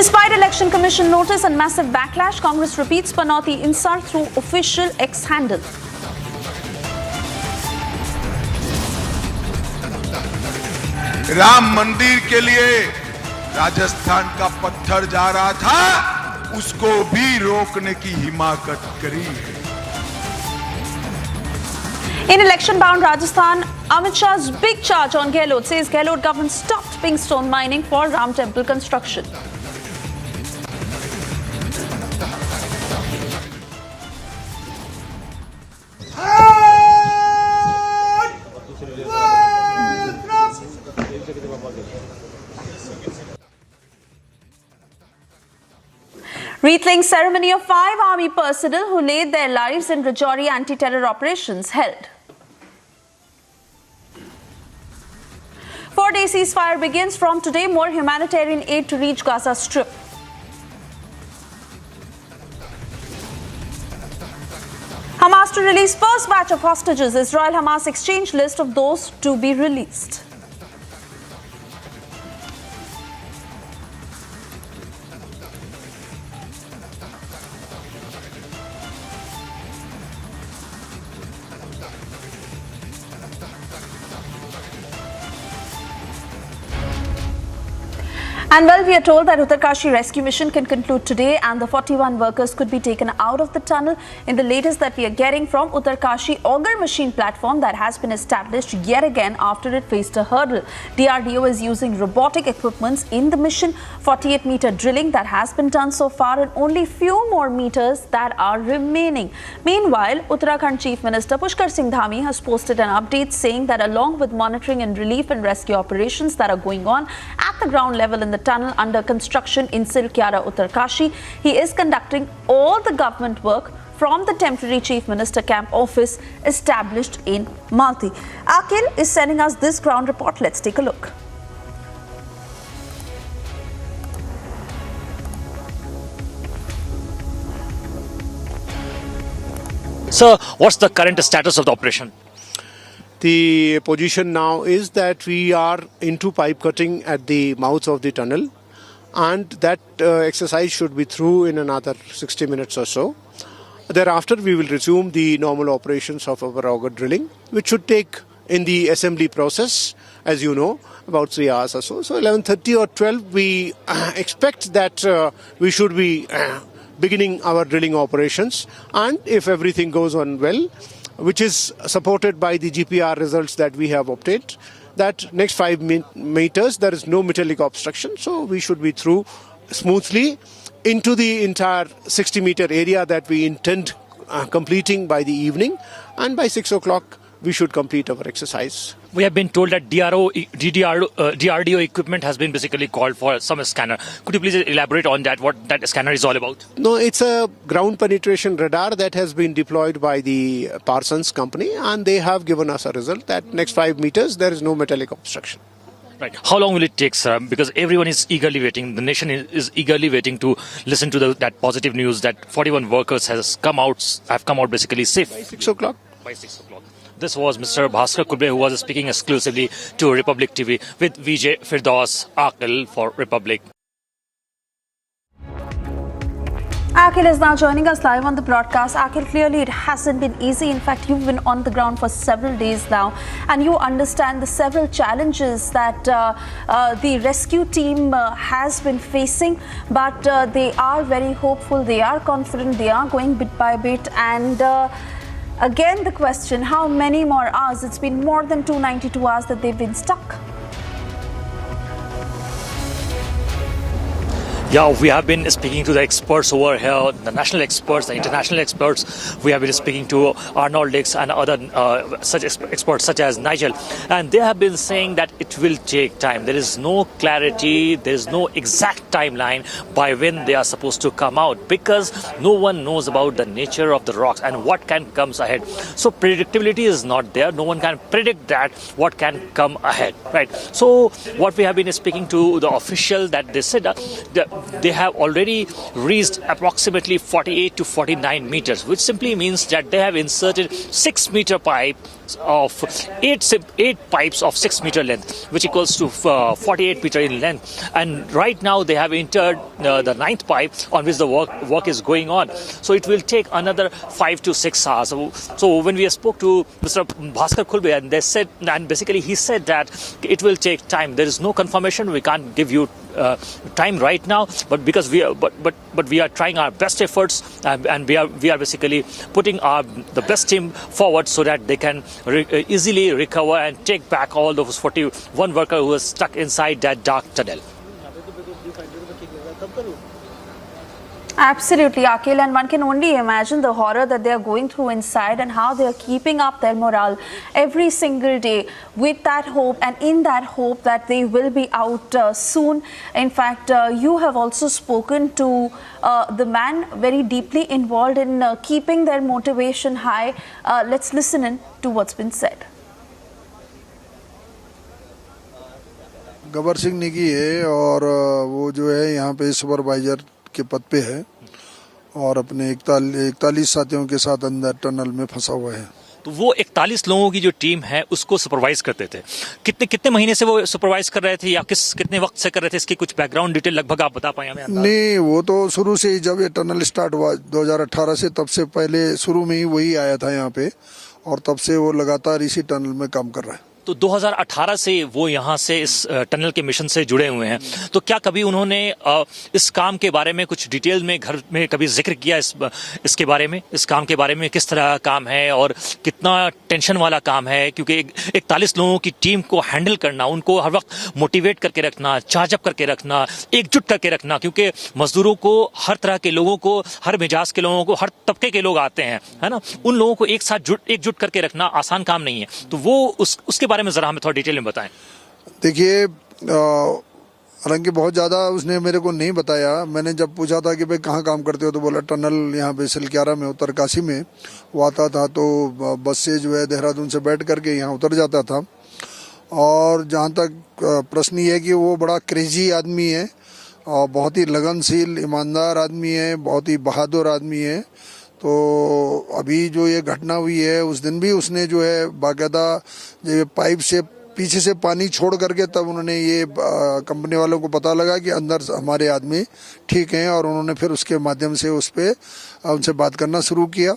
Despite Election Commission notice and massive backlash, Congress repeats Panoti insult through official X handle.
Ram मंदिर के लिए राजस्थान का पत्थर जा रहा था, उसको भी रोकने की हिमाकत करी है।
In election-bound Rajasthan, Amit Shah's big charge on Gehlot says Gehlot government stopped pink stone mining for Ram Temple construction. Wreathing ceremony of 5 army personnel who laid their lives in Rajouri anti-terror operations held. 4-day ceasefire begins from today. More humanitarian aid to reach Gaza Strip. Hamas to release first batch of hostages. Israel-Hamas exchange list of those to be released. And well, we are told that Uttarkashi rescue mission can conclude today and the 41 workers could be taken out of the tunnel. In the latest that we are getting from Uttarkashi auger machine platform that has been established yet again after it faced a hurdle. DRDO is using robotic equipments in the mission. 48-meter drilling that has been done so far and only few more meters that are remaining. Meanwhile, Uttarakhand Chief Minister Pushkar Singh Dhami has posted an update saying that along with monitoring and relief and rescue operations that are going on at the ground level in the tunnel under construction in Silkyara, Uttarkashi, he is conducting all the government work from the temporary Chief Minister camp office established in Malti. Akil is sending us this ground report. Let's take a look.
Sir, what's the current status of the operation?
The position now is that we are into pipe cutting at the mouths of the tunnel, and that exercise should be through in another 60 minutes or so. Thereafter, we will resume the normal operations of our auger drilling, which should take in the assembly process, as you know, about 3 hours or so. So 11:30 or 12, we expect that we should be beginning our drilling operations. And if everything goes on well, which is supported by the GPR results that we have obtained, that next 5 meters, there is no metallic obstruction. So we should be through smoothly into the entire 60-meter area that we intend completing by the evening. And by 6 o'clock, we should complete our exercise.
We have been told that DRDO equipment has been basically called for some scanner. Could you please elaborate on that, what that scanner is all about?
No, it's a ground penetration radar that has been deployed by the Parsons company, and they have given us a result that next 5 meters, there is no metallic obstruction.
Right. How long will it take, sir? Because everyone is eagerly waiting. The nation is eagerly waiting to listen to that positive news that 41 workers have come out basically safe.
By 6 o'clock.
By 6 o'clock. This was Mr. Bhaskar Kulbe, who was speaking exclusively to Republic TV with Vijay Firdaus Aqil for Republic.
Aqil is now joining us live on the broadcast. Aqil, clearly it hasn't been easy. In fact, you've been on the ground for several days now, and you understand the several challenges that the rescue team has been facing. But they are very hopeful, they are confident, they are going bit by bit. And again, the question, how many more hours? It's been more than 292 hours that they've been stuck.
Yeah, we have been speaking to the experts over here, the national experts, the international experts. We have been speaking to Arnold Dix and other such experts such as Nigel. And they have been saying that it will take time. There is no clarity, there is no exact timeline by when they are supposed to come out, because no one knows about the nature of the rocks and what can come ahead. So predictability is not there. No one can predict that what can come ahead, right? So what we have been speaking to the official, that they said that they have already reached approximately 48 to 49 meters, which simply means that they have inserted 6-meter pipe of 8 pipes of 6 meter length, which equals to 48 meter in length. And right now they have entered the 9th pipe on which the work is going on. So it will take another 5 to 6 hours. So when we spoke to Mr. Bhaskar Kulbe, and they said, and basically he said that it will take time. There is no confirmation. We can't give you time right now, but because we are trying our best efforts, and we are basically putting the best team forward so that they can easily recover and take back all those 41 workers who were stuck inside that dark tunnel.
Absolutely, Aqil, and one can only imagine the horror that they are going through inside and how they are keeping up their morale every single day with that hope, and in that hope that they will be out soon. In fact, you have also spoken to the man very deeply involved in keeping their motivation high. Let's listen in to what's been said.
गबर सिंह निकी है और वो जो है यहाँ पे supervisor के पद पे है और अपने 41 साथियों के साथ अंदर टनल में फंसा हुआ है।
तो वो 41 लोगों की जो टीम है उसको सुपरवाइज करते थे। कितने महीने से वो सुपरवाइज कर रहे थे, या कितने वक्त से कर रहे थे? इसकी कुछ बैकग्राउंड डिटेल लगभग आप बता पाए हमें?
नहीं, वो तो शुरू से ही, जब ये टनल स्टार्ट हुआ 2018 से, तब से पहले शुरू में ही वही आया था यहाँ पे, और तब से वो लगातार इसी टनल में काम कर रहा है।
तो 2018 से वो यहाँ से इस टनल के मिशन से जुड़े हुए हैं। तो क्या कभी उन्होंने इस काम के बारे में कुछ डिटेल में घर में कभी जिक्र किया इसके बारे में, इस काम के बारे में, किस तरह का काम है और कितना टेंशन वाला काम है? क्योंकि 41 लोगों की टीम को हैंडल करना, उनको हर वक्त मोटिवेट करके रखना, चार्ज अप करके रखना, एकजुट करके रखना, क्योंकि मजदूरों को, हर तरह के लोगों को, हर मिजाज के लोगों को, हर तबके के लोग आते हैं, है ना? उन लोगों को एक साथ एकजुट करके रखना आसान काम नहीं है। तो वो उसके बारे में जरा हमें थोड़ा डिटेल में बताएं।
देखिए, हालांकि बहुत ज़्यादा उसने मेरे को नहीं बताया। मैंने जब पूछा था कि भाई कहाँ काम करते हो, तो बोला टनल यहाँ पे सिलक्यारा में, उत्तरकाशी में वो आता था, तो बस से जो है देहरादून से बैठ करके यहाँ उतर जाता था। और जहाँ तक प्रश्न ये है कि वो बड़ा क्रेजी आदमी है और बहुत ही लगनशील, ईमानदार आदमी है, बहुत ही बहादुर आदमी है। तो अभी जो ये घटना हुई है, उस दिन भी उसने जो है बाकायदा जो पाइप से पीछे से पानी छोड़ करके, तब उन्होंने ये कंपनी वालों को पता लगा कि अंदर हमारे आदमी ठीक हैं, और उन्होंने फिर उसके माध्यम से उस पर उनसे बात करना शुरू किया।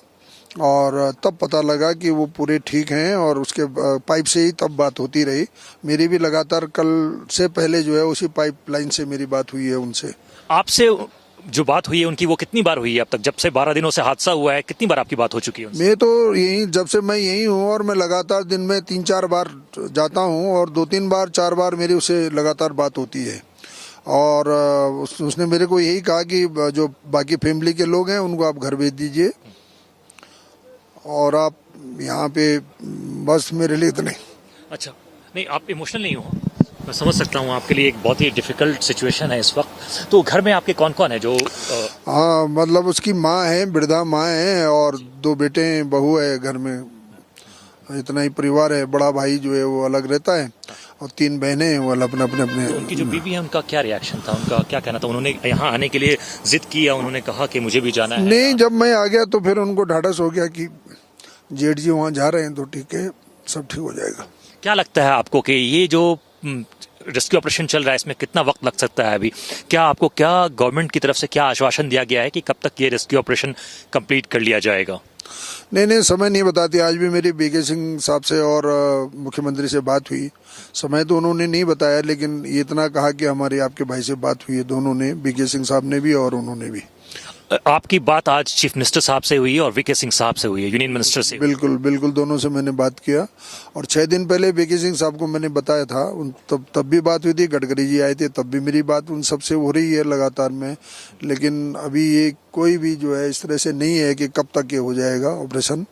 और तब पता लगा कि वो पूरे ठीक हैं और उसके पाइप से ही तब बात होती रही। मेरी भी लगातार कल से पहले जो है उसी पाइपलाइन से मेरी बात हुई है उनसे।
आपसे जो बात हुई है उनकी वो कितनी बार हुई है अब तक? जब से 12 दिनों से हादसा हुआ है कितनी बार आपकी बात हो चुकी है उनसे?
मैं तो यही जब से मैं यही हूँ और मैं लगातार दिन में 3-4 बार जाता हूँ और 2-3 बार 4 बार मेरी उससे लगातार बात होती है। और उसने मेरे को यही कहा कि जो बाकी फैमिली के लोग हैं उनको आप घर भेज दीजिए और आप यहाँ पे बस मेरे लिए इतने।
अच्छा, नहीं आप इमोशनल नहीं हो, मैं समझ सकता हूँ आपके लिए एक बहुत ही डिफिकल्ट सिचुएशन है इस वक्त। तो घर में आपके कौन कौन है जो
हाँ मतलब उसकी माँ है, वृद्धा माँ है और 2 बेटे हैं, बहू है, घर में इतना ही परिवार है। बड़ा भाई जो है वो अलग रहता है और 3 बहनें हैं वो अपने अपने।
उनकी जो बीवी है उनका क्या रिएक्शन था, उनका क्या कहना था? उन्होंने यहाँ आने के लिए जिद की या उन्होंने कहा कि मुझे भी जाना है?
नहीं, जब मैं आ गया तो फिर उनको ढाढ़स हो गया कि जेठ जी वहाँ जा रहे हैं तो ठीक है, सब ठीक हो जाएगा।
क्या लगता है आपको कि ये जो रेस्क्यू ऑपरेशन चल रहा है इसमें कितना वक्त लग सकता है अभी? क्या आपको गवर्नमेंट की तरफ से क्या आश्वासन दिया गया है कि कब तक ये रेस्क्यू ऑपरेशन कंप्लीट कर लिया जाएगा?
नहीं, समय नहीं बताती। आज भी मेरी बीके सिंह साहब से और मुख्यमंत्री से बात हुई। समय तो उन्होंने नहीं बताया, लेकिन ये इतना कहा कि हमारी आपके भाई से बात हुई है, दोनों ने, बीके सिंह साहब ने भी और उन्होंने भी।
आपकी बात आज चीफ मिनिस्टर साहब से हुई है और वीके सिंह साहब से हुई है, यूनियन मिनिस्टर से?
बिल्कुल दोनों से मैंने बात किया और 6 दिन पहले वीके सिंह साहब को मैंने बताया था, तब भी बात हुई थी। गडकरी जी आए थे तब भी मेरी बात उन सबसे हो रही है लगातार में। लेकिन अभी ये कोई भी जो है इस तरह से नहीं है कि कब तक ये हो जाएगा operation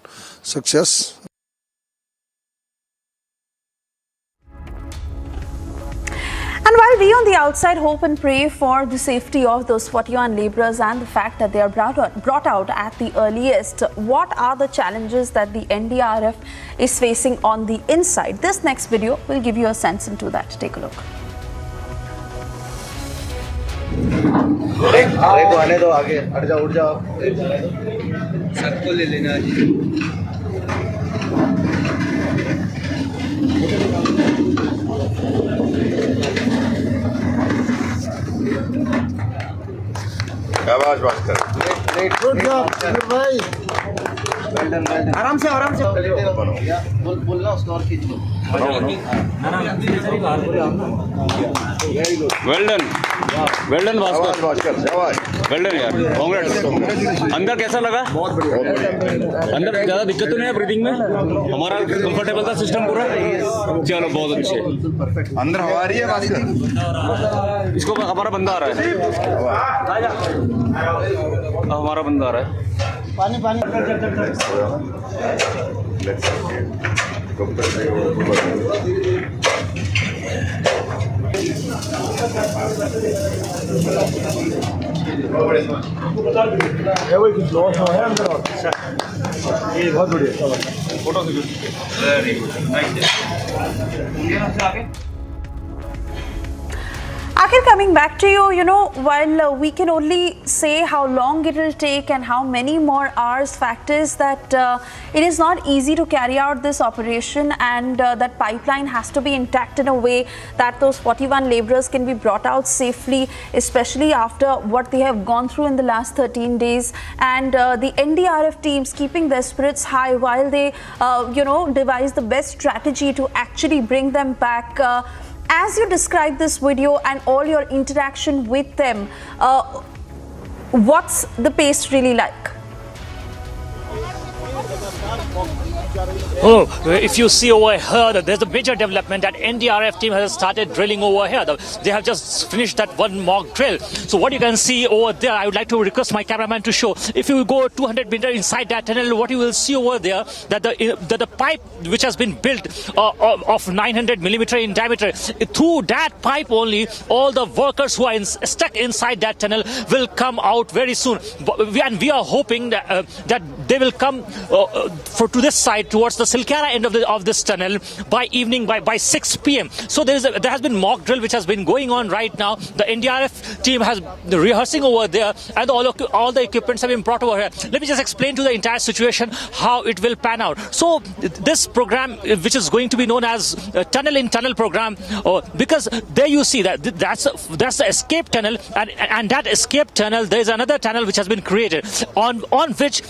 success.
And while we on the outside hope and pray for the safety of those 41 laborers and the fact that they are brought out at the earliest, what are the challenges that the NDRF is facing on the inside? This next video will give you a sense into that. Take a look.
आने दो, आगे हट जाओ, उठ जाओ, सबको ले लेना
आवाज बात कर।
आराम से बोलना उसको और खींच लो।
Well done Bhaskar, well done यार, कांग्रेस। अंदर कैसा लगा? बहुत बढ़िया। अंदर ज़्यादा दिक्कत तो नहीं है ब्रीदिंग में? हमारा कंफर्टेबल था सिस्टम पूरा? चलो बहुत अच्छे। अंदर हवा आ रही है भास्कर? इसको हमारा बंदा आ रहा है, हमारा बंदा आ रहा है।
पानी
ये बहुत बढ़िया photo. Very good.
Akhir, coming back to you, while we can only say how long it will take and how many more hours, fact is that it is not easy to carry out this operation, and that pipeline has to be intact in a way that those 41 laborers can be brought out safely, especially after what they have gone through in the last 13 days. And the NDRF teams keeping their spirits high while they, devise the best strategy to actually bring them back. As you describe this video and all your interaction with them, what's the pace really like?
Oh, if you see over here, there's a major development that NDRF team has started drilling over here. They have just finished that one mock drill. So what you can see over there, I would like to request my cameraman to show. If you go 200 meters inside that tunnel, what you will see over there, that the pipe which has been built of 900 millimeter in diameter, through that pipe only, all the workers who are stuck inside that tunnel will come out very soon. And we are hoping that they will come to this side towards the Silkara end of this tunnel by evening by 6 p.m. So there has been mock drill which has been going on right now. The NDRF team has been rehearsing over there, and all the equipments have been brought over here. Let me just explain to the entire situation how it will pan out. So this program, which is going to be known as tunnel in tunnel program, because there you see that's the escape tunnel, and that escape tunnel, there is another tunnel which has been created on which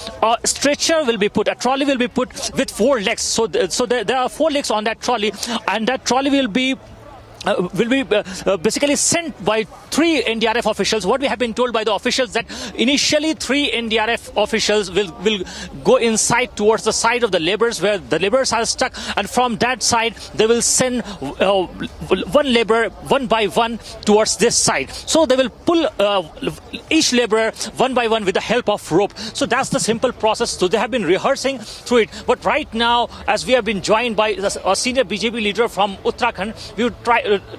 stretcher will be put, a trolley will be put with 4 legs. So there are 4 legs on that trolley, and that trolley will be basically sent by 3 NDRF officials. What we have been told by the officials that initially 3 NDRF officials will go inside towards the side of the laborers where the laborers are stuck, and from that side they will send one laborer one by one towards this side. So they will pull each laborer one by one with the help of rope. So that's the simple process. So they have been rehearsing through it. But right now, as we have been joined by a senior BJP leader from Uttarakhand, we would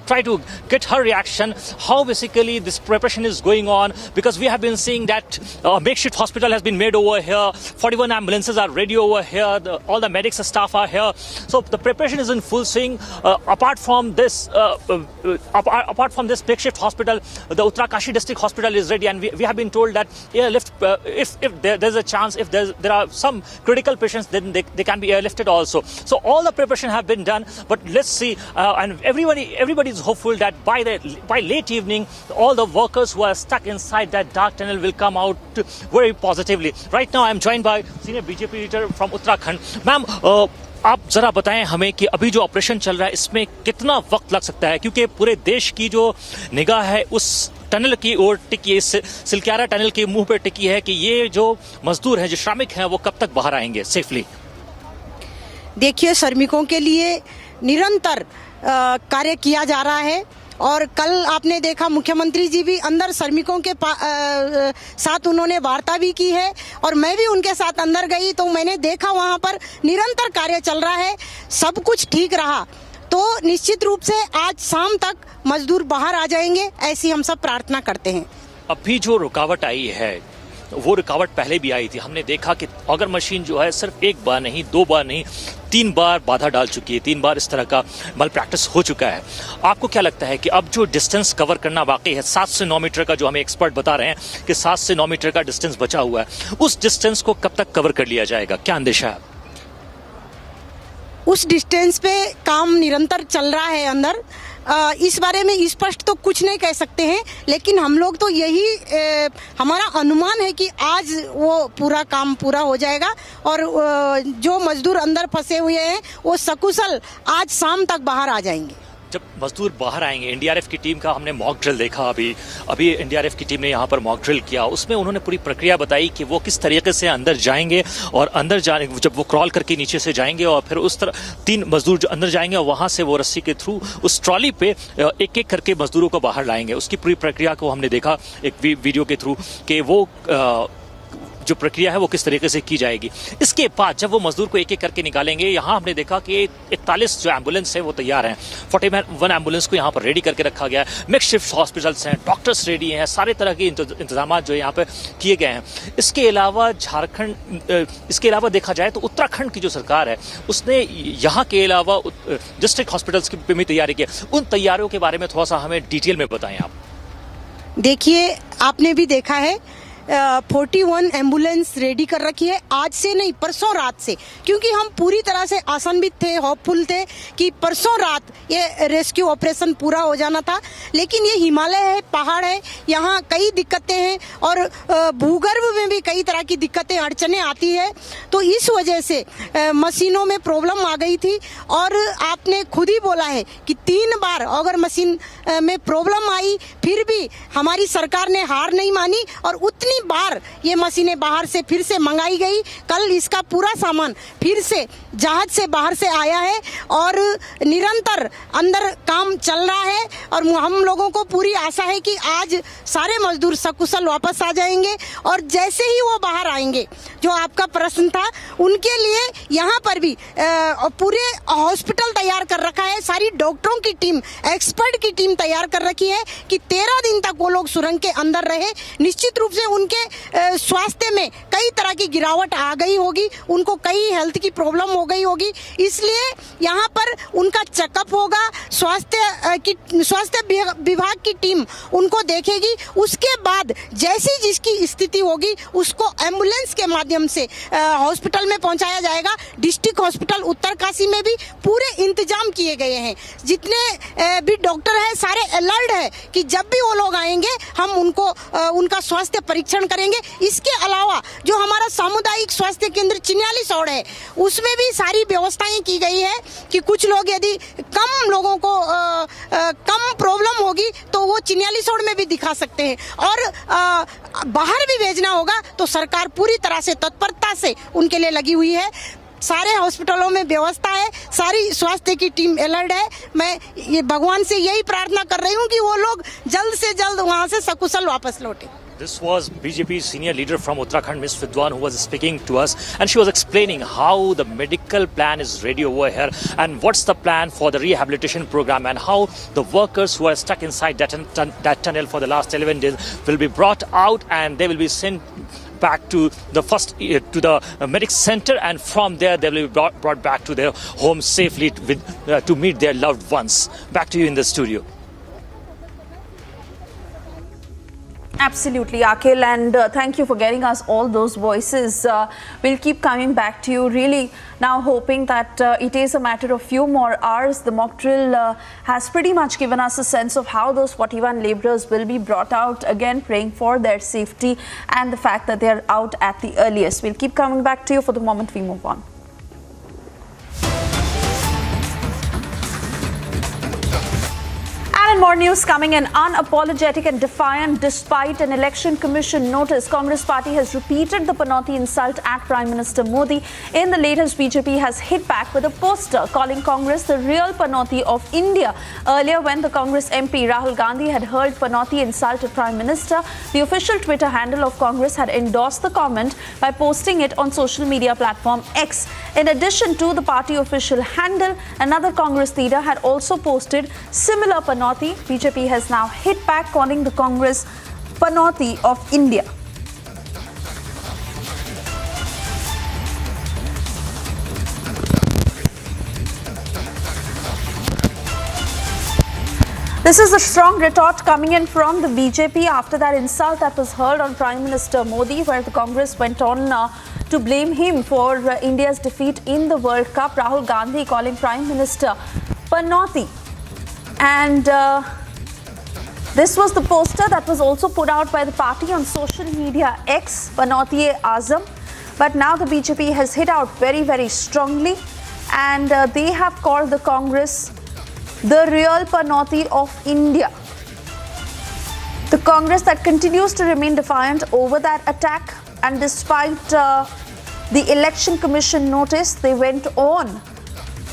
try to get her reaction, how basically this preparation is going on, because we have been seeing that a makeshift hospital has been made over here, 41 ambulances are ready over here, all the medics staff are here. So the preparation is in full swing. Apart from this makeshift hospital, the Uttarkashi district hospital is ready, and we have been told that airlift, if there's a chance, if there are some critical patients, then they can be airlifted also. So all the preparation have been done, but let's see, and everybody is hopeful that by late evening, all the workers who are stuck inside that dark tunnel will come out very positively. Right now, I am joined by senior BJP leader from Uttarakhand. Ma'am, आप जरा बताएं हमें कि अभी जो operation चल रहा है इसमें कितना वक्त लग सकता है, क्योंकि पूरे देश की जो निगाह है उस टनल की ओर टिकी है, इस सिलक्यारा टनल के मुंह पे टिकी है कि ये जो मजदूर हैं, जो श्रमिक हैं, वो कब तक बाहर आएंगे सेफली।
देखिए, श्रमिकों के लिए निरंतर कार्य किया जा रहा है, और कल आपने देखा मुख्यमंत्री जी भी अंदर श्रमिकों के साथ उन्होंने वार्ता भी की है, और मैं भी उनके साथ अंदर गई तो मैंने देखा वहां पर निरंतर कार्य चल रहा है, सब कुछ ठीक रहा तो निश्चित रूप से आज शाम तक मजदूर बाहर आ जाएंगे, ऐसी हम सब प्रार्थना करते हैं।
अभी जो रुकावट आई है वो रुकावट पहले भी आई थी। हमने देखा कि अगर मशीन जो है सिर्फ 1 बार नहीं, 2 बार नहीं, 3 बार बाधा डाल चुकी है, 3 बार इस तरह का मल प्रैक्टिस हो चुका है। आपको क्या लगता है कि अब जो डिस्टेंस कवर करना बाकी है, 7 से 9 मीटर का, जो हमें एक्सपर्ट बता रहे हैं कि 7 से 9 मीटर का डिस्टेंस बचा हुआ है, उस डिस्टेंस को कब तक कवर कर लिया जाएगा, क्या अंदेशा है?
उस डिस्टेंस पे काम निरंतर चल रहा है अंदर। इस बारे में स्पष्ट तो कुछ नहीं कह सकते हैं, लेकिन हम लोग तो यही हमारा अनुमान है कि आज वो पूरा काम पूरा हो जाएगा, और जो मजदूर अंदर फंसे हुए हैं वो सकुशल आज शाम तक बाहर आ जाएंगे।
जब मजदूर बाहर आएंगे, एनडीआरएफ की टीम का हमने मॉक ड्रिल देखा, अभी एनडीआरएफ की टीम ने यहाँ पर मॉक ड्रिल किया, उसमें उन्होंने पूरी प्रक्रिया बताई कि वो किस तरीके से अंदर जाएंगे, और अंदर जाने जब वो क्रॉल करके नीचे से जाएंगे और फिर उस तरह 3 मजदूर जो अंदर जाएंगे और वहाँ से वो रस्सी के थ्रू उस ट्रॉली पे एक एक करके मजदूरों को बाहर लाएंगे। उसकी पूरी प्रक्रिया को हमने देखा एक वीडियो के थ्रू कि वो जो प्रक्रिया है वो किस तरीके से की जाएगी। इसके बाद जब वो मजदूर को एक एक करके निकालेंगे, यहाँ हमने देखा कि 41 जो एम्बुलेंस है वो तैयार हैं, 41 एम्बुलेंस को यहाँ पर रेडी करके रखा गया है, मेकशिफ्ट हॉस्पिटल्स हैं, डॉक्टर्स रेडी हैं, सारे तरह के इंतजाम जो यहाँ पे किए गए हैं। इसके अलावा इसके अलावा देखा जाए तो उत्तराखंड की जो सरकार है उसने यहाँ के अलावा डिस्ट्रिक्ट हॉस्पिटल्स की भी तैयारी की। उन तैयारियों के बारे में थोड़ा सा हमें डिटेल में बताएं आप।
देखिए, आपने भी देखा है 41 एम्बुलेंस रेडी कर रखी है, आज से नहीं परसों रात से, क्योंकि हम पूरी तरह से आशान्वित थे, होपफुल थे कि परसों रात ये रेस्क्यू ऑपरेशन पूरा हो जाना था। लेकिन ये हिमालय है, पहाड़ है, यहाँ कई दिक्कतें हैं और भूगर्भ में भी कई तरह की दिक्कतें अड़चने आती है, तो इस वजह से मशीनों में प्रॉब्लम आ गई थी। और आपने खुद ही बोला है कि 3 बार अगर मशीन में प्रॉब्लम आई, फिर भी हमारी सरकार ने हार नहीं मानी और उतनी बार ये मशीनें बाहर से फिर से मंगाई गई। कल इसका पूरा सामान फिर से जहाज से बाहर से आया है और निरंतर अंदर काम चल रहा है, और हम लोगों को पूरी आशा है कि आज सारे मजदूर सकुशल वापस आ जाएंगे। और जैसे ही वो बाहर आएंगे, जो आपका प्रश्न था, उनके लिए यहाँ पर भी पूरे हॉस्पिटल तैयार कर रखा है, सारी डॉक्टरों की टीम, एक्सपर्ट की टीम तैयार कर रखी है कि 13 दिन तक वो लोग सुरंग के अंदर रहे। निश्चित रूप से उनके स्वास्थ्य में कई तरह की गिरावट आ गई होगी, उनको कई हेल्थ की प्रॉब्लम हो गई होगी, इसलिए यहाँ पर उनका चेकअप होगा, स्वास्थ्य विभाग की टीम उनको देखेगी। उसके बाद जैसी जिसकी स्थिति होगी उसको एम्बुलेंस के माध्यम से हॉस्पिटल में पहुंचाया जाएगा। डिस्ट्रिक्ट हॉस्पिटल उत्तरकाशी में भी पूरे इंतजाम किए गए हैं। जितने भी डॉक्टर हैं सारे अलर्ट है कि जब भी वो लोग आएंगे हम उनको उनका स्वास्थ्य परीक्षण करेंगे। इसके अलावा जो हमारा सामुदायिक स्वास्थ्य केंद्र 44 और है उसमें भी सारी व्यवस्थाएं की गई है कि कुछ लोग यदि कम लोगों को कम प्रॉब्लम होगी तो वो 44 और में भी दिखा सकते हैं, और बाहर भी भेजना होगा तो सरकार पूरी तरह से तत्परता से उनके लिए लगी हुई है। सारे हॉस्पिटलों में व्यवस्था है, सारी स्वास्थ्य की टीम अलर्ट है। मैं ये भगवान से यही प्रार्थना कर रही हूँ कि वो लोग जल्द से जल्द वहाँ से सकुशल वापस लौटे।
This was BJP's senior leader from Uttarakhand, Ms. Vidwan, who was speaking to us, and she was explaining how the medical plan is ready over here and what's the plan for the rehabilitation program and how the workers who are stuck inside that tunnel for the last 11 days will be brought out and they will be sent back to the medic center, and from there they will be brought back to their homes safely to meet their loved ones. Back to you in the studio.
Absolutely, Akhil, and thank you for getting us all those voices. We'll keep coming back to you, really now hoping that it is a matter of few more hours. The mock drill has pretty much given us a sense of how those 41 labourers will be brought out, again praying for their safety and the fact that they are out at the earliest. We'll keep coming back to you. For the moment, we move on. And more news coming in. Unapologetic and defiant despite an election commission notice, Congress party has repeated the Panoti insult at Prime Minister Modi. In the latest, BJP has hit back with a poster calling Congress the real Panoti of India. Earlier, when the Congress MP Rahul Gandhi had hurled Panoti insult at Prime Minister, the official Twitter handle of Congress had endorsed the comment by posting it on social media platform X. In addition to the party official handle, another Congress leader had also posted similar Panoti. BJP has now hit back, calling the Congress Panoti of India. This is a strong retort coming in from the BJP after that insult that was hurled on Prime Minister Modi, where the Congress went on to blame him for India's defeat in the World Cup. Rahul Gandhi calling Prime Minister Panoti. And this was the poster that was also put out by the party on social media X, Panoti-e-Azam. But now the BJP has hit out very, very strongly, and they have called the Congress the real Panoti of India. The Congress that continues to remain defiant over that attack, and despite the election commission notice, they went on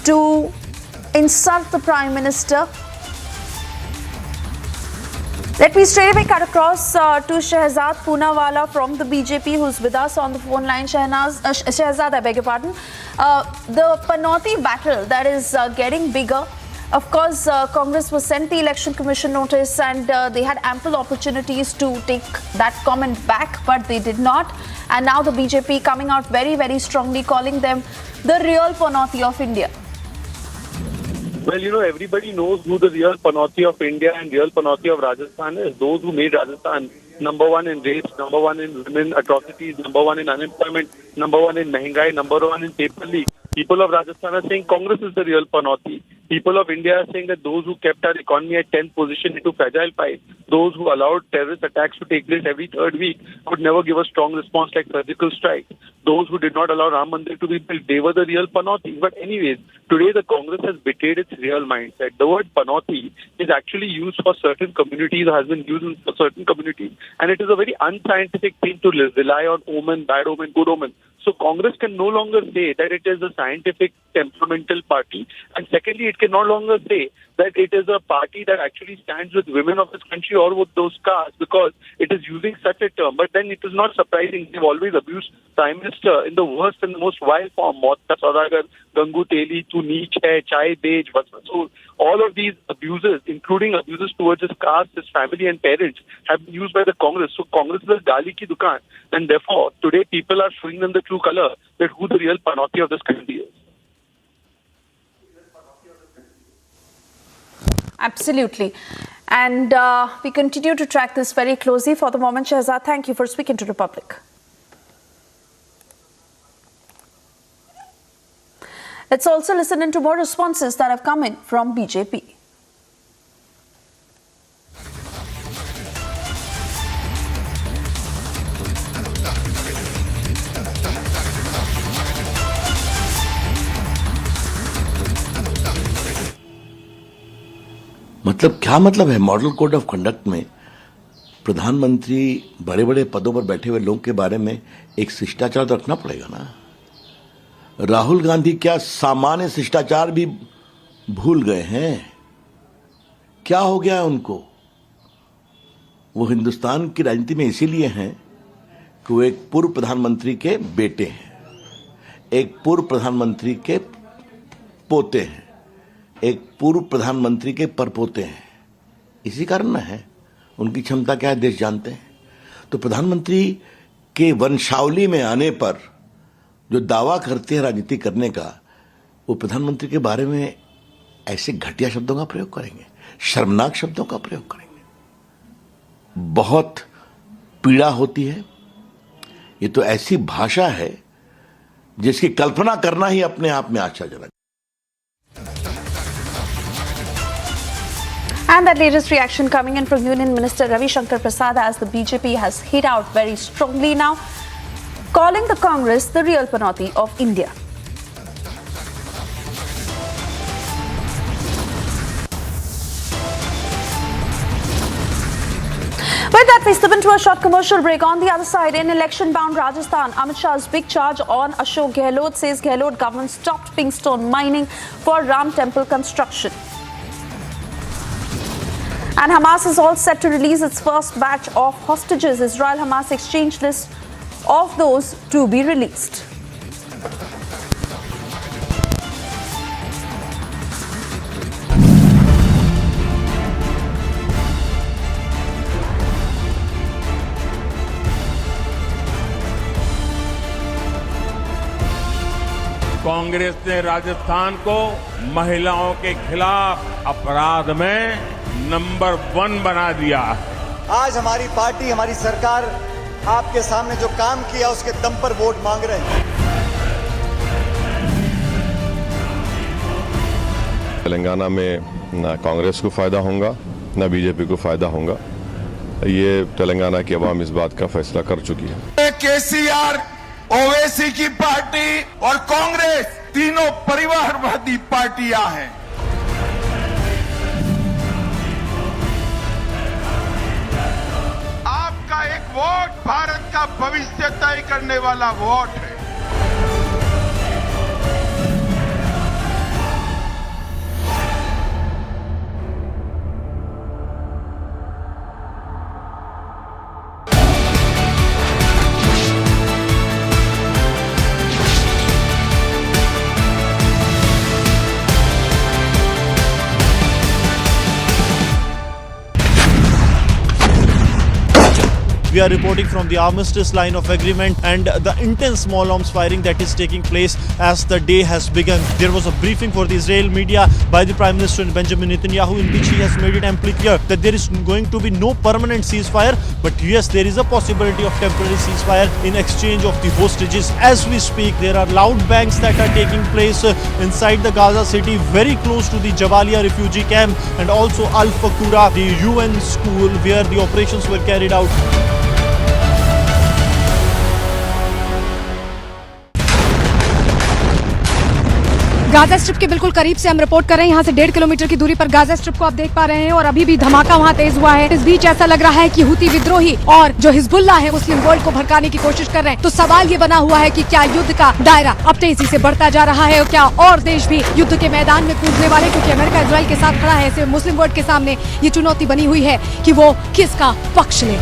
to insult the Prime Minister. Let me straight away cut across to Shehzad Poonawala from the BJP, who's with us on the phone line. Shehzad, I beg your pardon. The Panoti battle that is getting bigger. Of course, Congress was sent the election commission notice, and they had ample opportunities to take that comment back, but they did not. And now the BJP coming out very, very strongly, calling them the real Panoti of India.
Well, you know, everybody knows who the real Panoti of India and real Panoti of Rajasthan is. Those who made Rajasthan number one in rapes, number one in women atrocities, number one in unemployment, number one in Mehengai, number one in paper leak. People of Rajasthan are saying Congress is the real Panoti. People of India are saying that those who kept our economy at 10th position into fragile fight, those who allowed terrorist attacks to take place every third week, could never give a strong response like surgical strikes. Those who did not allow Ram Mandir to be built, they were the real Panoti. But anyways, today the Congress has betrayed its real mindset. The word Panoti is actually used for certain communities, or has been used for certain communities. And it is a very unscientific thing to rely on omen, bad omen, good omen. So Congress can no longer say that it is a scientific, temperamental party. And secondly, it can no longer say that it is a party that actually stands with women of this country or with those castes, because it is using such a term. But then it is not surprising. They've always abused Prime Minister in the worst and the most vile form. Mota Saudagar, Gangu Teli, Tu Neech Hai, Chai Bej, so all of these abuses, including abuses towards his caste, his family and parents, have been used by the Congress. So Congress is a gali ki dukaan. And therefore, today people are showing them the true color that who the real Panoti of this country is.
Absolutely. And we continue to track this very closely. For the moment, Shahzad, thank you for speaking to Republic. Let's also listen into more responses that have come in from BJP.
मतलब क्या मतलब है model code of conduct में प्रधानमंत्री बड़े बड़े पदों पर बैठे हुए लोगों के बारे में एक शिष्टाचार तो रखना पड़ेगा ना। राहुल गांधी क्या सामान्य शिष्टाचार भी भूल गए हैं? क्या हो गया है उनको? वो हिंदुस्तान की राजनीति में इसीलिए हैं कि वो एक पूर्व प्रधानमंत्री के बेटे हैं, एक पूर्व प्रधानमंत्री के पोते हैं, एक पूर्व प्रधानमंत्री के परपोते हैं। इसी कारण न है उनकी क्षमता क्या है देश जानते हैं। तो प्रधानमंत्री के वंशावली में आने पर जो दावा करते हैं राजनीति करने का, वो प्रधानमंत्री के बारे में ऐसे घटिया शब्दों का प्रयोग करेंगे, शर्मनाक शब्दों का प्रयोग करेंगे। बहुत पीड़ा होती है। ये तो ऐसी भाषा है जिसकी कल्पना करना ही अपने आप में आश्चर्यजनक।
And that latest reaction coming in from Union Minister Ravi Shankar Prasad as the BJP has hit out very strongly now, calling the Congress the real panauti of India. With that, we step into a short commercial break. On the other side, in election-bound Rajasthan, Amit Shah's big charge on Ashok Gehlot says Gehlot government stopped pink stone mining for Ram Temple construction. And Hamas is all set to release its first batch of hostages. Israel-Hamas exchange list of those to be released.
Congress ने राजस्थान को महिलाओं के खिलाफ अपराध में number 1 बना दिया है।
आज हमारी पार्टी, हमारी सरकार आपके सामने जो काम किया उसके दम पर वोट मांग रहे हैं।
तेलंगाना में ना कांग्रेस को फायदा होगा ना बीजेपी को फायदा होगा। ये तेलंगाना की आवाम इस बात का फैसला कर चुकी है।
केसीआर, ओवैसी की पार्टी और कांग्रेस तीनों परिवारवादी पार्टियां हैं। आपका एक वोट भारत का भविष्य तय करने वाला वोट है।
We are reporting from the armistice line of agreement and the intense small arms firing that is taking place as the day has begun. There was a briefing for the Israel media by the Prime Minister Benjamin Netanyahu in which he has made it amply clear that there is going to be no permanent ceasefire, but yes, there is a possibility of temporary ceasefire in exchange of the hostages. As we speak, there are loud bangs that are taking place inside the Gaza city, very close to the Jabalia refugee camp and also Al-Fakura, the UN school where the operations were carried out.
Gaza strip के बिल्कुल करीब से हम report कर रहे हैं। यहाँ से 1.5 किलोमीटर की दूरी पर गाजा स्ट्रिप को आप देख पा रहे हैं और अभी भी धमाका वहाँ तेज हुआ है। इस बीच ऐसा लग रहा है कि हुती विद्रोही और जो हिजबुल्लाह है मुस्लिम वर्ल्ड को भड़काने की कोशिश कर रहे हैं। तो सवाल ये बना हुआ है कि क्या युद्ध का दायरा अब तेजी से बढ़ता जा रहा है और क्या और देश भी युद्ध के मैदान में कूदने वाले, क्योंकि अमेरिका इजराइल के साथ खड़ा है। ऐसे मुस्लिम वर्ल्ड के सामने ये चुनौती बनी हुई है कि वो किसका पक्ष ले।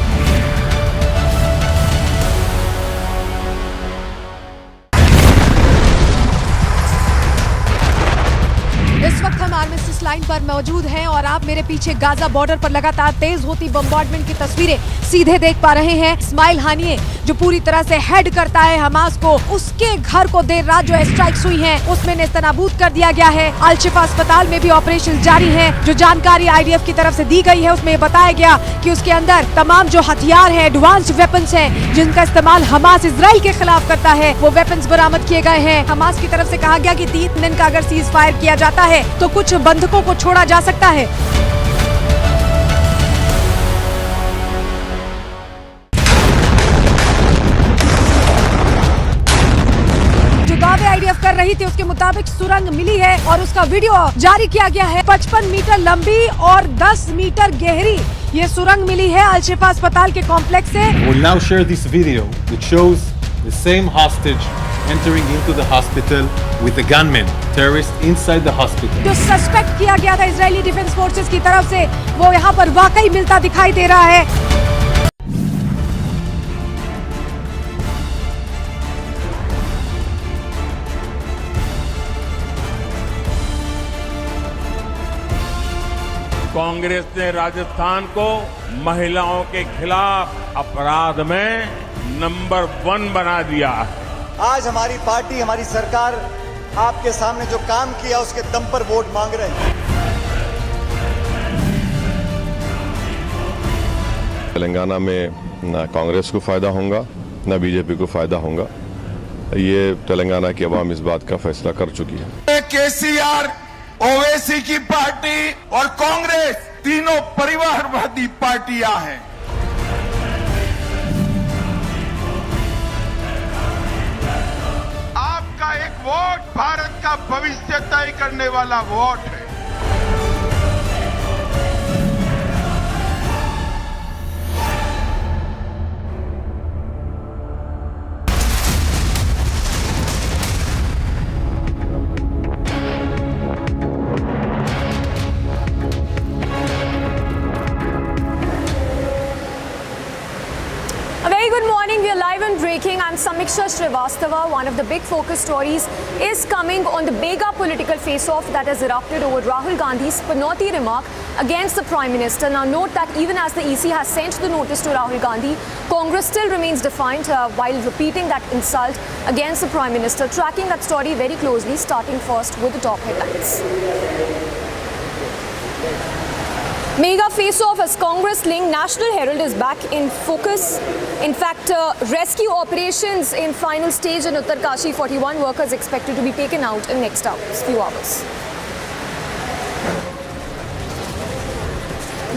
इस वक्त हम आर्मिस्टिस आर्मिस्टिस लाइन पर मौजूद हैं और आप मेरे पीछे गाजा बॉर्डर पर लगातार तेज होती बम्बार्डमेंट की तस्वीरें सीधे देख पा रहे हैं। इस्माइल हानिये जो पूरी तरह से हेड करता है हमास को, उसके घर को देर रात जो स्ट्राइक्स हुई हैं उसमें नेस्तनाबूद कर दिया गया है। अल शिफा अस्पताल में भी ऑपरेशन जारी है। जो जानकारी IDF की तरफ से दी गई है उसमें बताया गया कि उसके अंदर तमाम जो हथियार है, एडवांस्ड वेपन्स हैं जिनका इस्तेमाल हमास इजराइल के खिलाफ करता है, वो वेपन्स बरामद किए गए हैं। हमास की तरफ से कहा गया कि 3 दिन का अगर सीज फायर किया जाता है तो कुछ बंधकों को छोड़ा जा सकता है। दावे IDF कर रही थी उसके मुताबिक सुरंग मिली है और उसका वीडियो जारी किया गया है। 55 मीटर लंबी और 10 मीटर गहरी ये सुरंग मिली है अल शिफा अस्पताल के कॉम्प्लेक्स से।
We'll now share this video that shows the same hostage entering into the hospital with a gunman, terrorist inside the hospital.
जो सस्पेक्ट किया गया था इजरायली डिफेंस फोर्सेस की तरफ से वो यहाँ पर वाकई मिलता दिखाई दे रहा है।
कांग्रेस ने राजस्थान को महिलाओं के खिलाफ अपराध में नंबर 1 बना दिया है।
आज हमारी पार्टी, हमारी सरकार आपके सामने जो काम किया उसके दम पर वोट मांग रहे हैं।
तेलंगाना में ना कांग्रेस को फायदा होगा ना बीजेपी को फायदा होगा। ये तेलंगाना की आवाम इस बात का फैसला कर चुकी है।
केसीआर, ओवैसी की पार्टी और कांग्रेस तीनों परिवारवादी पार्टियां हैं। आपका एक वोट भारत का भविष्य तय करने वाला वोट है।
Good morning, we are live and breaking. I'm Samiksha Srivastava. One of the big focus stories is coming on the mega political face-off that has erupted over Rahul Gandhi's Panoti remark against the Prime Minister. Now note that even as the EC has sent the notice to Rahul Gandhi, Congress still remains defiant while repeating that insult against the Prime Minister. Tracking that story very closely, starting first with the top headlines. Mega face-off as Congress-linked National Herald is back in focus. In fact, rescue operations in final stage in Uttarkashi. 41 workers expected to be taken out in next few hours.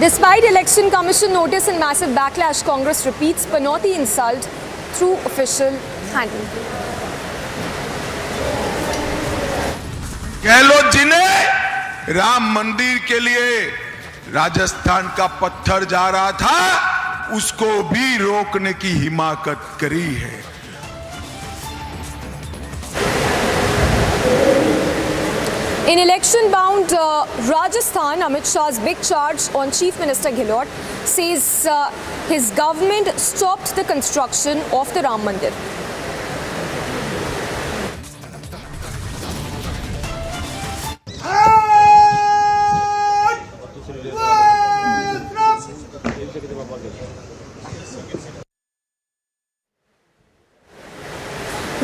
Despite Election Commission notice and massive backlash, Congress repeats Panoti insult through official handle.
Gehlot ji ने राम मंदिर के लिए राजस्थान का पत्थर जा रहा था, उसको भी रोकने की हिमाकत करी है।
In election-bound Rajasthan, Amit Shah's big charge on Chief Minister Gahlot says his government stopped the construction of the Ram Mandir.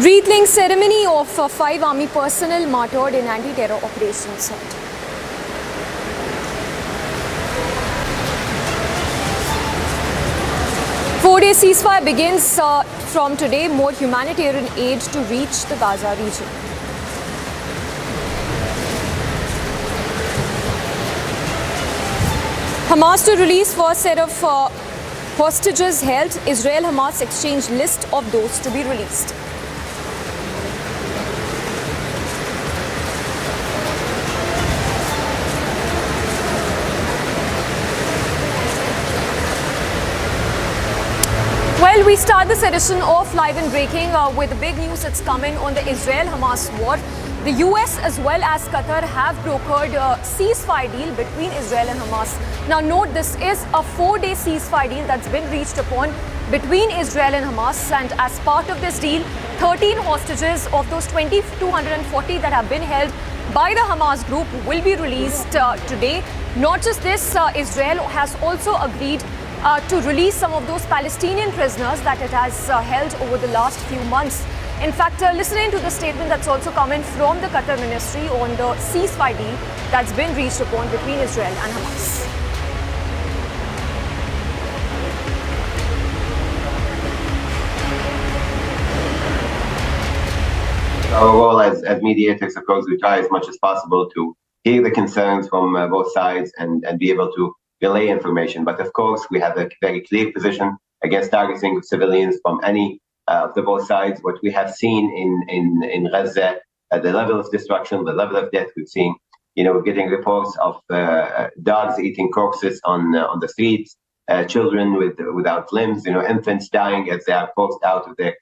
Wreath-laying ceremony of 5 army personnel martyred in anti-terror operations. 4-day ceasefire begins from today. More humanitarian aid to reach the Gaza region. Hamas to release first set of hostages held. Israel-Hamas exchange list of those to be released. Well, we start this edition of Live and Breaking with the big news that's coming on the Israel-Hamas war. The US as well as Qatar have brokered a ceasefire deal between Israel and Hamas. Now note, this is a 4-day ceasefire deal that's been reached upon between Israel and Hamas, and as part of this deal, 13 hostages of those 2,240 that have been held by the Hamas group will be released today. Not just this, Israel has also agreed to release some of those Palestinian prisoners that it has held over the last few months. In fact, listening to the statement that's also coming from the Qatar ministry on the ceasefire deal that's been reached upon between Israel and Hamas.
Our role as mediators, of course, we try as much as possible to hear the concerns from both sides and be able to relay information. But of course, we have a very clear position against targeting civilians from any of the both sides. What we have seen in Gaza, the level of destruction, the level of death we've seen, we're getting reports of dogs eating corpses on the streets, children without limbs, infants dying as they are forced out of their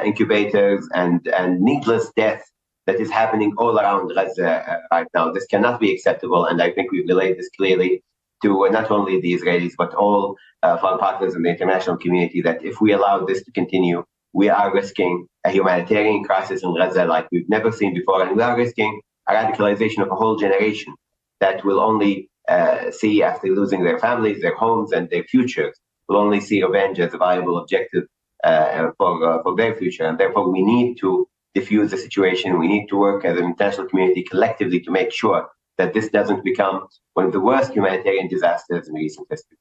incubators, and needless death that is happening all around Gaza right now. This cannot be acceptable, and I think we've relayed this clearly to not only the Israelis, but all of our partners in the international community, that if we allow this to continue, we are risking a humanitarian crisis in Gaza like we've never seen before, and we are risking a radicalization of a whole generation that will only see, after losing their families, their homes, and their futures, will only see revenge as a viable objective for their future. And therefore, we need to diffuse the situation. We need to work as an international community collectively to make sure that this doesn't become one of the worst humanitarian disasters in recent history.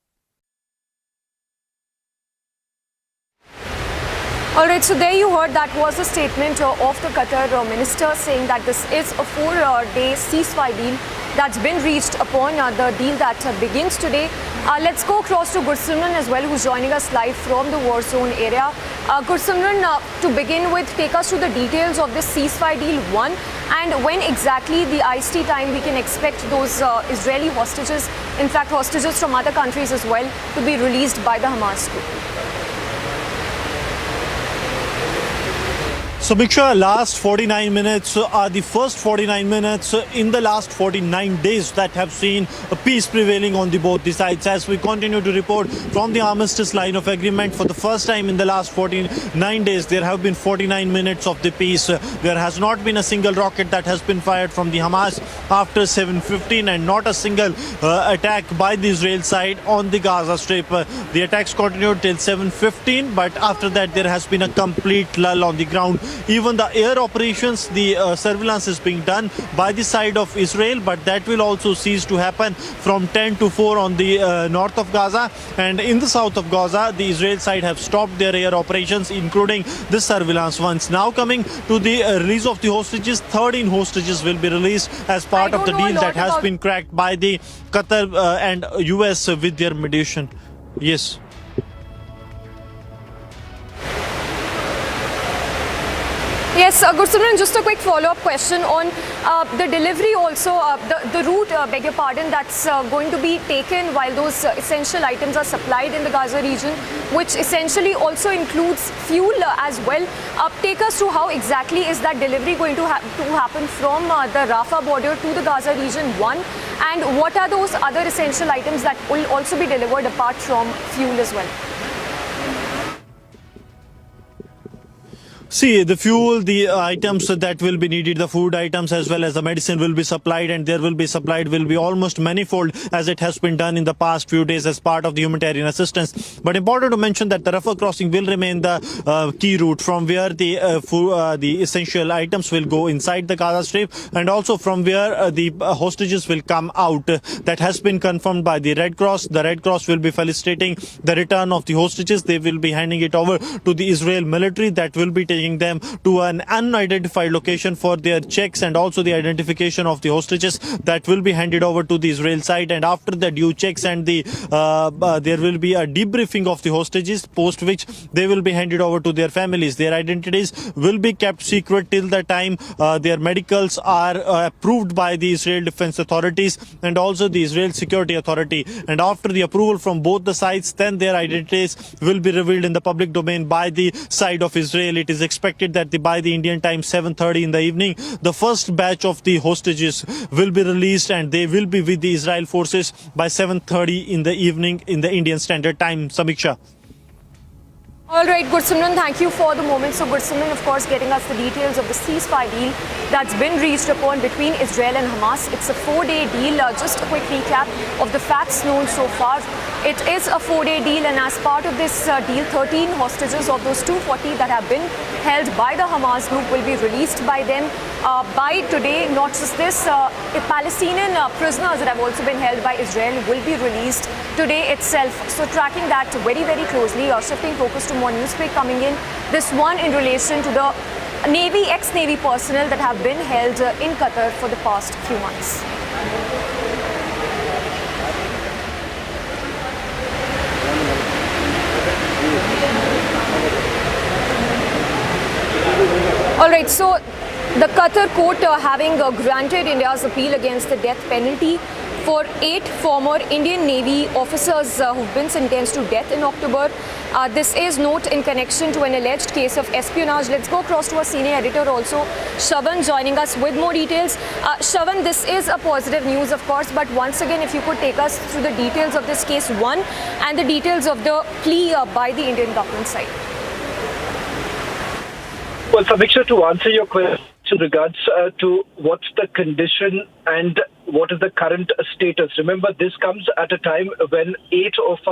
All right, so there you heard, that was a statement of the Qatar minister saying that this is a 4-day ceasefire deal that's been reached upon, the deal that begins today. Let's go across to Gursimran as well, who's joining us live from the war zone area. Gursimran, to begin with, take us through the details of this ceasefire deal 1, and when exactly the IST time we can expect those Israeli hostages, in fact hostages from other countries as well, to be released by the Hamas group.
So, Miksha, last 49 minutes are the first 49 minutes in the last 49 days that have seen a peace prevailing on both the sides. As we continue to report from the armistice line of agreement, for the first time in the last 49 days, there have been 49 minutes of the peace. There has not been a single rocket that has been fired from the Hamas after 7:15, and not a single attack by the Israel side on the Gaza Strip. The attacks continued till 7:15, but after that there has been a complete lull on the ground. Even the air operations, the surveillance is being done by the side of Israel, but that will also cease to happen from 10 to 4 on the north of Gaza. And in the south of Gaza, the Israel side have stopped their air operations, including the surveillance ones. Now coming to the release of the hostages, 13 hostages will be released as part of the deal that has been cracked by the Qatar and US with their mediation. Yes.
Yes, Gursimran, just a quick follow-up question on the delivery also, the route, beg your pardon, that's going to be taken while those essential items are supplied in the Gaza region, which essentially also includes fuel as well. Take us through how exactly is that delivery going to happen from the Rafah border to the Gaza region, 1, and what are those other essential items that will also be delivered apart from fuel as well?
See, the fuel, the items that will be needed, the food items as well as the medicine will be supplied, and there will be almost manifold as it has been done in the past few days as part of the humanitarian assistance. But important to mention that the Rafah crossing will remain the key route from where the essential items will go inside the Gaza Strip, and also from where the hostages will come out. That has been confirmed by the Red Cross. The Red Cross will be facilitating the return of the hostages. They will be handing it over to the Israel military that will be taking them to an unidentified location for their checks and also the identification of the hostages that will be handed over to the Israel side. And after the due checks and there will be a debriefing of the hostages, post which they will be handed over to their families. Their identities will be kept secret till the time their medicals are approved by the Israel Defense Authorities and also the Israel Security Authority. And after the approval from both the sides, then their identities will be revealed in the public domain by the side of Israel. It is expected that by the Indian time 7:30 in the evening, the first batch of the hostages will be released, and they will be with the Israel forces by 7:30 in the evening in the Indian Standard Time. Samiksha.
All right, Gursimran, thank you for the moment. So Gursimran, of course, getting us the details of the ceasefire deal that's been reached upon between Israel and Hamas. It's a 4-day deal. Just a quick recap of the facts known so far. It is a 4-day deal, and as part of this deal, 13 hostages of those 240 that have been held by the Hamas group will be released by them by today. Not just this, Palestinian prisoners that have also been held by Israel will be released today itself. So tracking that very, very closely, shifting focus to more news break coming in. This one in relation to the Navy, ex-Navy personnel that have been held in Qatar for the past few months. All right, so the Qatar court having granted India's appeal against the death penalty for 8 former Indian Navy officers who've been sentenced to death in October. This is not in connection to an alleged case of espionage. Let's go across to our senior editor also, Shravan, joining us with more details. Shravan, this is a positive news, of course, but once again, if you could take us through the details of this case, one, and the details of the plea by the Indian government side.
Well, Samiksha, to answer your question with regards to what's the condition and what is the current status, remember this comes at a time when 8 of